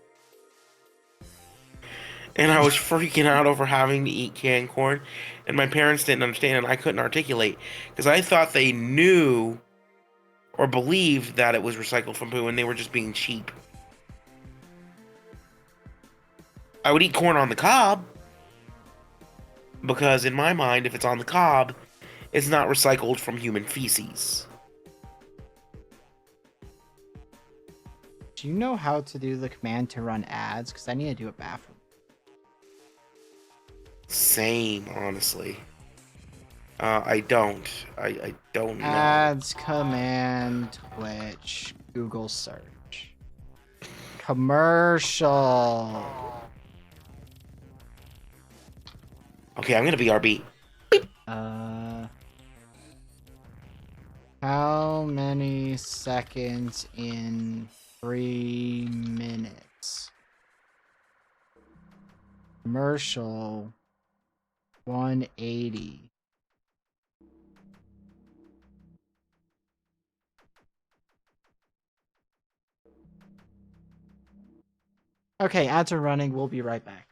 And I was freaking out over having to eat canned corn. And my parents didn't understand, and I couldn't articulate because I thought they knew or believed that it was recycled from poo and they were just being cheap. I would eat corn on the cob because in my mind, if it's on the cob, it's not recycled from human feces. Do you know how to do the command to run ads? Because I need to do it bathroom. Same, honestly. I don't. I don't know. Ads, command, Twitch, Google search. Commercial. Okay, I'm gonna BRB. How many seconds in 3 minutes? Commercial 180. Okay, ads are running. We'll be right back.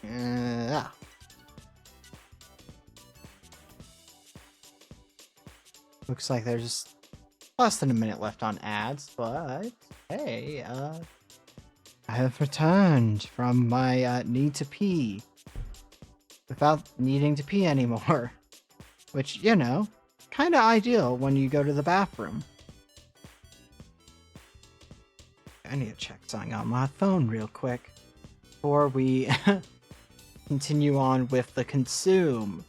Yeah. Looks like there's less than a minute left on ads, but hey, I have returned from my need to pee without needing to pee anymore. Which, you know, kind of ideal when you go to the bathroom. I need to check something on my phone real quick before we continue on with the consume.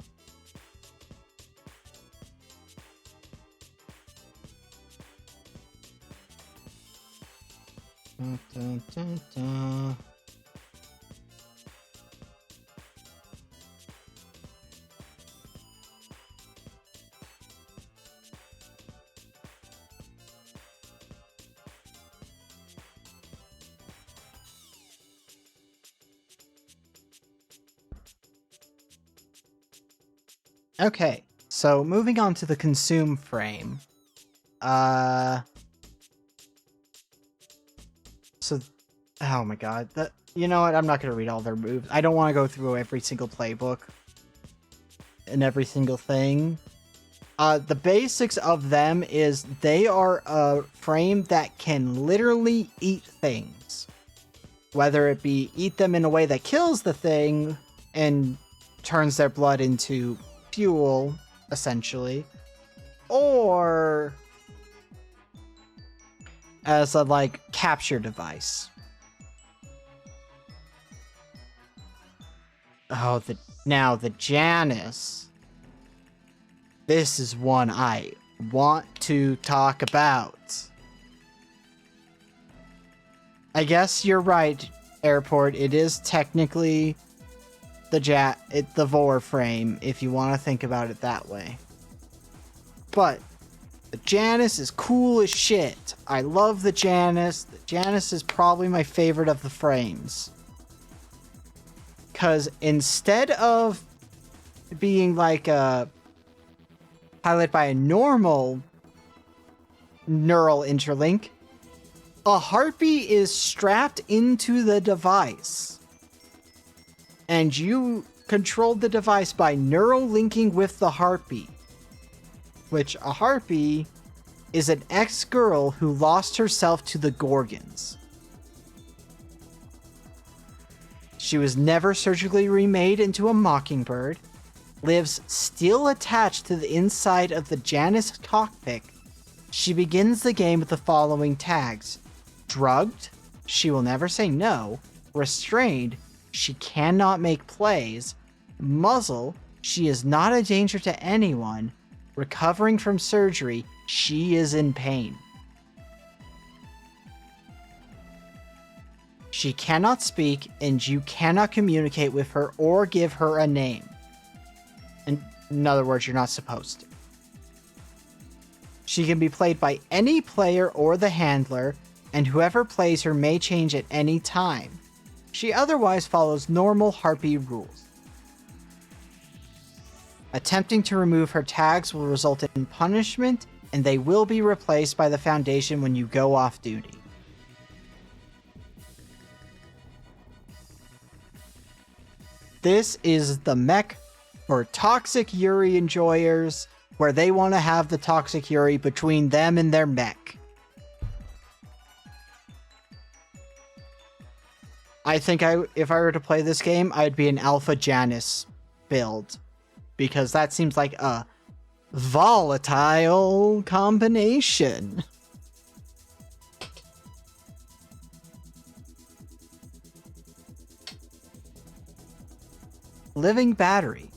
Dun, dun, dun, dun. Okay, so moving on to the consume frame. So, oh my god, you know what? I'm not gonna read all their moves. I don't want to go through every single playbook and every single thing. The basics of them is they are a frame that can literally eat things. Whether it be eat them in a way that kills the thing and turns their blood into fuel, essentially, or as a, like, capture device. Oh, now the Janus. This is one I want to talk about. I guess you're right, Airport. It is technically the Vor frame, if you want to think about it that way. But the Janus is cool as shit. I love the Janus. The Janus is probably my favorite of the frames. Because instead of being like piloted by a normal neural interlink, a harpy is strapped into the device. And you control the device by neural linking with the harpy. Which a harpy is an ex-girl who lost herself to the Gorgons. She was never surgically remade into a mockingbird, lives still attached to the inside of the Janus cockpit. She begins the game with the following tags: drugged, she will never say no; restrained, she cannot make plays; muzzle, she is not a danger to anyone; recovering from surgery, she is in pain. She cannot speak, and you cannot communicate with her or give her a name. In other words, you're not supposed to. She can be played by any player or the handler, and whoever plays her may change at any time. She otherwise follows normal harpy rules. Attempting to remove her tags will result in punishment, and they will be replaced by the Foundation when you go off duty. This is the mech for toxic Yuri enjoyers, where they want to have the toxic Yuri between them and their mech. I think if I were to play this game, I'd be an Alpha Janus build, because that seems like a volatile combination. Living battery.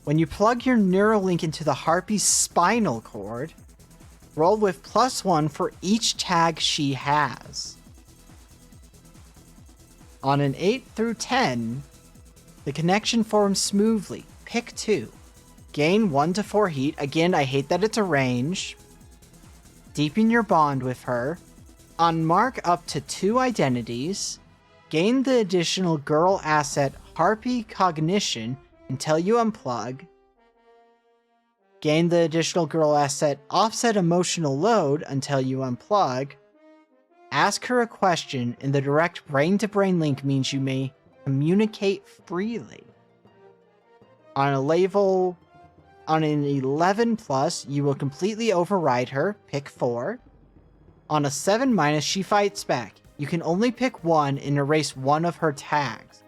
When you plug your Neuralink into the harpy's spinal cord, roll with +1 for each tag she has. On an 8 through 10, the connection forms smoothly. Pick 2. Gain 1 to 4 heat. Again, I hate that it's a range. Deepen your bond with her. Unmark up to 2 identities. Gain the additional girl asset Harpy Cognition until you unplug. Gain the additional girl asset Offset Emotional Load until you unplug. Ask her a question, and the direct brain-to-brain link means you may communicate freely. On an 11 plus, you will completely override her, pick 4. On a 7-, she fights back. You can only pick 1 and erase one of her tags.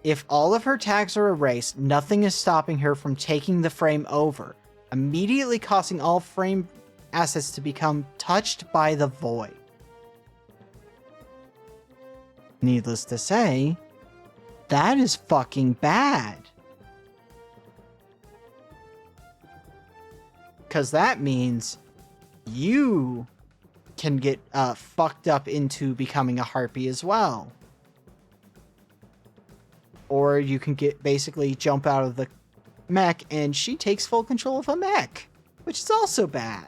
If all of her tags are erased, nothing is stopping her from taking the frame over, immediately causing all frame assets to become touched by the void. Needless to say, that is fucking bad. Because that means you can get fucked up into becoming a harpy as well. Or you can basically jump out of the mech and she takes full control of a mech, which is also bad.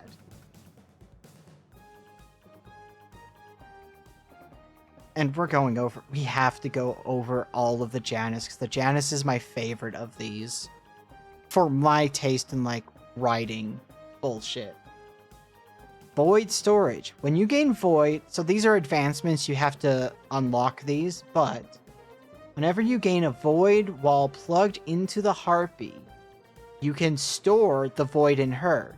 And we have to go over all of the Janus, because the Janus is my favorite of these. For my taste in, like, writing bullshit. Void storage. When you gain void, so these are advancements, you have to unlock these, but whenever you gain a void while plugged into the harpy, you can store the void in her.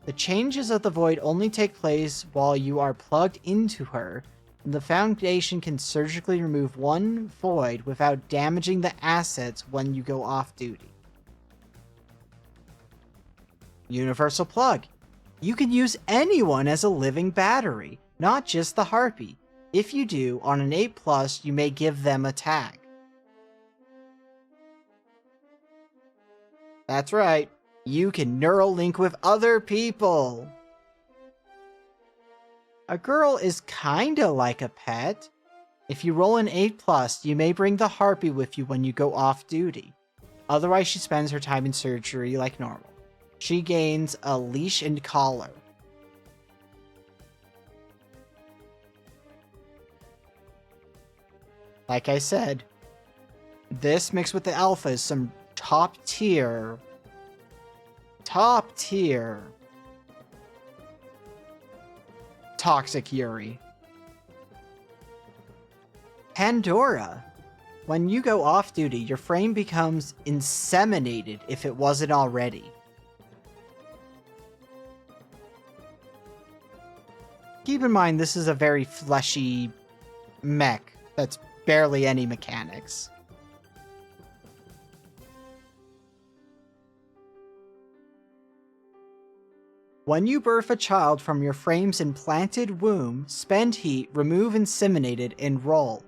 The changes of the void only take place while you are plugged into her, and the Foundation can surgically remove one void without damaging the assets when you go off duty. Universal plug. You can use anyone as a living battery, not just the harpy. If you do, on an 8+, you may give them a tag. That's right, you can neural link with other people. A girl is kinda like a pet. If you roll an 8+, you may bring the harpy with you when you go off duty. Otherwise, she spends her time in surgery like normal. She gains a leash and collar. Like I said, this mixed with the alpha is some top tier toxic Yuri. Pandora. When you go off duty, your frame becomes inseminated if it wasn't already. Keep in mind, this is a very fleshy mech that's barely any mechanics. When you birth a child from your frame's implanted womb, spend heat, remove inseminated, and roll.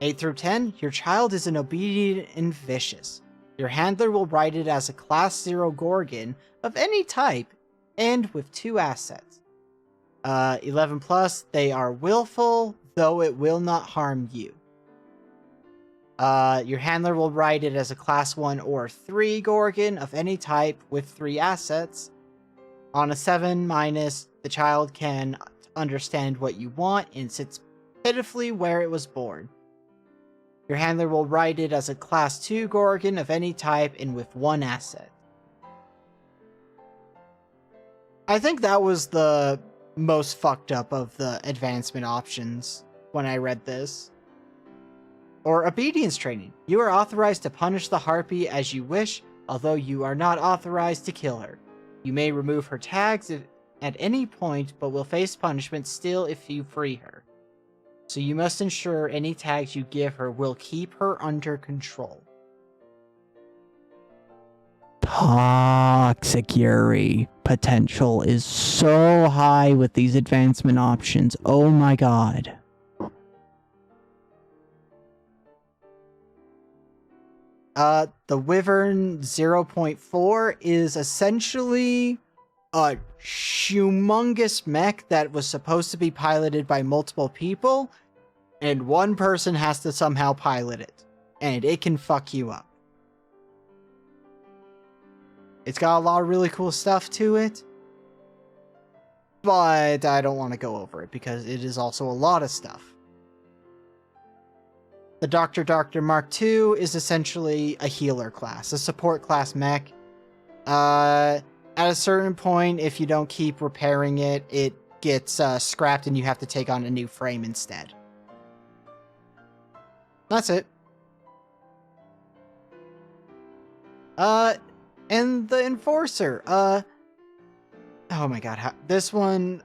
8 through 10, your child is an obedient and vicious. Your handler will write it as a Class 0 Gorgon of any type, and with 2 assets. 11+, they are willful, though it will not harm you. Your handler will write it as a Class 1 or 3 Gorgon of any type with 3 assets. On a 7-, the child can understand what you want and sits pitifully where it was born. Your handler will write it as a Class 2 Gorgon of any type and with 1 asset. I think that was the most fucked up of the advancement options when I read this. Or obedience training. You are authorized to punish the harpy as you wish, although you are not authorized to kill her. You may remove her tags at any point, but will face punishment still if you free her. So you must ensure any tags you give her will keep her under control. Toxic Yuri potential is so high with these advancement options. Oh my god. The Wyvern 0.4 is essentially a humongous mech that was supposed to be piloted by multiple people, and one person has to somehow pilot it, and it can fuck you up. It's got a lot of really cool stuff to it, but I don't want to go over it because it is also a lot of stuff. The Doctor Mark II is essentially a healer class, a support class mech. At a certain point, if you don't keep repairing it, it gets scrapped and you have to take on a new frame instead. That's it. And the Enforcer, oh my god, this one...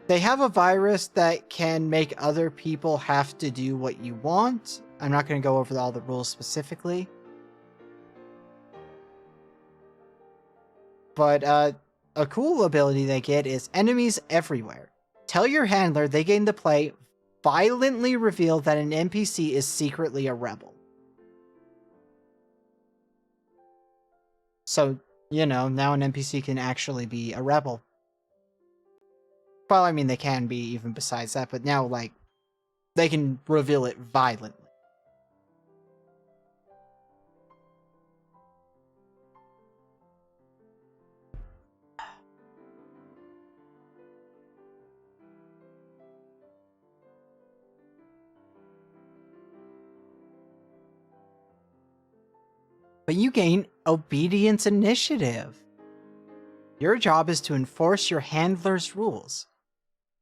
They have a virus that can make other people have to do what you want. I'm not going to go over all the rules specifically. But, a cool ability they get is enemies everywhere. Tell your handler they gain the play, violently reveal that an NPC is secretly a rebel. So, you know, now an NPC can actually be a rebel. Well, I mean, they can be even besides that, but now, like, they can reveal it violently. But you gain Obedience Initiative. Your job is to enforce your handler's rules.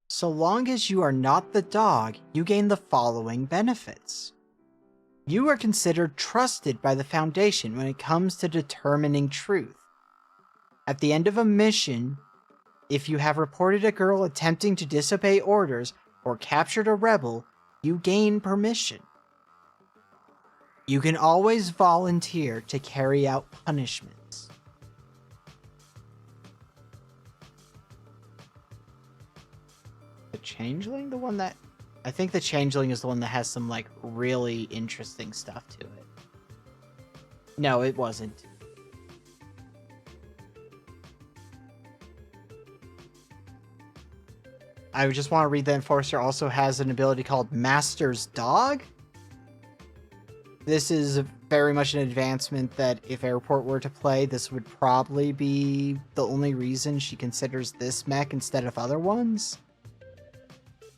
So long as you are not the dog, you gain the following benefits. You are considered trusted by the Foundation when it comes to determining truth. At the end of a mission, if you have reported a girl attempting to disobey orders or captured a rebel, you gain permission. You can always volunteer to carry out punishments. The Changeling? The one that... I think the Changeling is the one that has some, like, really interesting stuff to it. No, it wasn't. I just want to read the Enforcer also has an ability called Master's Dog. This is very much an advancement that if Airport were to play, this would probably be the only reason she considers this mech instead of other ones.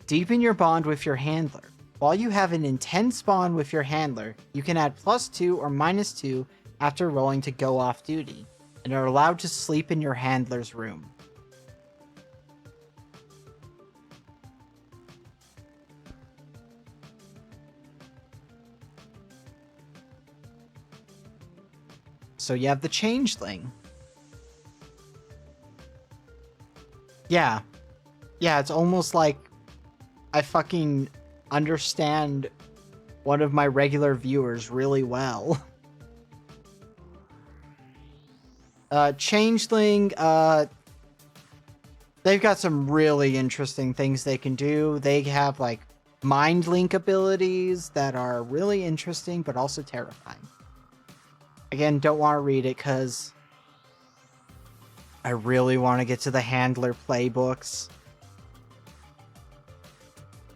Deepen your bond with your handler. While you have an intense bond with your handler, you can add +2 or -2 after rolling to go off duty, and are allowed to sleep in your handler's room. So you have the Changeling. Yeah. Yeah, it's almost like I fucking understand one of my regular viewers really well. Changeling, they've got some really interesting things they can do. They have, like, mind link abilities that are really interesting, but also terrifying. Again, don't want to read it because I really want to get to the handler playbooks.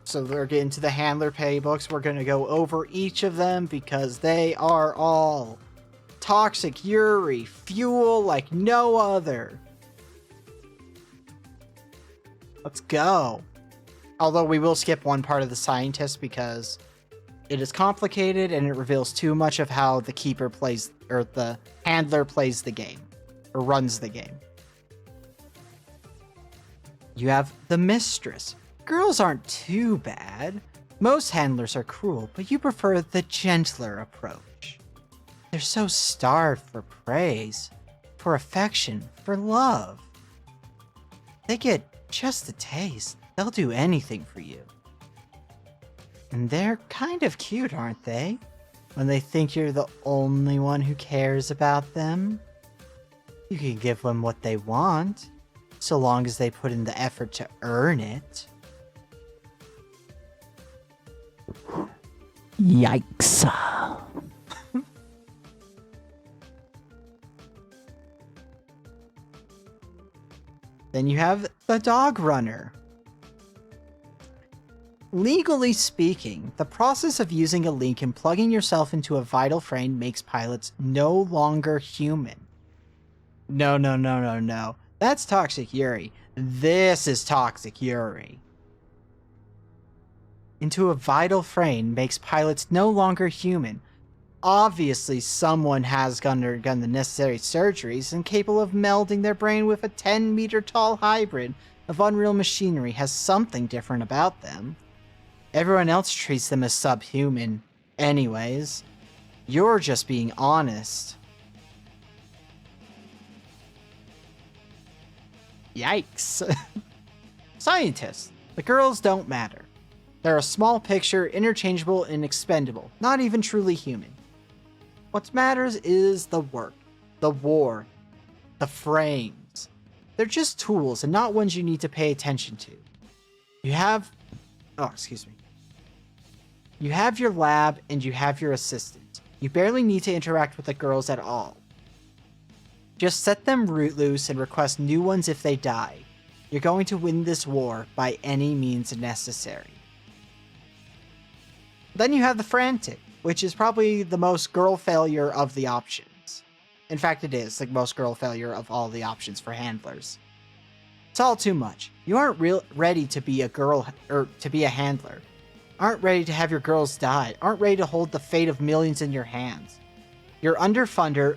So we're getting to the handler playbooks. We're going to go over each of them because they are all toxic Yuri, fuel like no other. Let's go. Although we will skip one part of the scientist because it is complicated and it reveals too much of how the keeper plays, or the handler plays the game, or runs the game. You have the mistress. Girls aren't too bad. Most handlers are cruel, but you prefer the gentler approach. They're so starved for praise, for affection, for love. They get just a taste. They'll do anything for you. And they're kind of cute, aren't they? When they think you're the only one who cares about them. You can give them what they want, so long as they put in the effort to earn it. Yikes. Then you have the dog runner. Legally speaking, the process of using a link and plugging yourself into a vital frame makes pilots no longer human. No. That's Toxic Yuri. This is Toxic Yuri. Into a vital frame makes pilots no longer human. Obviously, someone has undergone the necessary surgeries and capable of melding their brain with a 10-meter tall hybrid of Unreal machinery has something different about them. Everyone else treats them as subhuman. Anyways, you're just being honest. Yikes. Scientists. The girls don't matter. They're a small picture, interchangeable and expendable, not even truly human. What matters is the work, the war, the frames. They're just tools and not ones you need to pay attention to. You have your lab and you have your assistant. You barely need to interact with the girls at all. Just set them root loose and request new ones if they die. You're going to win this war by any means necessary. Then you have the frantic, which is probably the most girl failure of the options. In fact, it is the most girl failure of all the options for handlers. It's all too much. You aren't ready to be a girl or to be a handler. Aren't ready to have your girls die. Aren't ready to hold the fate of millions in your hands. You're underfunded,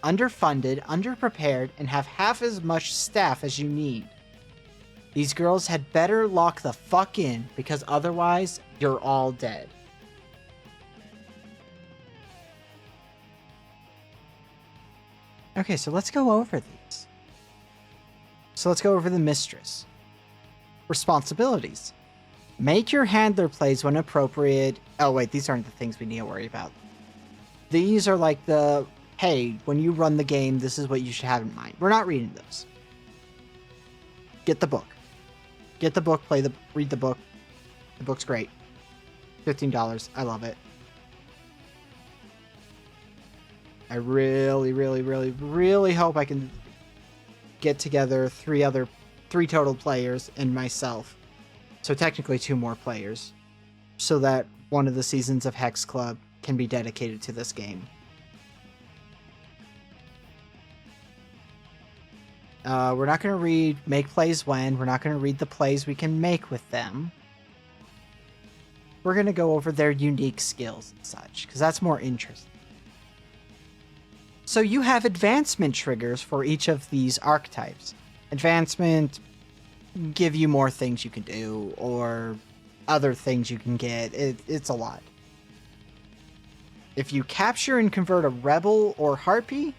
underprepared, and have half as much staff as you need. These girls had better lock the fuck in, because otherwise, you're all dead. Okay, so let's go over these. So let's go over the mistress. Responsibilities. Make your handler plays when appropriate. Oh wait, these aren't the things we need to worry about. These are like the, hey, when you run the game, this is what you should have in mind. We're not reading those. Get the book. Get the book, read the book. The book's great. $15. I love it. I really, really, really, really hope I can get together three total players and myself. So technically 2 more players. So that one of the seasons of Hex Club can be dedicated to this game. We're not going to read make plays when. We're not going to read the plays we can make with them. We're going to go over their unique skills and such, because that's more interesting. So you have advancement triggers for each of these archetypes. Advancement give you more things you can do, or other things you can get. It's a lot. If you capture and convert a rebel or harpy,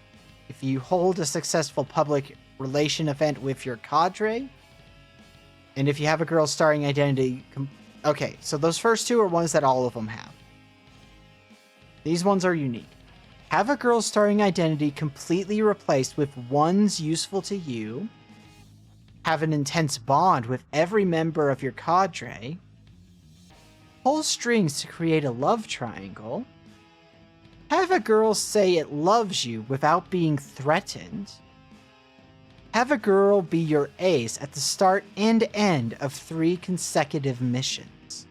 if you hold a successful public relation event with your cadre, and if you have a girl starring identity... Okay, so those first 2 are ones that all of them have. These ones are unique. Have a girl starring identity completely replaced with ones useful to you. Have an intense bond with every member of your cadre. Pull strings to create a love triangle. Have a girl say it loves you without being threatened. Have a girl be your ace at the start and end of 3 consecutive missions.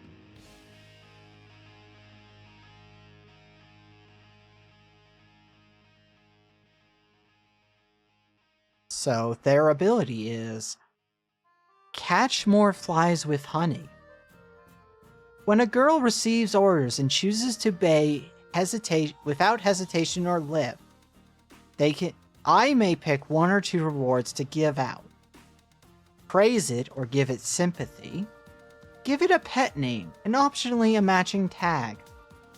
So their ability is catch more flies with honey. When a girl receives orders and chooses to obey without hesitation or lip, I may pick 1 or 2 rewards to give out. Praise it or give it sympathy. Give it a pet name and optionally a matching tag.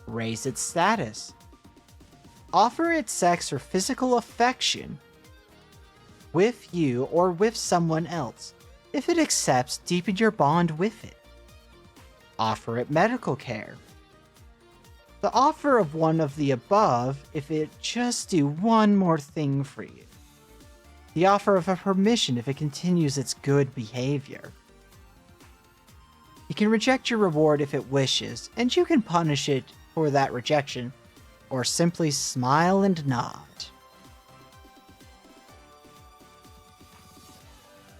Raise its status. Offer it sex or physical affection with you or with someone else. If it accepts, deepen your bond with it. Offer it medical care. The offer of one of the above if it just do one more thing for you. The offer of a permission if it continues its good behavior. You can reject your reward if it wishes, and you can punish it for that rejection, or simply smile and nod.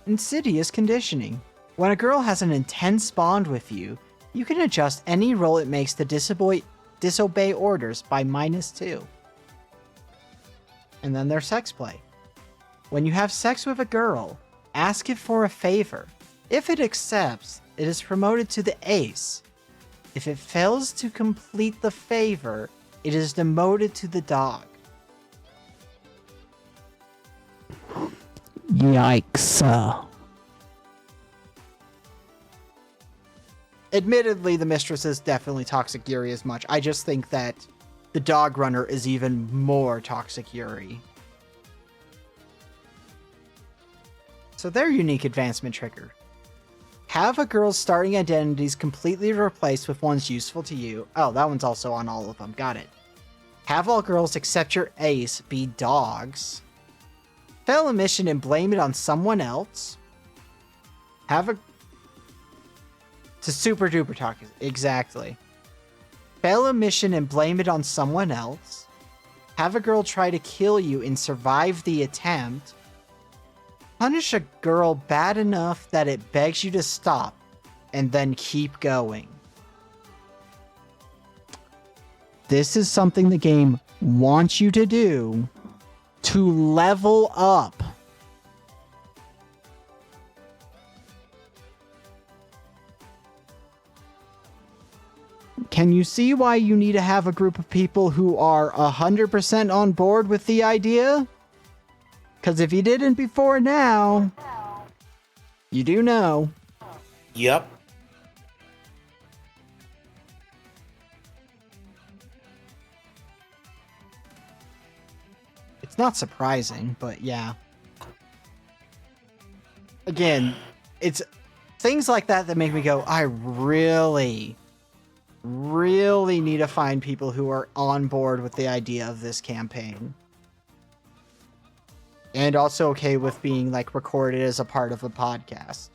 Insidious conditioning. When a girl has an intense bond with you, you can adjust any roll it makes to disobey orders by -2. And then there's sex play. When you have sex with a girl, ask it for a favor. If it accepts, it is promoted to the ace. If it fails to complete the favor, it is demoted to the dog. Yikes. Admittedly, the mistress is definitely toxic Yuri as much. I just think that the dog runner is even more toxic Yuri. So their unique advancement trigger. Have a girl's starting identities completely replaced with ones useful to you. Oh, that one's also on all of them. Got it. Have all girls except your ace be dogs. Fail a mission and blame it on someone else. Have a... To super duper toxic. Exactly. Fail a mission and blame it on someone else. Have a girl try to kill you and survive the attempt. Punish a girl bad enough that it begs you to stop, and then keep going. This is something the game wants you to do to level up. Can you see why you need to have a group of people who are 100% on board with the idea? Because if you didn't before now, you do know. Yep. It's not surprising, but yeah. Again, it's things like that that make me go, I really need to find people who are on board with the idea of this campaign. And also okay with being like recorded as a part of a podcast.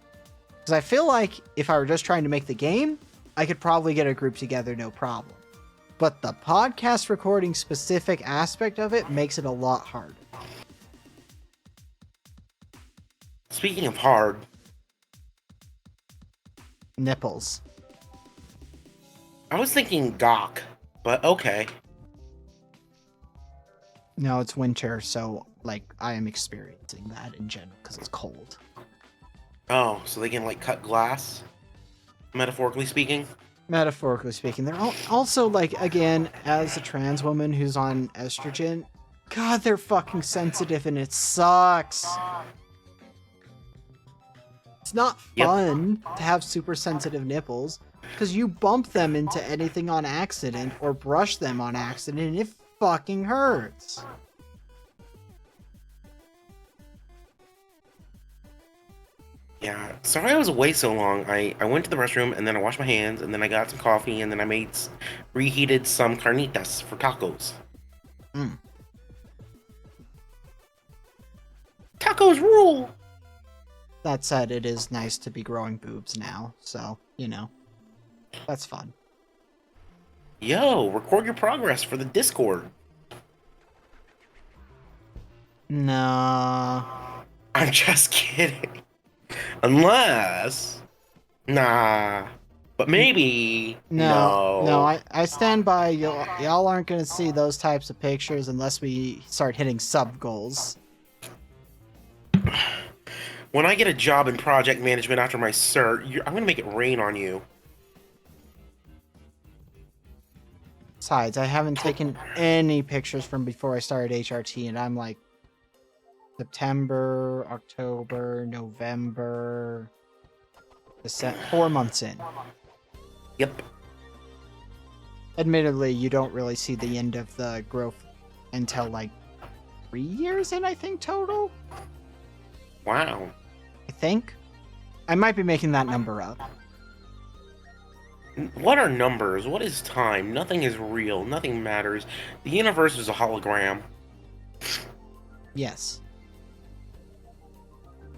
Because I feel like if I were just trying to make the game, I could probably get a group together, no problem. But the podcast recording specific aspect of it makes it a lot harder. Speaking of hard. Nipples. I was thinking gawk, but okay. No, it's winter, so like I am experiencing that in general because it's cold. Oh, so they can like cut glass? Metaphorically speaking? Metaphorically speaking. They're also like, again, as a trans woman who's on estrogen, God, they're fucking sensitive and it sucks. It's not fun to have super sensitive nipples because you bump them into anything on accident or brush them on accident and it fucking hurts. Yeah, sorry I was away so long. I went to the restroom, and then I washed my hands, and then I got some coffee, and then I made reheated some carnitas for tacos. Mm. Tacos rule! That said, it is nice to be growing boobs now, so, you know, that's fun. Yo, record your progress for the Discord. Nah. I'm just kidding. Unless... Nah. But maybe... No, I stand by. Y'all aren't going to see those types of pictures unless we start hitting sub goals. When I get a job in project management after my cert, I'm going to make it rain on you. Besides, I haven't taken any pictures from before I started HRT, and I'm like September, October, November, December, 4 months in. Yep. Admittedly, you don't really see the end of the growth until like 3 years in, I think, total. Wow. I think. I might be making that number up. What are numbers? What is time? Nothing is real. Nothing matters. The universe is a hologram. Yes.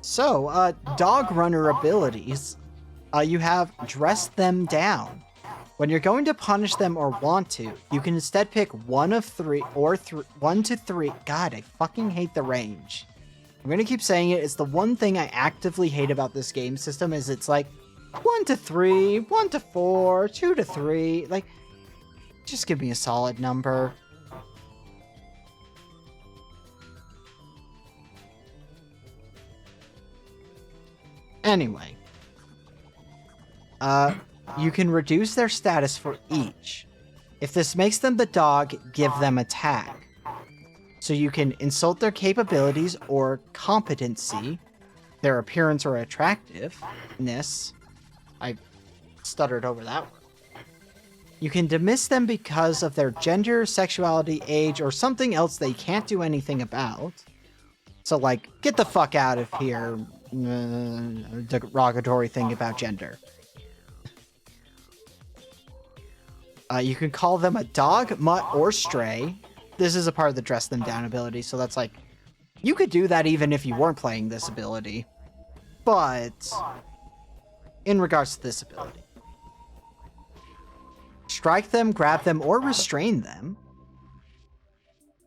So, dog runner abilities. You have dress them down. When you're going to punish them or want to, you can instead pick one of three or 1 to 3. God, I fucking hate the range. I'm gonna keep saying it. It's the one thing I actively hate about this game system is it's like 1 to 3, 1 to 4, 2 to 3. Like, just give me a solid number. Anyway. You can reduce their status for each. If this makes them the dog, give them a tag. So you can insult their capabilities or competency, their appearance or attractiveness. stuttered over that word. You can dismiss them because of their gender, sexuality, age, or something else they can't do anything about. So, like, get the fuck out of here, derogatory thing about gender. You can call them a dog, mutt, or stray. This is a part of the dress them down ability, so that's like, you could do that even if you weren't playing this ability. But, in regards to this ability, strike them, grab them, or restrain them.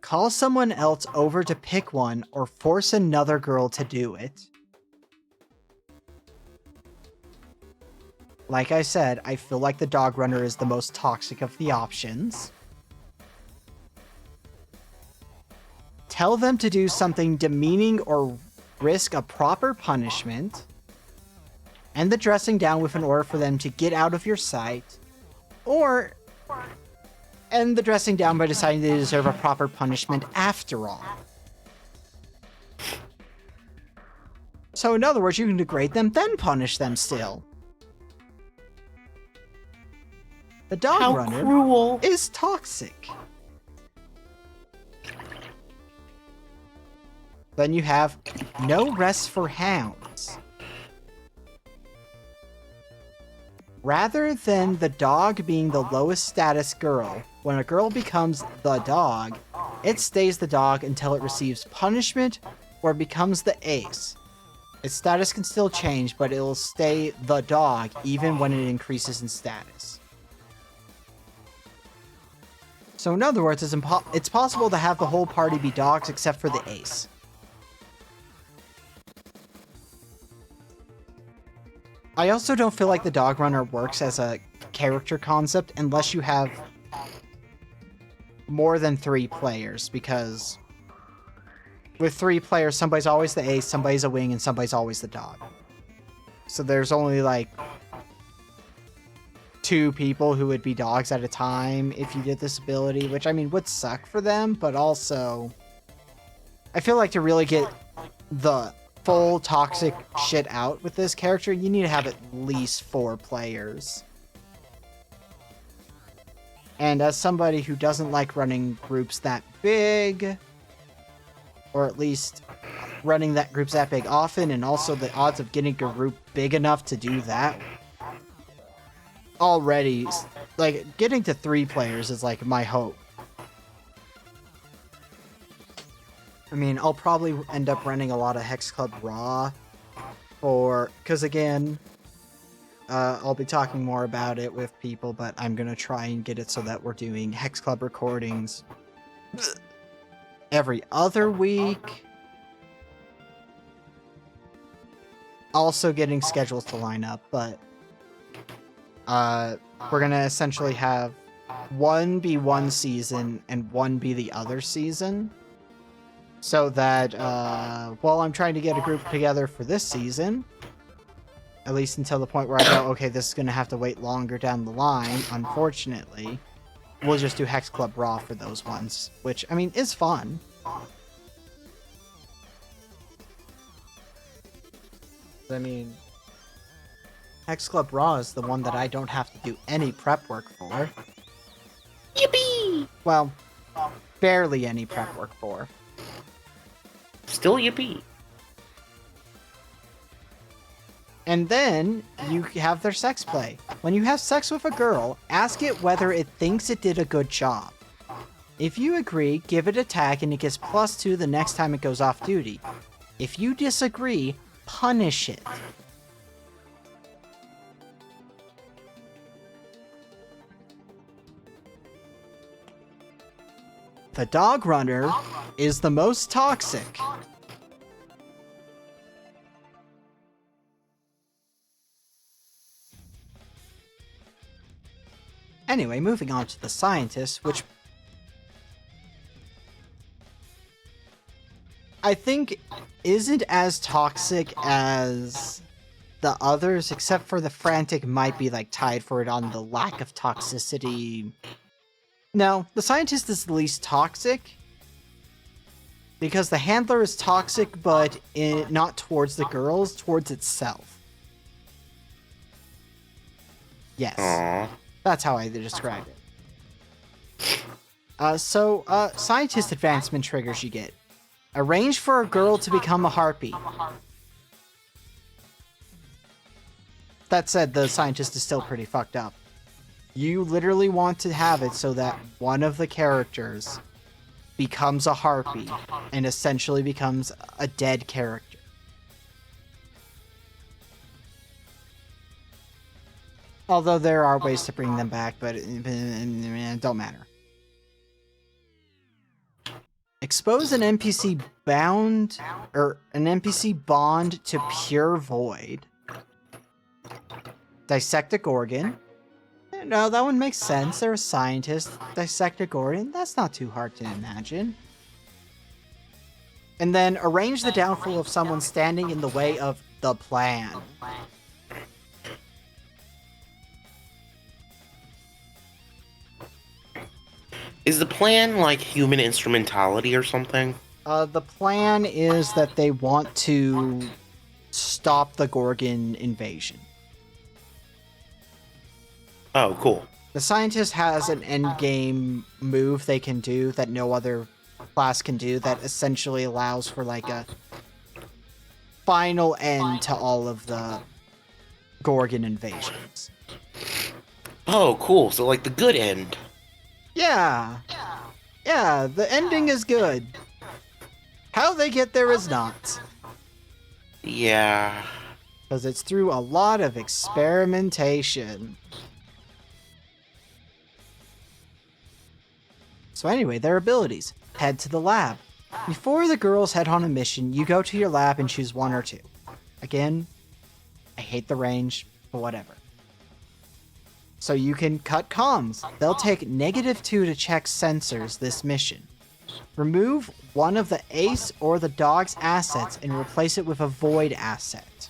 Call someone else over to pick one, or force another girl to do it. Like I said, I feel like the dog runner is the most toxic of the options. Tell them to do something demeaning or risk a proper punishment. End the dressing down with an order for them to get out of your sight. Or end the dressing down by deciding they deserve a proper punishment after all. So in other words, you can degrade them, then punish them still. The dog runner cruel. is toxic. Then you have no rest for hounds. Rather than the dog being the lowest status girl, when a girl becomes the dog, it stays the dog until it receives punishment or becomes the ace. Its status can still change, but it will stay the dog even when it increases in status. So in other words, it's possible to have the whole party be dogs except for the ace. I also don't feel like the dog runner works as a character concept unless you have more than 3 players, because with 3 players, somebody's always the ace, somebody's a wing, and somebody's always the dog. So there's only like 2 people who would be dogs at a time if you did this ability, which I mean would suck for them, but also I feel like to really get the full toxic shit out with this character, you need to have at least 4 players. And as somebody who doesn't like running groups that big, or at least running that groups that big often, and also the odds of getting a group big enough to do that, already, like, getting to 3 players is like my hope. I mean, I'll probably end up running a lot of Hex Club Raw because again, I'll be talking more about it with people, but I'm gonna try and get it so that we're doing Hex Club recordings every other week. Also getting schedules to line up, but we're gonna essentially have one be one season and one be the other season. So that, while I'm trying to get a group together for this season, at least until the point where I go, okay, this is going to have to wait longer down the line, unfortunately, we'll just do Hex Club Raw for those ones, which, I mean, is fun. I mean, Hex Club Raw is the one that I don't have to do any prep work for. Yippee! Well, barely any prep work for. Still yippee. And then you have their sex play. When you have sex with a girl, ask it whether it thinks it did a good job. If you agree, give it a tag and it gets +2 the next time it goes off duty. If you disagree, punish it. The dog runner is the most toxic. Anyway, moving on to the scientist, which I think isn't as toxic as the others, except for the frantic might be like tied for it on the lack of toxicity. No, the scientist is the least toxic, because the handler is toxic, but not towards the girls, towards itself. Yes, Aw. that's how I describe it. Scientist advancement triggers you get. Arrange for a girl to become a harpy. That said, the scientist is still pretty fucked up. You literally want to have it so that one of the characters becomes a harpy and essentially becomes a dead character. Although there are ways to bring them back, but it don't matter. Expose an NPC bond to pure void. Dissect a Gorgon. No, that one makes sense. They're a scientist. Dissect a Gorgon. That's not too hard to imagine. And then arrange the downfall of someone standing in the way of the plan. Is the plan like human instrumentality or something? The plan is that they want to stop the Gorgon invasion. Oh, cool. The scientist has an endgame move they can do that no other class can do that essentially allows for like a final end to all of the Gorgon invasions. Oh, cool. So like the good end. Yeah. Yeah, the ending is good. How they get there is not. Yeah. Because it's through a lot of experimentation. So anyway, their abilities. Head to the lab. Before the girls head on a mission, you go to your lab and choose one or two. Again, I hate the range, but whatever. So you can cut comms. They'll take -2 to check sensors this mission. Remove one of the ace or the dog's assets and replace it with a void asset.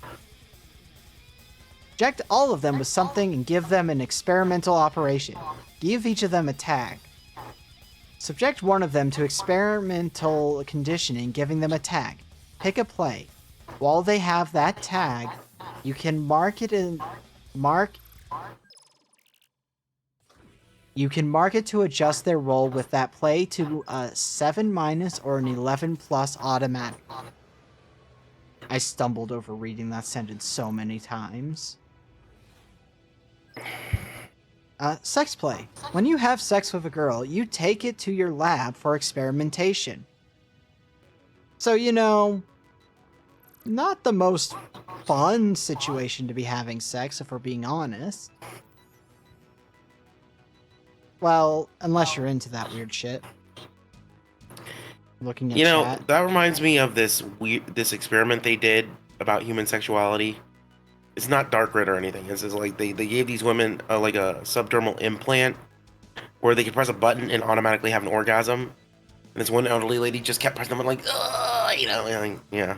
Inject all of them with something and give them an experimental operation. Give each of them a tag. Subject one of them to experimental conditioning, giving them a tag. Pick a play. While they have that tag, you can mark it to adjust their roll with that play to a 7- or an 11+ automatic. I stumbled over reading that sentence so many times. Sex play. When you have sex with a girl, you take it to your lab for experimentation. So, you know, not the most fun situation to be having sex, if we're being honest. Well, unless you're into that weird shit. Looking at chat. That reminds me of this experiment they did about human sexuality. It's not dark red or anything. It's just like they gave these women like a subdermal implant where they could press a button and automatically have an orgasm. And this one elderly lady just kept pressing them like, yeah.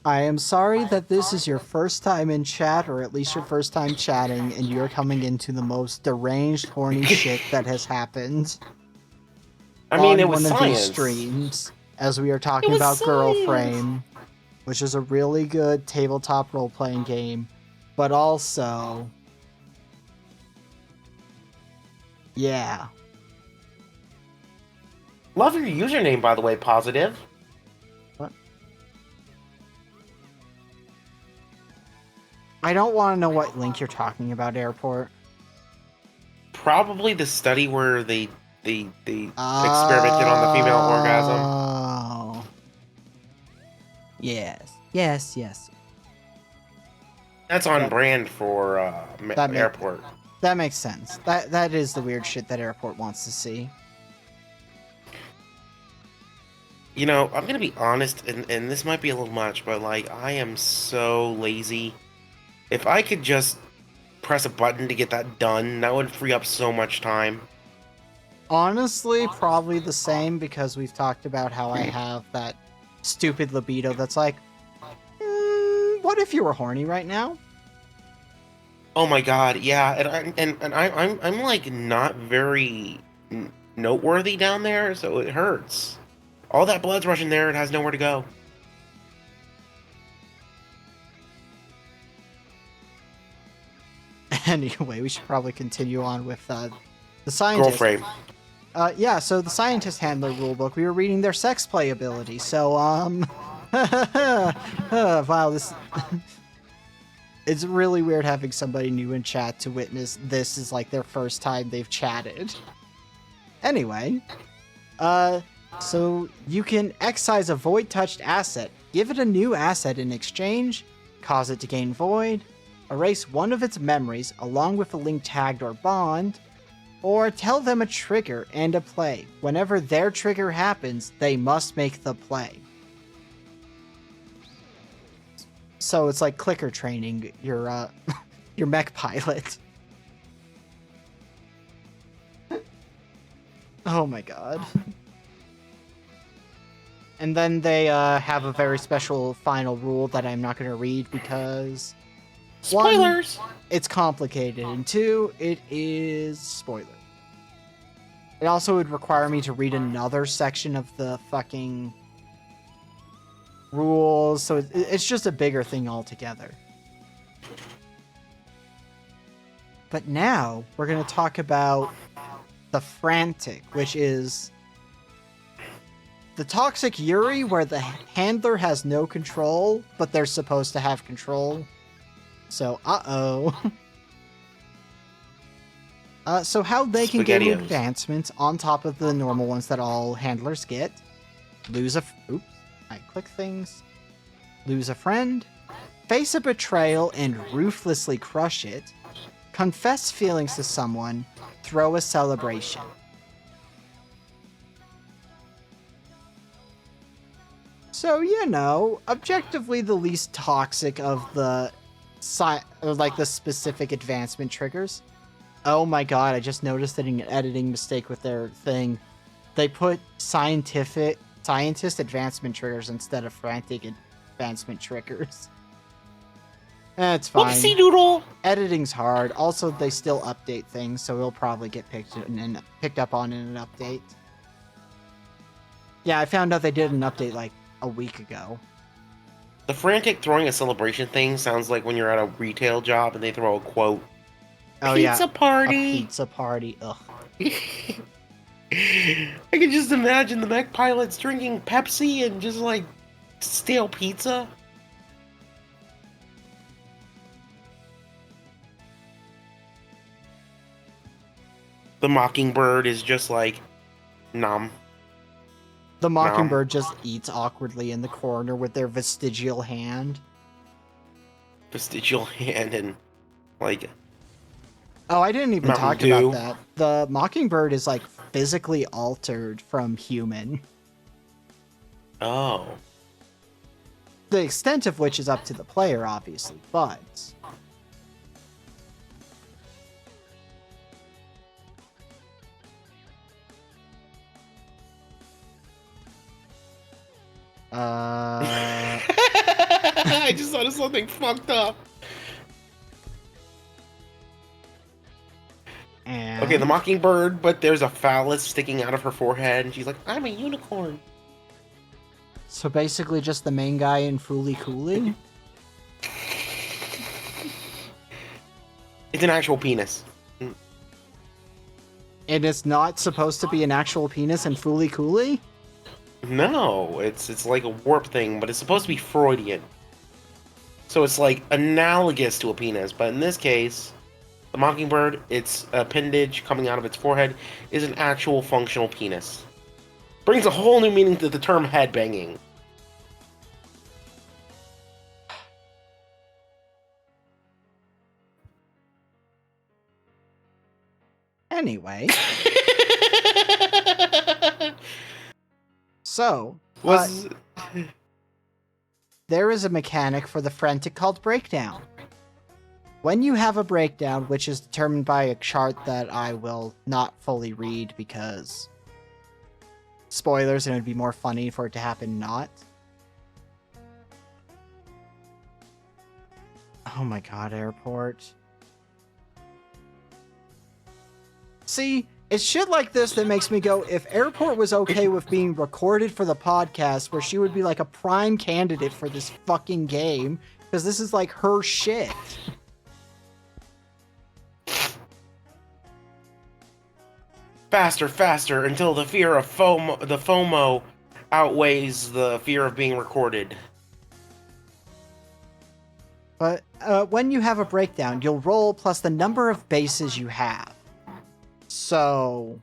I am sorry that this is your first time in chat, or at least your first time chatting, and you're coming into the most deranged, horny shit that has happened. I mean, it was on one science. of these streams, as we are talking about Girl Frame, which is a really good tabletop role-playing game, but also, yeah. Love your username, by the way, Positive. What? I don't want to know what link you're talking about, Airport. Probably the study where they experimented on the female orgasm. Oh. Yes. That's on brand for Airport. That makes sense. That is the weird shit that Airport wants to see. You know, I'm gonna be honest, and this might be a little much, but like, I am so lazy. If I could just press a button to get that done, that would free up so much time. Honestly, probably the same, because we've talked about how I have that stupid libido that's like, what if you were horny right now? Oh my god, yeah, and I'm like not very noteworthy down there, so it hurts. All that blood's rushing there, it has nowhere to go. Anyway, we should probably continue on with the scientist. Girlfriend. Yeah, so the scientist handler rulebook, we were reading their sex play ability, so, wow, this... It's really weird having somebody new in chat to witness this is, like, their first time they've chatted. Anyway, so you can excise a void-touched asset, give it a new asset in exchange, cause it to gain void, erase one of its memories along with a link tagged or bond, or tell them a trigger and a play. Whenever their trigger happens, they must make the play. So it's like clicker training your your mech pilot. Oh my god. And then they have a very special final rule that I'm not going to read because... Spoilers! 1, it's complicated, and 2, it is spoiler. It also would require me to read another section of the fucking rules, so it's just a bigger thing altogether. But now, we're going to talk about the Frantic, which is the toxic Yuri, where the handler has no control, but they're supposed to have control. So, so how they can get advancements on top of the normal ones that all handlers get. Oops, I click things. Lose a friend. Face a betrayal and ruthlessly crush it. Confess feelings to someone. Throw a celebration. So, you know, objectively the least toxic of the the specific advancement triggers. Oh my god, I just noticed that in an editing mistake with their thing, they put scientist advancement triggers instead of frantic advancement triggers. It's fine. Oopsie doodle! Editing's hard. Also, they still update things, so it'll probably get picked up on in an update. Yeah, I found out they did an update like a week ago. The frantic throwing a celebration thing sounds like when you're at a retail job and they throw a quote. Oh, Pizza party! A pizza party, ugh. I can just imagine the mech pilots drinking Pepsi and just like stale pizza. The Mockingbird is just like, nom. The Mockingbird just eats awkwardly in the corner with their vestigial hand. Vestigial hand and, like... Oh, I didn't even Mountain talk Dew. about that. The Mockingbird is, like, physically altered from human. Oh. The extent of which is up to the player, obviously, but... I just thought of something fucked up. And... Okay, the Mockingbird, but there's a phallus sticking out of her forehead, and she's like, I'm a unicorn. So basically just the main guy in Fooly Cooly? It's an actual penis. And it's not supposed to be an actual penis in Fooly Cooly? No, it's like a warp thing, but it's supposed to be Freudian. So it's like analogous to a penis, but in this case, the Mockingbird, its appendage coming out of its forehead, is an actual functional penis. Brings a whole new meaning to the term headbanging. Anyway. So, there is a mechanic for the Frantic called Breakdown. When you have a breakdown, which is determined by a chart that I will not fully read because spoilers and it would be more funny for it to happen not. Oh my god, airport. See, it's shit like this that makes me go, if Airport was okay with being recorded for the podcast, where she would be like a prime candidate for this fucking game, because this is like her shit. Faster, faster, until the fear of FOMO outweighs the fear of being recorded. But when you have a breakdown, you'll roll plus the number of bases you have. So,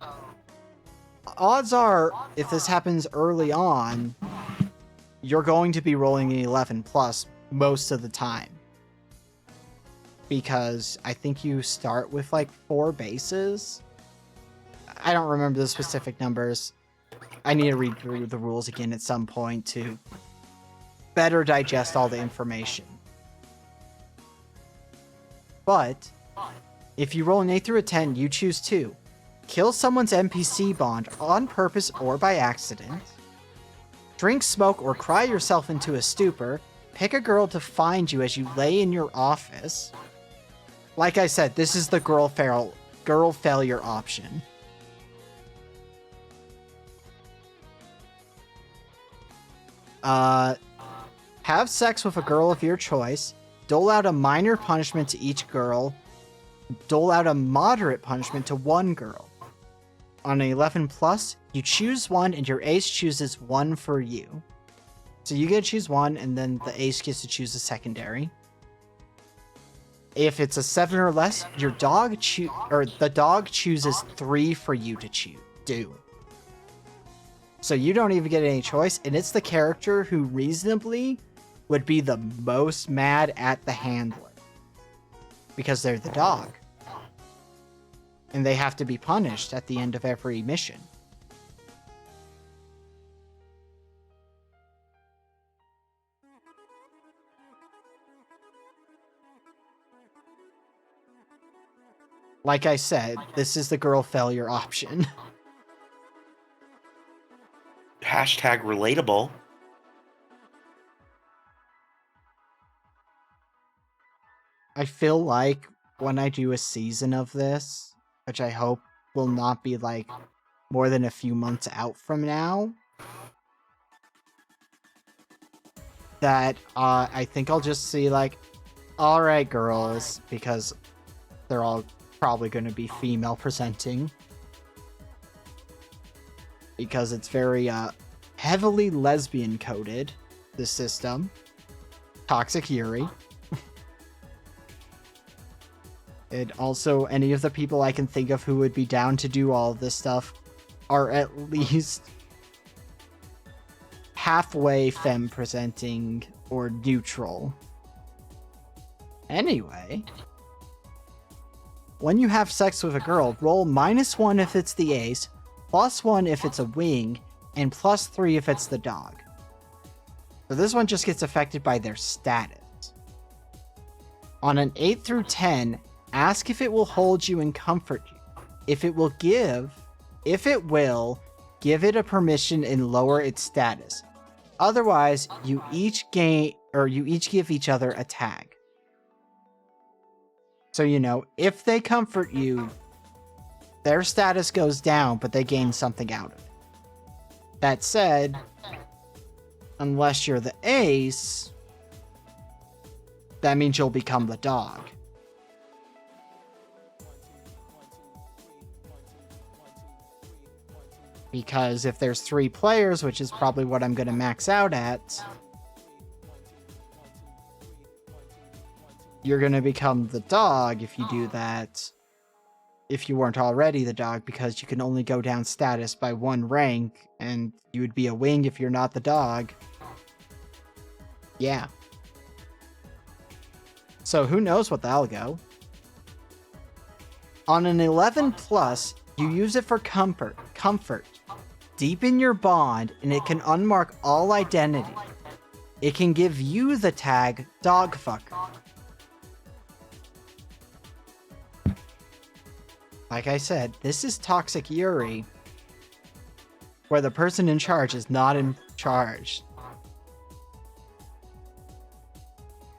odds are, if this happens early on, you're going to be rolling an 11 plus most of the time. Because I think you start with like 4 bases. I don't remember the specific numbers. I need to read through the rules again at some point to better digest all the information. But if you roll an 8 through a 10, you choose 2. Kill someone's NPC bond on purpose or by accident. Drink, smoke, or cry yourself into a stupor. Pick a girl to find you as you lay in your office. Like I said, this is the girl failure option. Have sex with a girl of your choice. Dole out a minor punishment to each girl. Dole out a moderate punishment to one girl. On an 11 plus, you choose one and your ace chooses one for you. So you get to choose one and then the ace gets to choose a secondary. If it's a 7 or less, your dog the dog chooses 3 for you to do. So you don't even get any choice, and it's the character who reasonably would be the most mad at the handler. Because they're the dog. And they have to be punished at the end of every mission. Like I said, this is the girl failure option. Hashtag relatable. I feel like when I do a season of this, which I hope will not be like more than a few months out from now, that I think I'll just see like, alright girls, because they're all probably going to be female presenting. Because it's very heavily lesbian coded, this system. Toxic Yuri. And also, any of the people I can think of who would be down to do all of this stuff are at least halfway femme presenting or neutral. Anyway, when you have sex with a girl, roll -1 if it's the ace, +1 if it's a wing, and +3 if it's the dog. So this one just gets affected by their status. On an 8 through 10, ask if it will hold you and comfort you. If it will, give it a permission and lower its status. Otherwise, you each give each other a tag. So, you know, if they comfort you, their status goes down, but they gain something out of it. That said, unless you're the ace, that means you'll become the dog. Because if there's 3 players, which is probably what I'm going to max out at, you're going to become the dog if you do that. If you weren't already the dog, because you can only go down status by 1 rank, and you would be a wing if you're not the dog. Yeah. So who knows what that'll go. On an 11 plus, you use it for comfort. Deepen your bond, and it can unmark all identity. It can give you the tag Dogfucker. Like I said, this is Toxic Yuri, where the person in charge is not in charge.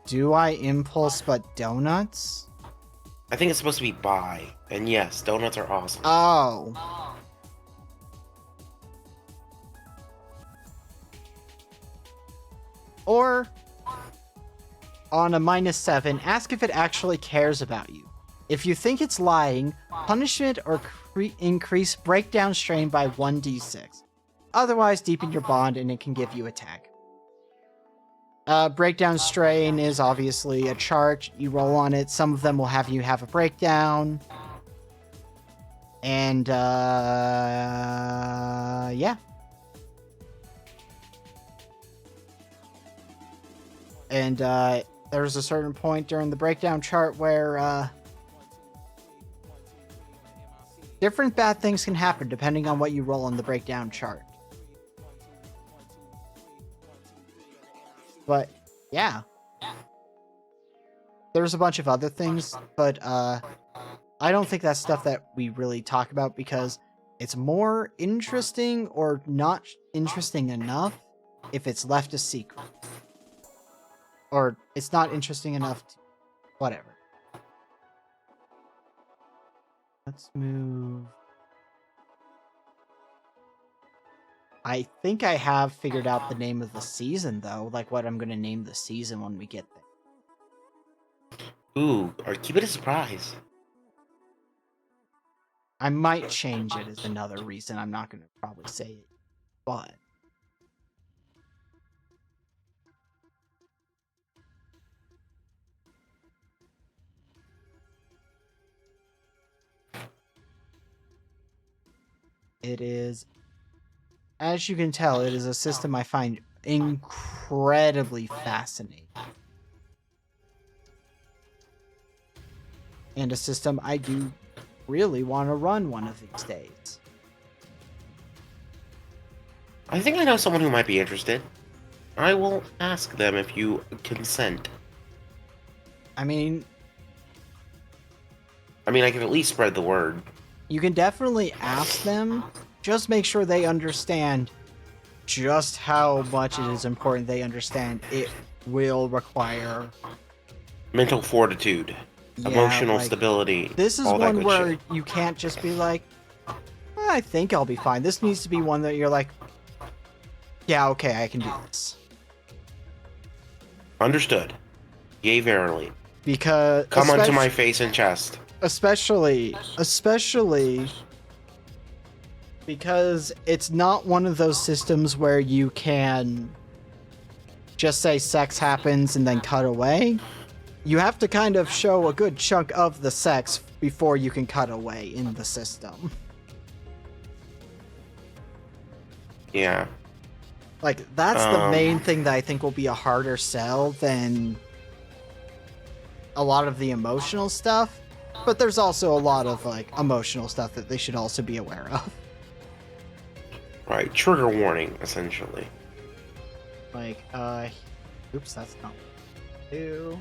Do I impulse but donuts? I think it's supposed to be buy. And yes, donuts are awesome. Oh. Or, on a -7, ask if it actually cares about you. If you think it's lying, punishment or increase breakdown strain by 1d6. Otherwise, deepen your bond and it can give you attack. Breakdown strain is obviously a chart. You roll on it. Some of them will have you have a breakdown. And, yeah. And, there's a certain point during the breakdown chart where, different bad things can happen depending on what you roll on the breakdown chart. But, yeah. There's a bunch of other things, but, I don't think that's stuff that we really talk about because it's more interesting or not interesting enough if it's left a secret. Or it's not interesting enough to... whatever. Let's move... I think I have figured out the name of the season, though. Like, what I'm going to name the season when we get there. Ooh, or keep it a surprise. I might change it as another reason. I'm not going to probably say it, but... it is... as you can tell, it is a system I find incredibly fascinating. And a system I do really want to run one of these days. I think I know someone who might be interested. I will ask them if you consent. I mean, I can at least spread the word. you can definitely ask them. Just make sure they understand just how much it is important they understand it will require Mental fortitude. Emotional stability. This is all that one good where shit. you can't just be like, I think I'll be fine. This needs to be one that you're like, yeah, okay, I can do this. Understood. Yea, verily. Because... come onto my face and chest. Especially because it's not one of those systems where you can just say sex happens and then cut away. You have to kind of show a good chunk of the sex before you can cut away in the system. Yeah. Like, that's the main thing that I think will be a harder sell than a lot of the emotional stuff. But there's also a lot of, like, emotional stuff that they should also be aware of. Right. Trigger warning, essentially. Like, oops, that's not what I do.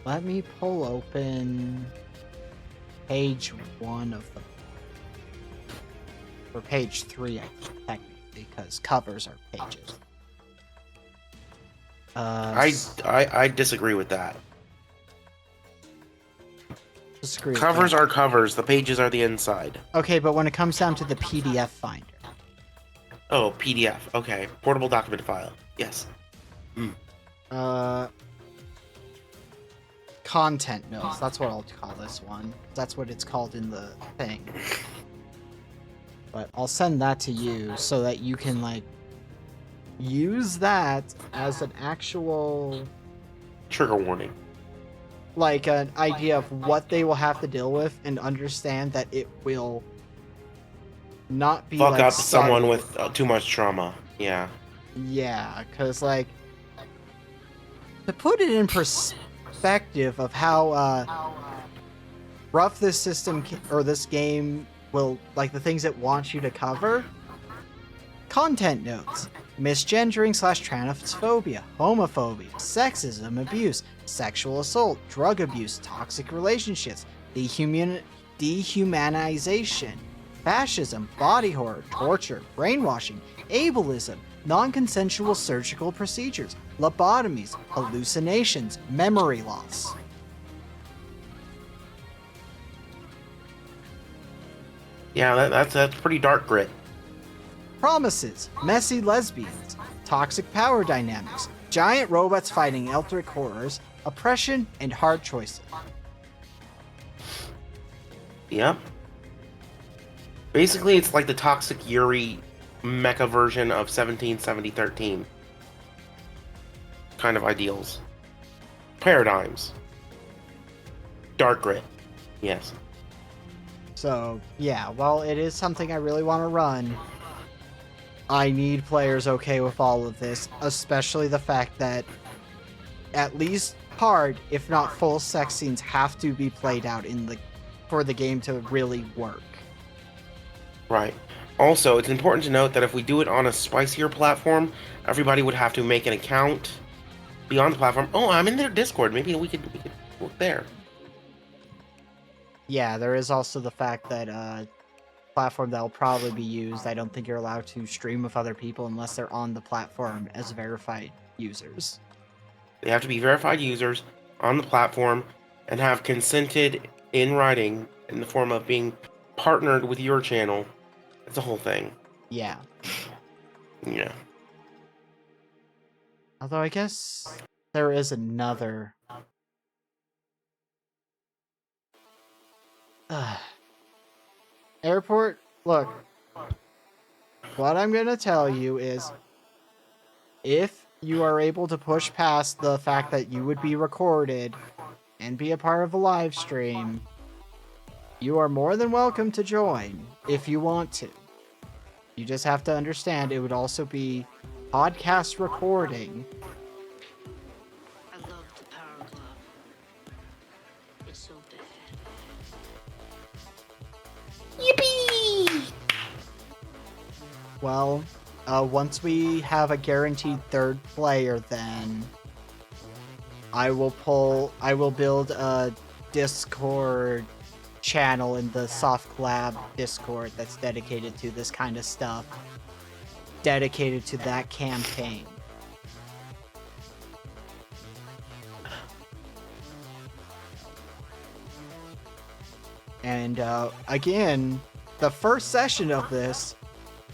Let me pull open page 1 of the... or page 3, I think, technically, because covers are pages. I disagree with that. Disagree with Covers that. are covers. The pages are the inside. Okay, but when it comes down to the PDF finder. Oh, PDF. Okay. Portable document file. Yes. Content notes. That's what I'll call this one. That's what it's called in the thing. But I'll send that to you so that you can, like, use that as an actual... trigger warning. like, an idea of what they will have to deal with and understand that it will not be, Fuck like, up subtle. someone with too much trauma. Yeah. Yeah, because, like, to put it in perspective of how rough this system or this game will, like, the things it wants you to cover. Content notes: misgendering / transphobia, homophobia, sexism, abuse, sexual assault, drug abuse, toxic relationships, dehumanization, fascism, body horror, torture, brainwashing, ableism, non-consensual surgical procedures, lobotomies, hallucinations, memory loss. Yeah, that's pretty dark grit. Promises, messy lesbians, toxic power dynamics, giant robots fighting eldritch horrors, oppression, and hard choices. Yep. Basically, it's like the toxic Yuri mecha version of 177013. Kind of ideals. Paradigms. Dark grit. Yes. So, yeah, while it is something I really want to run, I need players okay with all of this, especially the fact that at least part, if not full sex scenes, have to be played out for the game to really work. Right. Also, it's important to note that if we do it on a spicier platform, everybody would have to make an account, be on the platform. Oh, I'm in their Discord. Maybe we could work there. Yeah, there is also the fact that platform that will probably be used, I don't think you're allowed to stream with other people unless they're on the platform as verified users. They have to be verified users on the platform and have consented in writing in the form of being partnered with your channel. It's a whole thing. Yeah. Yeah. Although I guess there is another... Airport, look. What I'm going to tell you is, if you are able to push past the fact that you would be recorded and be a part of a live stream, you are more than welcome to join if you want to. You just have to understand it would also be podcast recording. I love the Power Glove. It's so bad. Yippee! Well, once we have a guaranteed third player, then I will build a Discord channel in the Soft Collab Discord that's dedicated to this kind of stuff. Dedicated to that campaign. And again, the first session of this,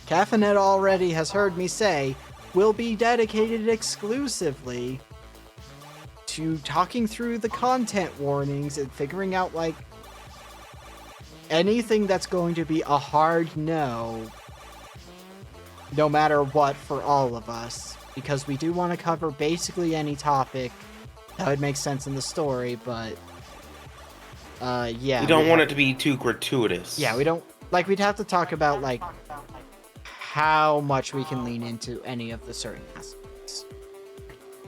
Caffeinet already has heard me say, will be dedicated exclusively to talking through the content warnings and figuring out, like, anything that's going to be a hard no matter what for all of us. Because we do want to cover basically any topic that would make sense in the story, but yeah. We don't want it to be too gratuitous. Yeah, we don't, like, we'd have to talk about, like, how much we can lean into any of the certain aspects.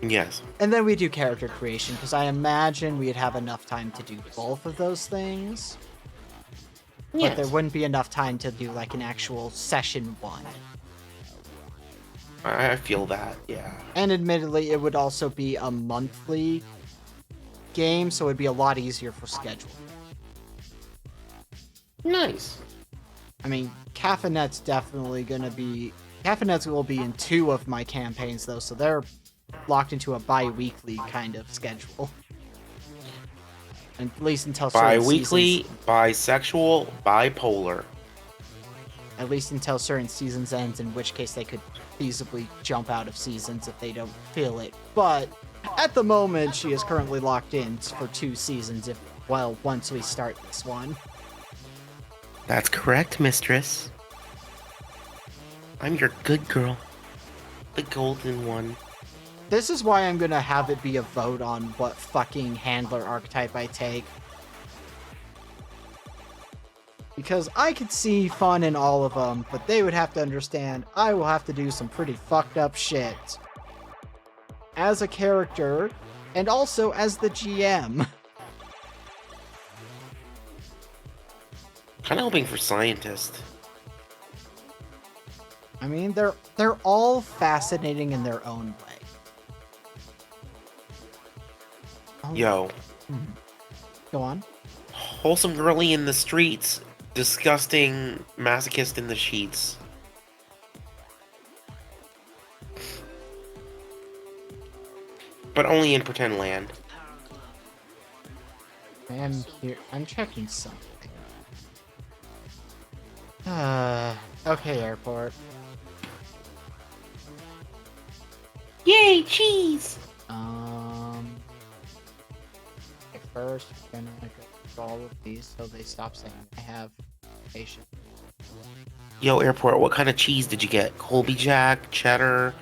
Yes. And then we do character creation, because I imagine we'd have enough time to do both of those things. Yes. But there wouldn't be enough time to do, like, an actual session one. I feel that, yeah. And admittedly, it would also be a monthly game, so it'd be a lot easier for scheduling. Nice. I mean, Caffeinet's definitely gonna be... Caffeinet's will be in 2 of my campaigns, though, so they're locked into a bi-weekly kind of schedule. And at least until certain Bi-weekly, seasons... bisexual, bipolar. At least until certain seasons ends, in which case they could feasibly jump out of seasons if they don't feel it. But at the moment, she is currently locked in for 2 seasons once we start this one. That's correct, mistress. I'm your good girl. The golden one. This is why I'm gonna have it be a vote on what fucking handler archetype I take. Because I could see fun in all of them, but they would have to understand I will have to do some pretty fucked up shit. As a character, and also as the GM. Kind of hoping for scientist. I mean, they're all fascinating in their own way. Oh. Yo. Go on. Wholesome girly in the streets. Disgusting masochist in the sheets. But only in pretend land. I'm checking something. Okay, airport. Yay, cheese! first, we're gonna go through all of these so they stop saying I have patience. Yo, Airport, what kind of cheese did you get? Colby Jack, cheddar?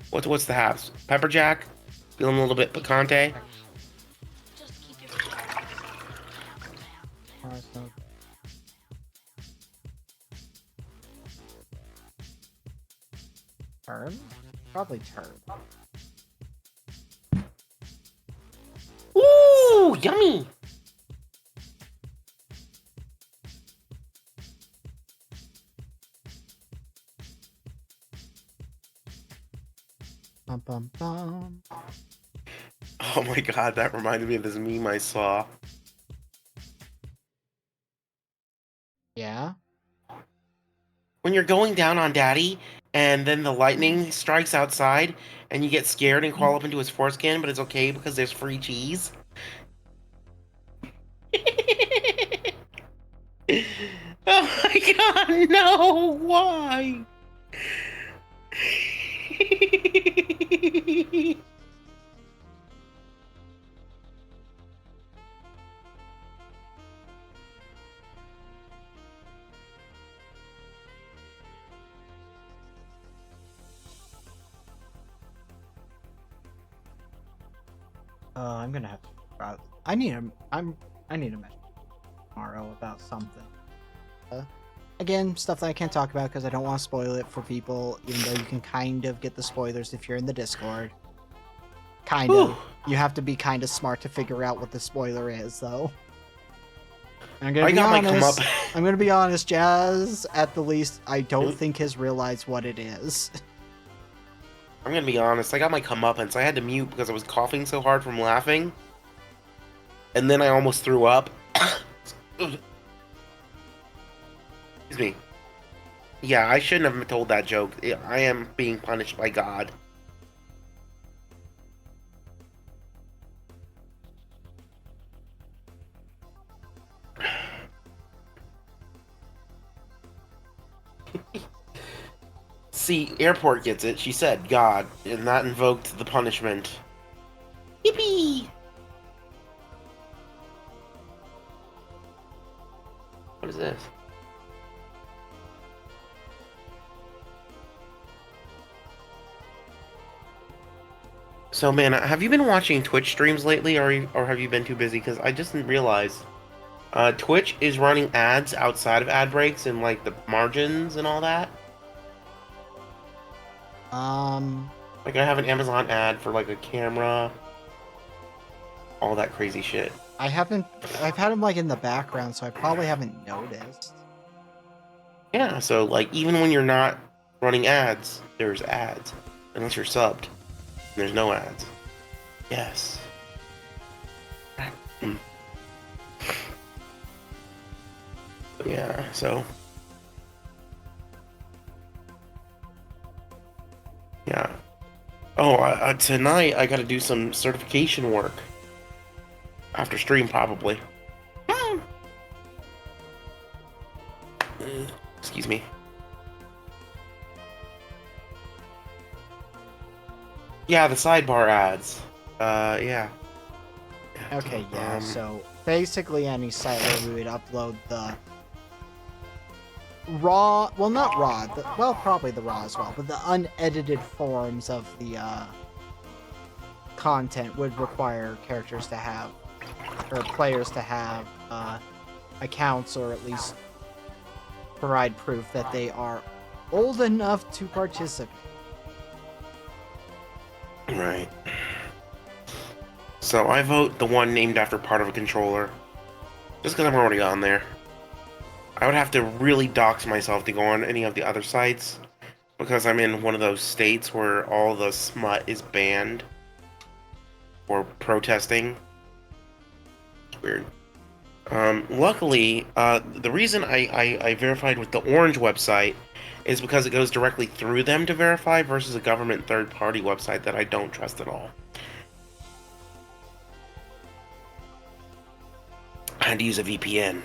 What's the halves? Pepper Jack? Feeling a little bit picante? Just keep your Awesome. Turn? Probably turn. Ooh, yummy! Bum bum bum. Oh my god, that reminded me of this meme I saw. Yeah? When you're going down on Daddy, and then the lightning strikes outside, and you get scared and crawl up into his foreskin, but it's okay because there's free cheese. Oh my god, no! Why? I'm gonna have to. I need a message tomorrow about something. Again, stuff that I can't talk about because I don't want to spoil it for people. Even though you can kind of get the spoilers if you're in the Discord. Kind of. Whew. You have to be kind of smart to figure out what the spoiler is, though. I'm gonna I be got my honest. come up. I'm gonna be honest. Jazz, at the least, I don't think has realized what it is. I'm gonna be honest, I got my comeuppance. I had to mute because I was coughing so hard from laughing. And then I almost threw up. Excuse me. Yeah, I shouldn't have told that joke. I am being punished by God. See, Airport gets it. She said God, and that invoked the punishment. Yippee! What is this? So, man, have you been watching Twitch streams lately, or have you been too busy? Because I just didn't realize. Twitch is running ads outside of ad breaks and, like, the margins and all that. Um, Like, I have an Amazon ad for, like, a camera. All that crazy shit. I've had him like in the background, so I probably haven't noticed. Yeah, so, like, even when you're not running ads, there's ads. Unless you're subbed. And there's no ads. Yes. Mm. Yeah, so... Yeah. Oh, tonight I gotta do some certification work. After stream, probably. Excuse me. Yeah, the sidebar ads. Yeah. Okay, yeah. So basically, any site where we would upload the raw, well, not raw, well, probably the raw as well, but the unedited forms of the content would require characters to have, or players to have accounts, or at least provide proof that they are old enough to participate. Right. So I vote the one named after part of a controller. Just because I'm already on there. I would have to really dox myself to go on any of the other sites. Because I'm in one of those states where all the smut is banned. For protesting. It's weird. Luckily, the reason I verified with the Orange website is because it goes directly through them to verify versus a government third-party website that I don't trust at all. I had to use a VPN.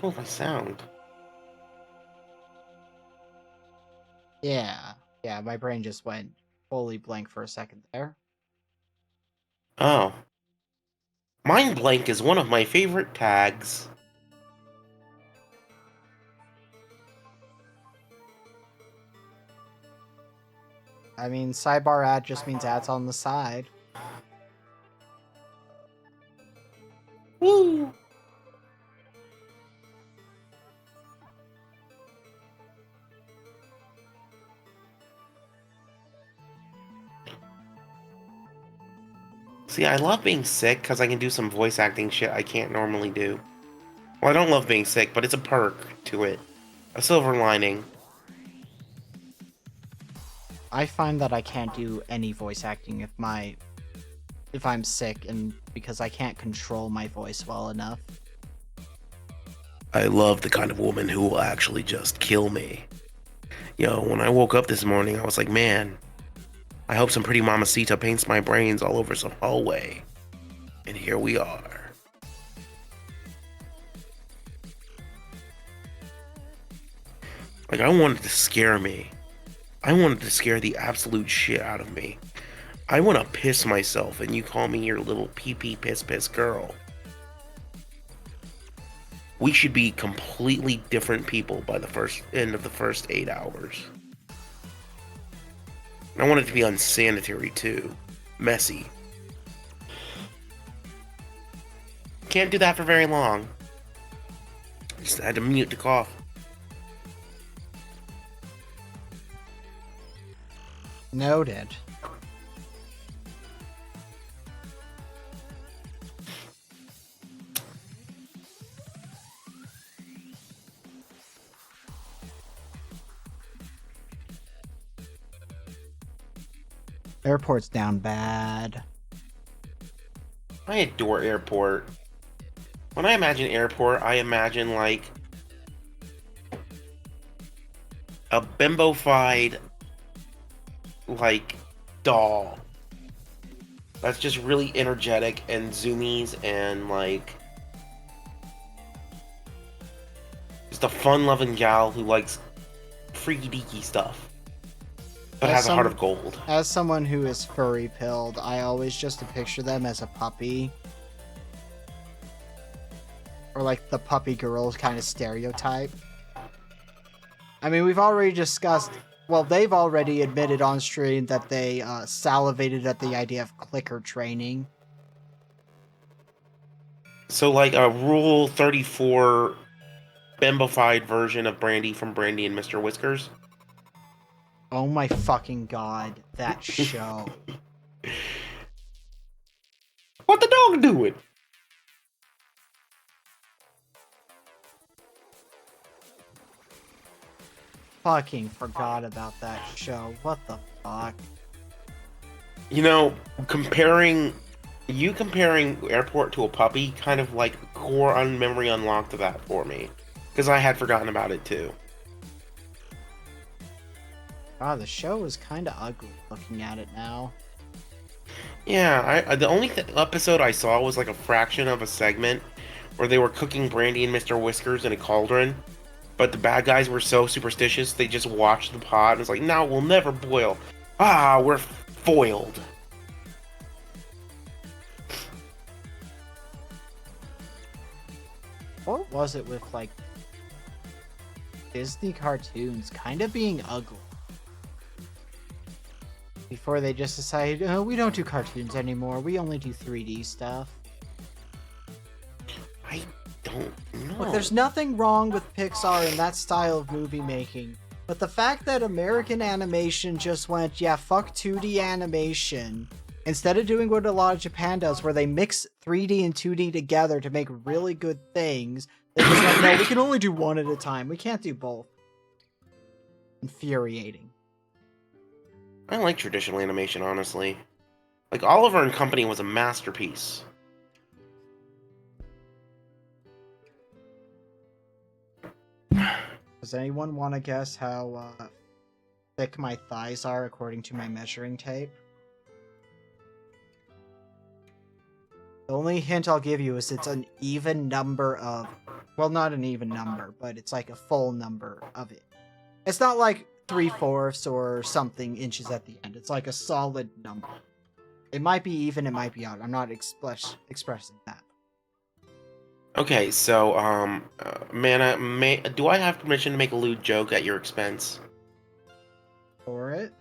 Cool, my sound. Yeah. Yeah, my brain just went fully blank for a second there. Oh. Mind blank is one of my favorite tags. I mean, sidebar ad just means ads on the side. Woo! See, I love being sick because I can do some voice acting shit I can't normally do. Well, I don't love being sick, but it's a perk to it. A silver lining. I find that I can't do any voice acting if I'm sick, and because I can't control my voice well enough. I love the kind of woman who will actually just kill me. Yo, when I woke up this morning, I was like, man, I hope some pretty mamacita paints my brains all over some hallway. And here we are. Like, I wanted to scare me. I wanted to scare the absolute shit out of me. I want to piss myself, and you call me your little pee-pee piss girl. We should be completely different people by the end of the first 8 hours. I want it to be unsanitary, too. Messy. Can't do that for very long. Just had to mute the cough. Noted. Airport's down bad. I adore airport. When I imagine airport, I imagine like a bimbofied like doll that's just really energetic and zoomies and like just a fun-loving gal who likes freaky deaky stuff but has a heart of gold. As someone who is furry pilled, I always just picture them as a puppy. Or like the puppy girl kind of stereotype. I mean, we've already discussed, well, they've already admitted on stream that they salivated at the idea of clicker training. So like a Rule 34 bimbofied version of Brandy from Brandy and Mr. Whiskers. Oh my fucking god, that show. What the dog doing? Fucking forgot about that show. What the fuck? You know, comparing Airport to a puppy kind of like core memory unlocked that for me. Because I had forgotten about it too. God, the show is kind of ugly looking at it now. Yeah, the only episode I saw was like a fraction of a segment where they were cooking Brandy and Mr. Whiskers in a cauldron. But the bad guys were so superstitious, they just watched the pot and was like, no, we'll never boil. Ah, we're foiled. What was it with, like, Disney cartoons kind of being ugly? Before they just decided, oh, we don't do cartoons anymore, we only do 3D stuff. I don't know. Look, there's nothing wrong with Pixar and that style of movie making, but the fact that American animation just went, yeah, fuck 2D animation, instead of doing what a lot of Japan does, where they mix 3D and 2D together to make really good things, they just like, no, we can only do one at a time. We can't do both. Infuriating. I like traditional animation, honestly. Like, Oliver and Company was a masterpiece. Does anyone want to guess how thick my thighs are according to my measuring tape? The only hint I'll give you is it's an even number of Well, not an even number, but it's like a full number of it. It's not like 3/4 or something inches at the end. It's like a solid number. It might be even, it might be odd. I'm not expressing that. Okay, so, Mana, do I have permission to make a lewd joke at your expense? For it?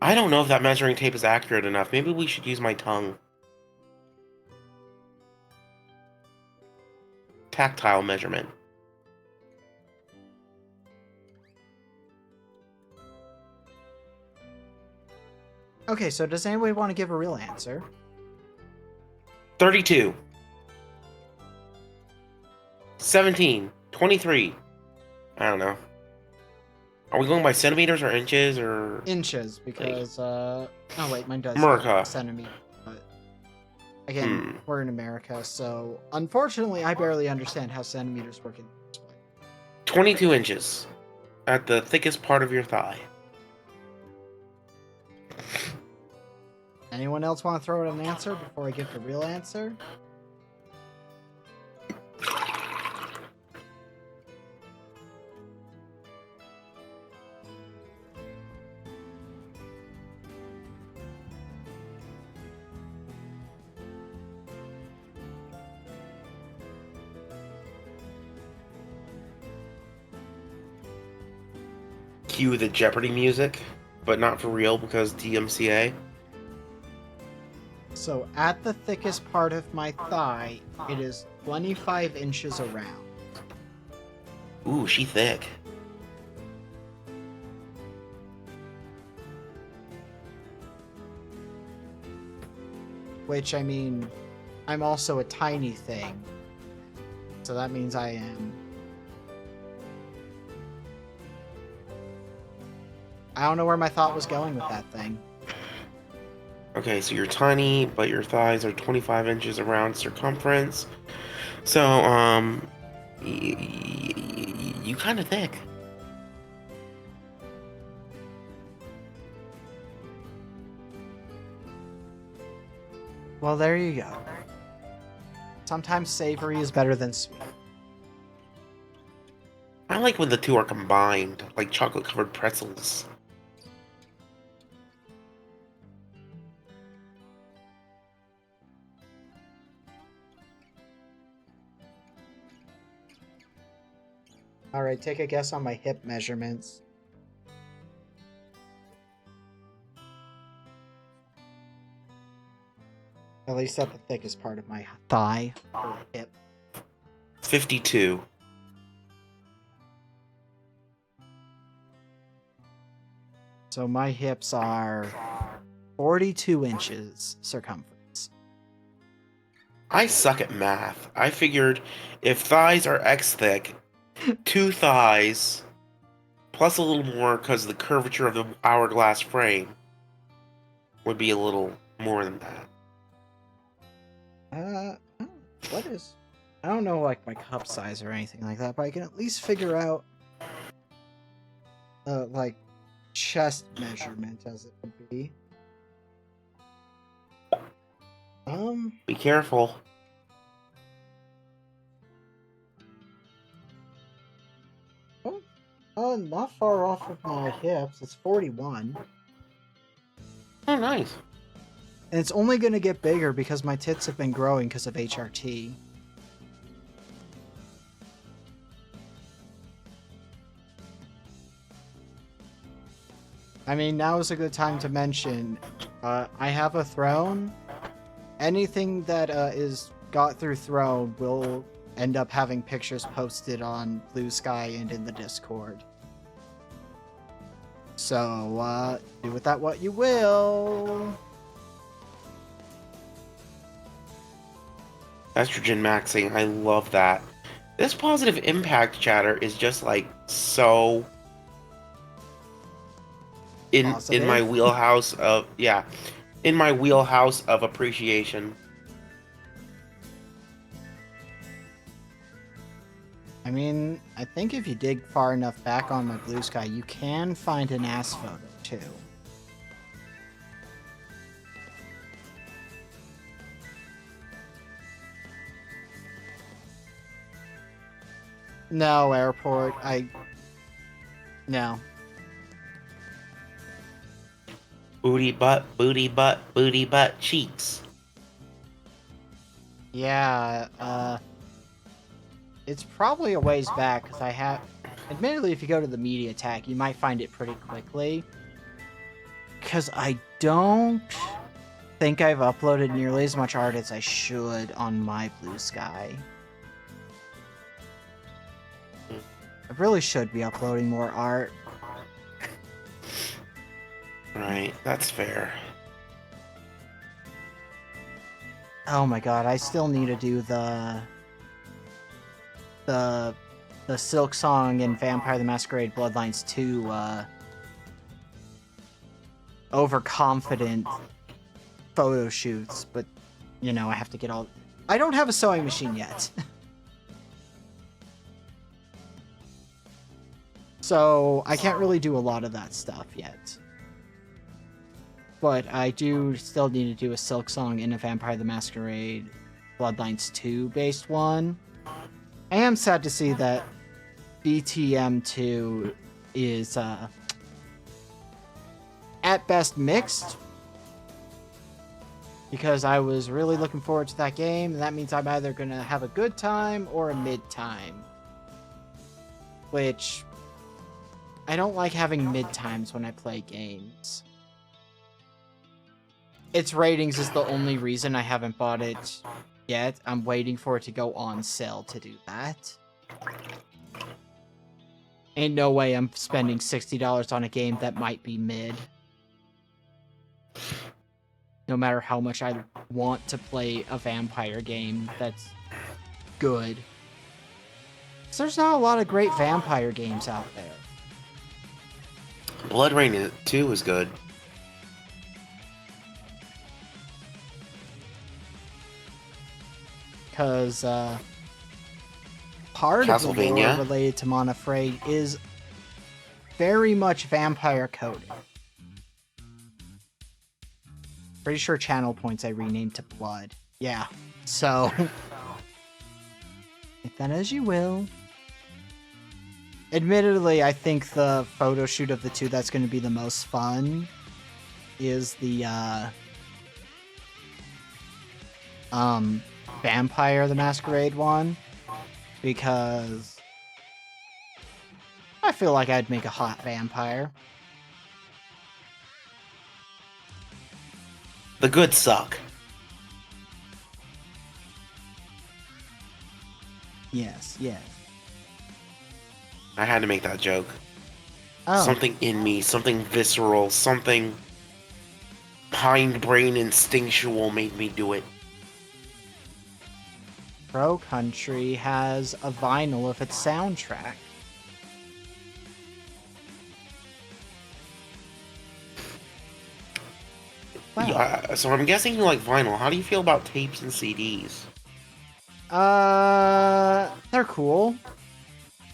I don't know if that measuring tape is accurate enough. Maybe we should use my tongue. Tactile measurement. Okay, so does anybody want to give a real answer? 32. 17. 23. I don't know. Are we going by centimeters or inches or... Inches, because, oh wait, mine does America. centimeter, but again, we're in America, so unfortunately, I barely understand how centimeters work in this way. 22 inches. At the thickest part of your thigh. Anyone else want to throw out an answer before I give the real answer? Cue the Jeopardy music, but not for real because DMCA. So at the thickest part of my thigh, it is 25 inches around. Ooh, she thick. Which, I mean, I'm also a tiny thing. So that means I am... I don't know where my thought was going with that thing. Okay, so you're tiny, but your thighs are 25 inches around circumference. So, you kind of thick. Well, there you go. Sometimes savory is better than sweet. I like when the two are combined, like chocolate-covered pretzels. Alright, take a guess on my hip measurements. At least at the thickest part of my thigh or hip. 52. So my hips are 42 inches circumference. I suck at math. I figured if thighs are X thick, 2 thighs, plus a little more because of the curvature of the hourglass frame, would be a little more than that. What is... I don't know, like, my cup size or anything like that, but I can at least figure out, like, chest measurement, as it would be. Be careful. Not far off of my hips. It's 41. Oh, nice. And it's only going to get bigger because my tits have been growing because of HRT. I mean, now is a good time to mention, I have a throne. Anything that is got through throne will end up having pictures posted on Blue Sky and in the Discord. So, do with that what you will. Estrogen maxing, I love that. This positive impact chatter is just like so in Positive? my wheelhouse of in my wheelhouse of appreciation. I mean, I think if you dig far enough back on my Blue Sky, you can find an ass photo, too. No, airport. No. Booty butt, booty butt, booty butt cheeks. Yeah, it's probably a ways back, because I have... Admittedly, if you go to the media tag, you might find it pretty quickly. Because I don't think I've uploaded nearly as much art as I should on my Blue Sky. I really should be uploading more art. Right, that's fair. Oh my god, I still need to do the Silk Song and Vampire the Masquerade Bloodlines 2 overconfident photo shoots, but you know, I have to get all... I don't have a sewing machine yet. So I can't really do a lot of that stuff yet. But I do still need to do a Silk Song and a Vampire the Masquerade Bloodlines 2 based one. I am sad to see that BTM2 is at best mixed, because I was really looking forward to that game, and that means I'm either going to have a good time or a mid time. Which, I don't like having mid times when I play games. Its ratings is the only reason I haven't bought it yet. I'm waiting for it to go on sale to do that. Ain't no way I'm spending $60 on a game that might be mid. No matter how much I want to play a vampire game that's good. 'Cause there's not a lot of great vampire games out there. Blood Rain 2 is good. Because part of the Castlevania. lore related to Monafray is very much vampire coded. Pretty sure channel points I renamed to Blood. Yeah, so... Take that as you will. Admittedly, I think the photo shoot of the two that's going to be the most fun is the, Vampire the Masquerade one, because I feel like I'd make a hot vampire. The good suck. Yes, yes. I had to make that joke. Oh, Something in me, something visceral, something hindbrain instinctual made me do it. Pro Country has a vinyl of its soundtrack. Wow. Yeah, so I'm guessing you like vinyl. How do you feel about tapes and CDs? They're cool.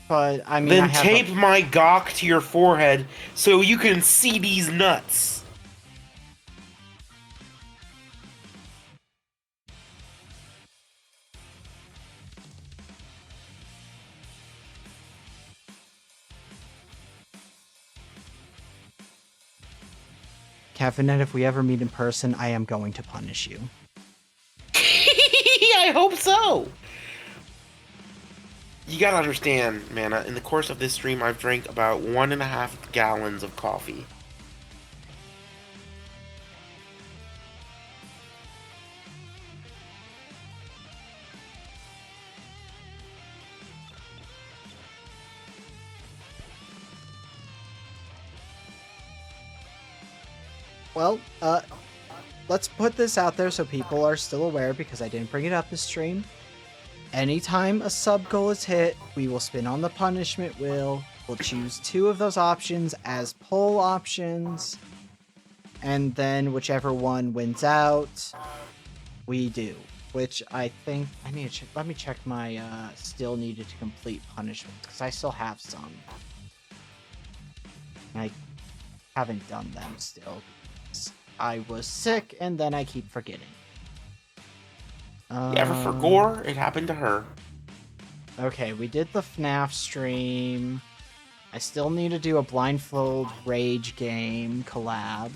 But, I mean, Then I have tape my gawk to your forehead so you can see these nuts. Caffeinette, if we ever meet in person, I am going to punish you. I hope so. You gotta understand, man, in the course of this stream, I've drank about 1.5 gallons of coffee. Well, let's put this out there so people are still aware, because I didn't bring it up this stream. Anytime a sub goal is hit, we will spin on the punishment wheel. We'll choose 2 of those options as poll options. And then whichever one wins out, we do. Which I think... I need to check... Let me check my still needed to complete punishments, because I still have some. I haven't done them still. I was sick, and then I keep forgetting. You ever for gore? It happened to her. Okay, we did the FNAF stream. I still need to do a Blindfold Rage game collab.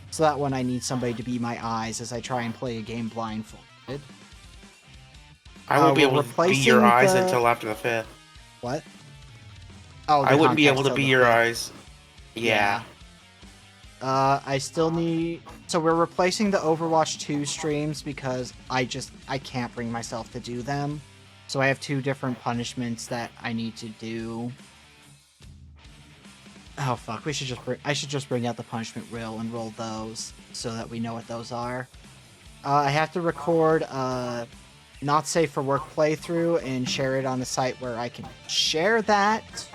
So that one I need somebody to be my eyes as I try and play a game blindfolded. I won't be we're able to be your replacing eyes the- until after the 5th. What? Oh, I the wouldn't be context able to of be the your fifth. eyes. Yeah. I still need... So we're replacing the Overwatch 2 streams because I can't bring myself to do them. So I have 2 different punishments that I need to do. Oh fuck, I should just bring out the punishment reel and roll those so that we know what those are. I have to record not safe for work playthrough and share it on a site where I can share that.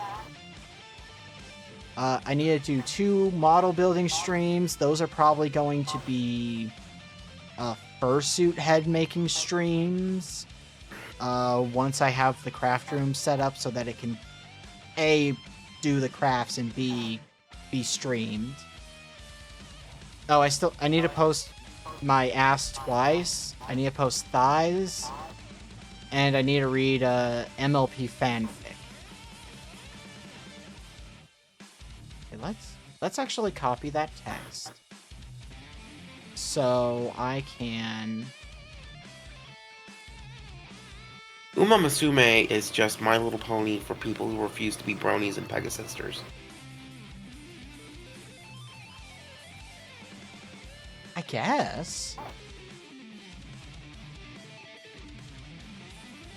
I need to do 2 model building streams. Those are probably going to be fursuit head making streams. Once I have the craft room set up so that it can A, do the crafts, and B, be streamed. Oh, I need to post my ass twice. I need to post thighs. And I need to read MLP fanfic. Okay, let's actually copy that text. So I can... Uma Musume is just My Little Pony for people who refuse to be bronies and Pegasisters. I guess.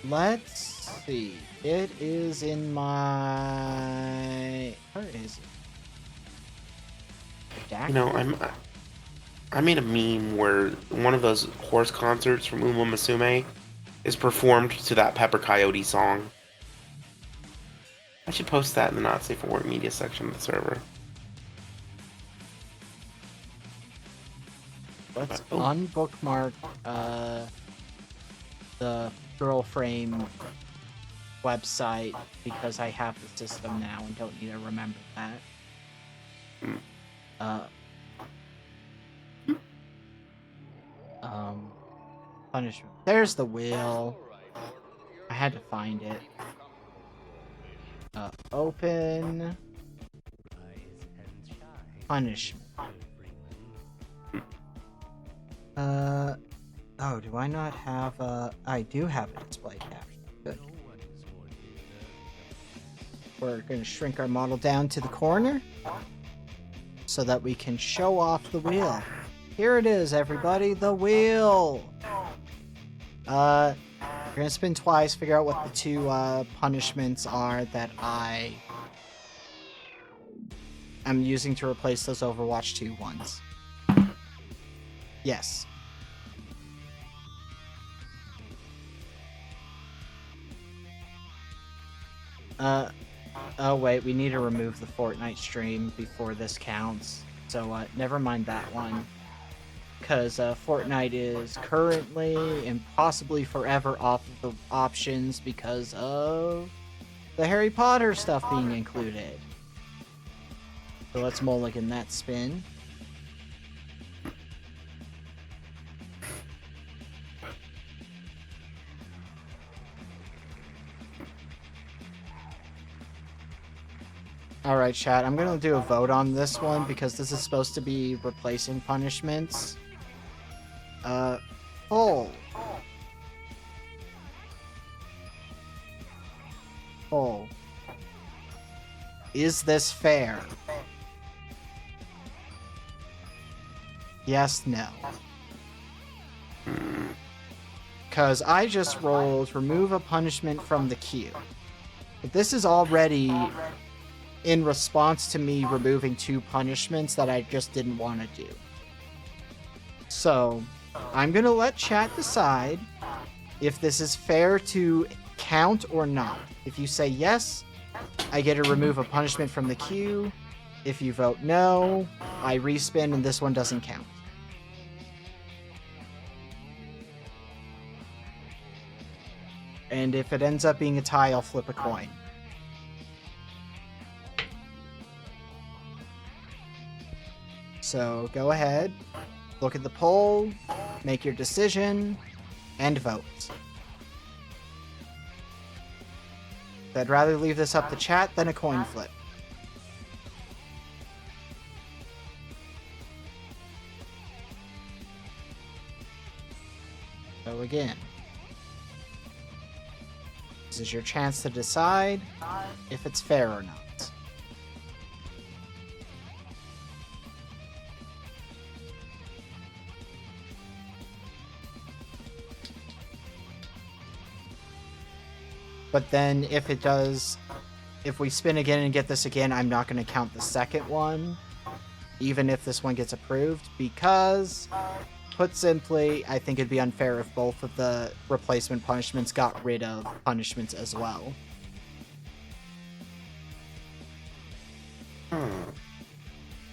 Let's see. It is in my... Where is it? You know, I made a meme where one of those horse concerts from Uma Musume is performed to that Pepper Coyote song. I should post that in the Not Safe for Work media section of the server. Let's unbookmark the girl frame website because I have the system now and don't need to remember that. Punishment. There's the wheel. I had to find it. Open. Punishment. Oh, do I not have I do have a display caption. Good. We're going to shrink our model down to the corner so that we can show off the wheel. Here it is, everybody, the wheel! We're going to spin twice, figure out what the 2 punishments are that I am using to replace those Overwatch 2 ones. Yes. Oh wait, we need to remove the Fortnite stream before this counts. So, never mind that one. Because, Fortnite is currently and possibly forever off of the options because of the Harry Potter stuff being included. So let's mulligan that spin. Alright, chat, I'm gonna do a vote on this one because this is supposed to be replacing punishments. Poll. Poll. Is this fair? Yes, no. Because I just rolled remove a punishment from the queue. But this is already in response to me removing 2 punishments that I just didn't want to do. So, I'm going to let chat decide if this is fair to count or not. If you say yes, I get to remove a punishment from the queue. If you vote no, I respin and this one doesn't count. And if it ends up being a tie, I'll flip a coin. So go ahead, look at the poll, make your decision, and vote. I'd rather leave this up to chat than a coin flip. So again, this is your chance to decide if it's fair or not. But then if we spin again and get this again, I'm not going to count the second one, even if this one gets approved, because, put simply, I think it'd be unfair if both of the replacement punishments got rid of punishments as well.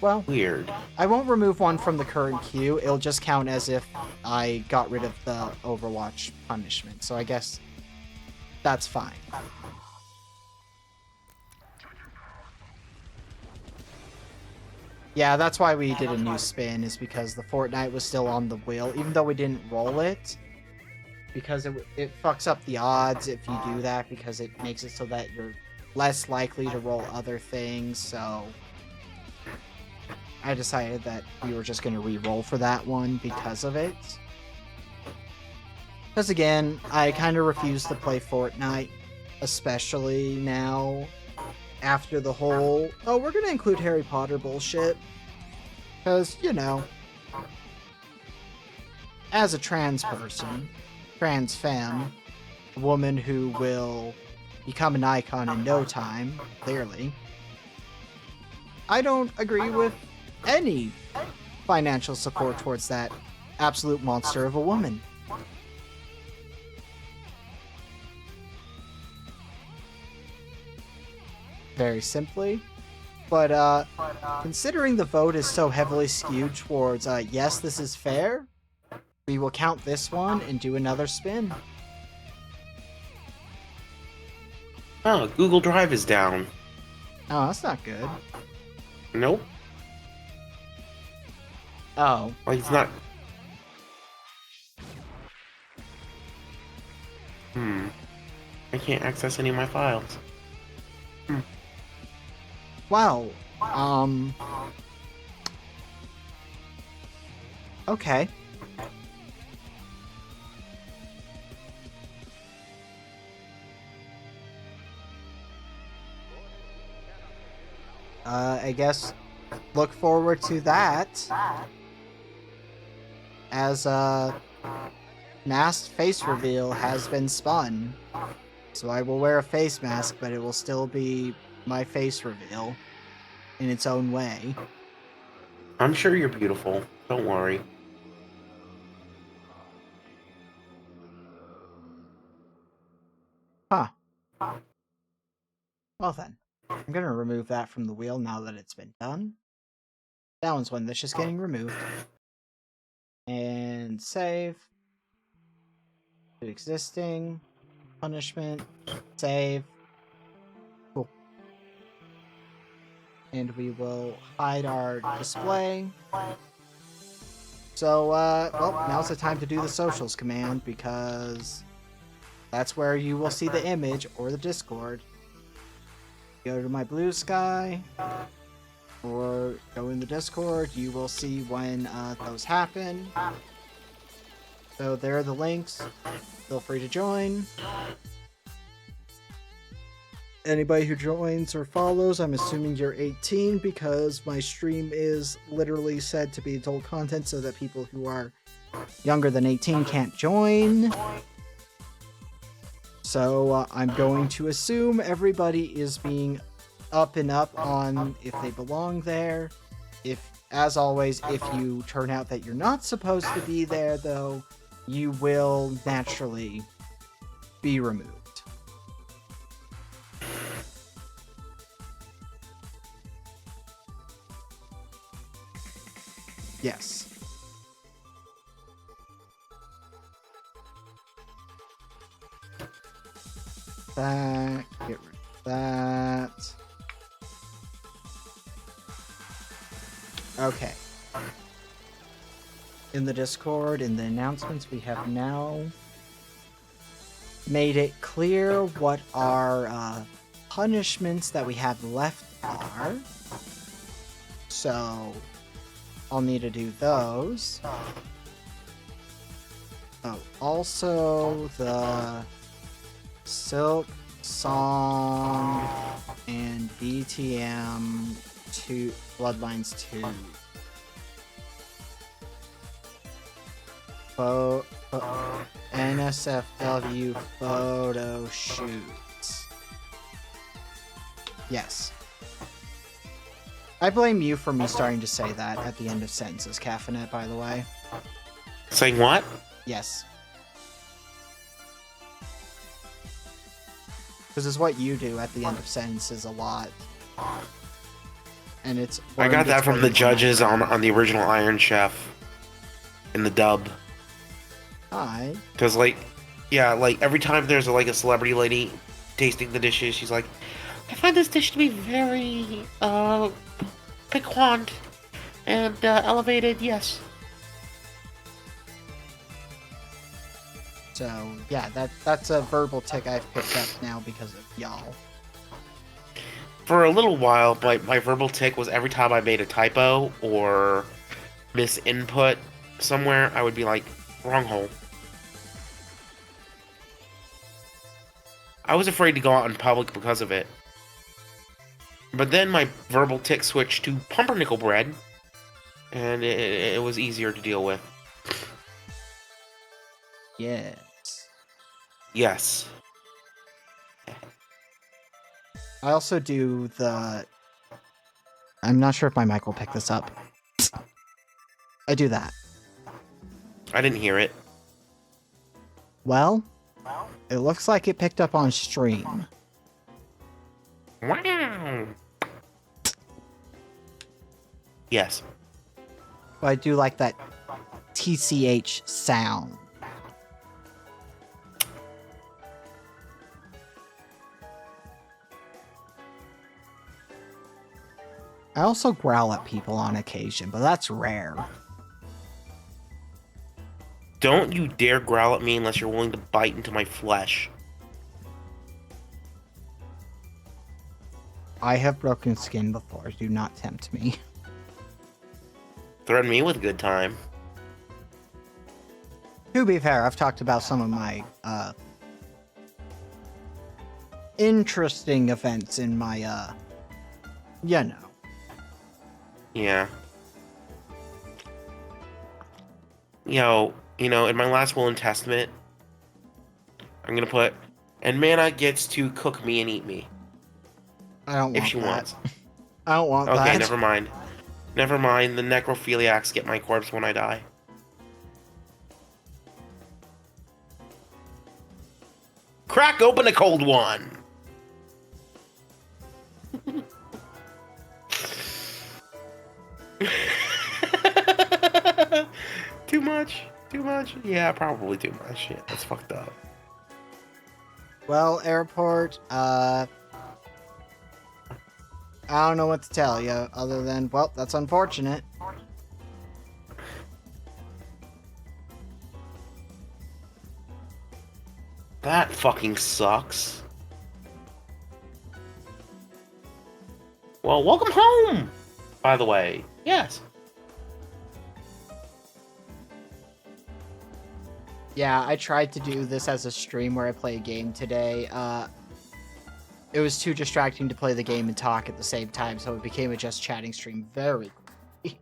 Well, Weird. I won't remove one from the current queue. It'll just count as if I got rid of the Overwatch punishment. So I guess that's fine. Yeah, that's why we did a new spin, is because the Fortnite was still on the wheel, even though we didn't roll it. Because it fucks up the odds if you do that, because it makes it so that you're less likely to roll other things, so I decided that we were just going to re-roll for that one because of it. Because again, I kind of refuse to play Fortnite, especially now, after the whole, oh, we're going to include Harry Potter bullshit. Because, you know, as a trans person, trans femme, a woman who will become an icon in no time, clearly, I don't agree with any financial support towards that absolute monster of a woman. Very simply. But considering the vote is so heavily skewed towards yes, this is fair, we will count this one and do another spin. Oh, Google Drive is down. Oh, that's not good. Nope. Oh. Like, it's not... I can't access any of my files. Wow. Okay. I guess look forward to that as masked face reveal has been spun. So I will wear a face mask, but it will still be my face reveal in its own way. I'm sure you're beautiful. Don't worry. Huh. Well then, I'm gonna remove that from the wheel now that it's been done. That one's one that's just getting removed. And save. To existing. Punishment. Save. Cool. And we will hide our display. So, well, now's the time to do the socials command, because that's where you will see the image or the Discord. Go to my blue sky, or go in the Discord, you will see when those happen. So there are the links. Feel free to join. Anybody who joins or follows, I'm assuming you're 18, because my stream is literally said to be adult content so that people who are younger than 18 can't join. So I'm going to assume everybody is being up and up on if they belong there. If, as always, if you turn out that you're not supposed to be there, though, you will naturally be removed. Yes. That, get rid of that. Okay. In the Discord, in the announcements, we have now made it clear what our punishments that we have left are. So I'll need to do those. Oh, also the Silk Song and BTM 2 Bloodlines 2. NSFW photo shoots. Yes. I blame you for me starting to say that at the end of sentences, Caffeinet, by the way. Saying what? Yes. Because it's what you do at the end of sentences a lot. And it's... I got that from the judges on the original Iron Chef. In the dub. Hi. Because, like, yeah, like, every time there's, like, a celebrity lady tasting the dishes, she's like, I find this dish to be very, piquant and, elevated, yes. So, yeah, that's a verbal tick I've picked up now because of y'all. For a little while, my verbal tick was every time I made a typo or misinput somewhere, I would be like, wrong hole. I was afraid to go out in public because of it. But then my verbal tick switched to pumpernickel bread, and it was easier to deal with. Yes. Yes. I also do the... I'm not sure if my mic will pick this up. I do that. I didn't hear it. Well, it looks like it picked up on stream. Wow. Yes. But I do like that TCH sound. I also growl at people on occasion, but that's rare. Don't you dare growl at me unless you're willing to bite into my flesh. I have broken skin before. Do not tempt me. Threaten me with a good time. To be fair, I've talked about some of my interesting events in my you know. Yeah. You know, in my last will and testament, I'm gonna put, and Mana gets to cook me and eat me. I don't want If she that. wants. I don't want that. Okay, never mind. Never mind, the necrophiliacs get my corpse when I die. Crack open a cold one! Too much? Too much? Yeah, probably too much. Yeah, that's fucked up. Well, airport, I don't know what to tell you, other than, well, that's unfortunate. That fucking sucks. Well, welcome home, by the way. Yes. Yeah, I tried to do this as a stream where I play a game today. It was too distracting to play the game and talk at the same time, so it became a just chatting stream very quickly.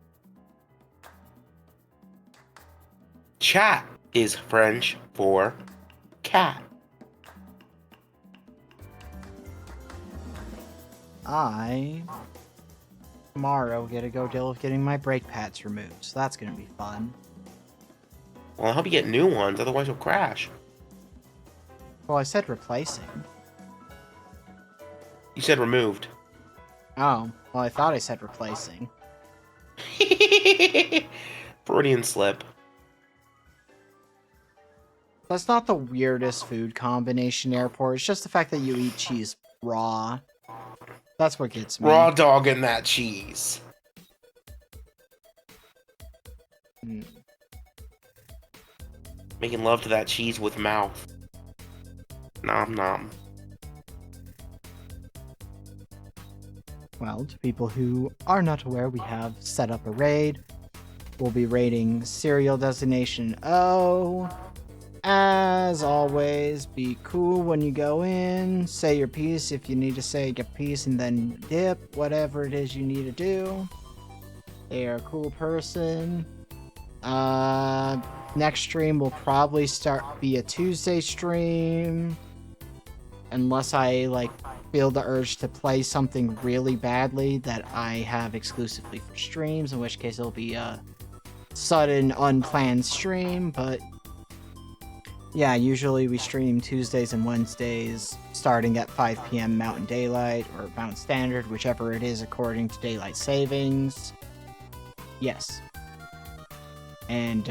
Chat is French for cat. I, tomorrow, get to go deal with getting my brake pads removed, so that's gonna be fun. Well, I hope you get new ones, otherwise you'll crash. Well, I said replacing. You said removed. Oh, well, I thought I said replacing. Freudian slip. That's not the weirdest food combination, airport. It's just the fact that you eat cheese raw. That's what gets me. Raw dog and that cheese. Mm. Making love to that cheese with mouth. Nom nom. Well, to people who are not aware, we have set up a raid. We'll be raiding Serial Designation O. As always, be cool when you go in. Say your piece if you need to say your piece and then dip. Whatever it is you need to do. They are a cool person. Next stream will probably be a Tuesday stream. Unless I, feel the urge to play something really badly that I have exclusively for streams, in which case it'll be a sudden, unplanned stream, but yeah, usually we stream Tuesdays and Wednesdays, starting at 5 p.m. Mountain Daylight, or Mountain Standard, whichever it is according to Daylight Savings. Yes. And,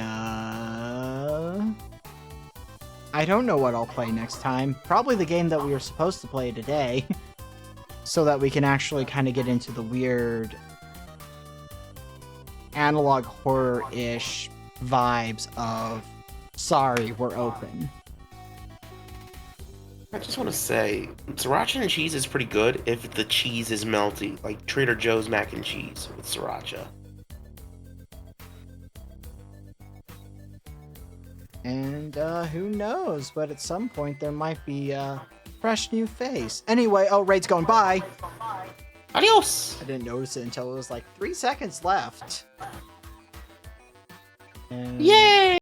I don't know what I'll play next time. Probably the game that we were supposed to play today. So that we can actually kind of get into the weird analog horror-ish vibes of sorry, we're open. I just want to say, sriracha and cheese is pretty good if the cheese is melty, like Trader Joe's mac and cheese with sriracha. And who knows, but at some point there might be a fresh new face. Anyway, oh, raid's going by. Adios! I didn't notice it until it was like 3 seconds left. And Yay!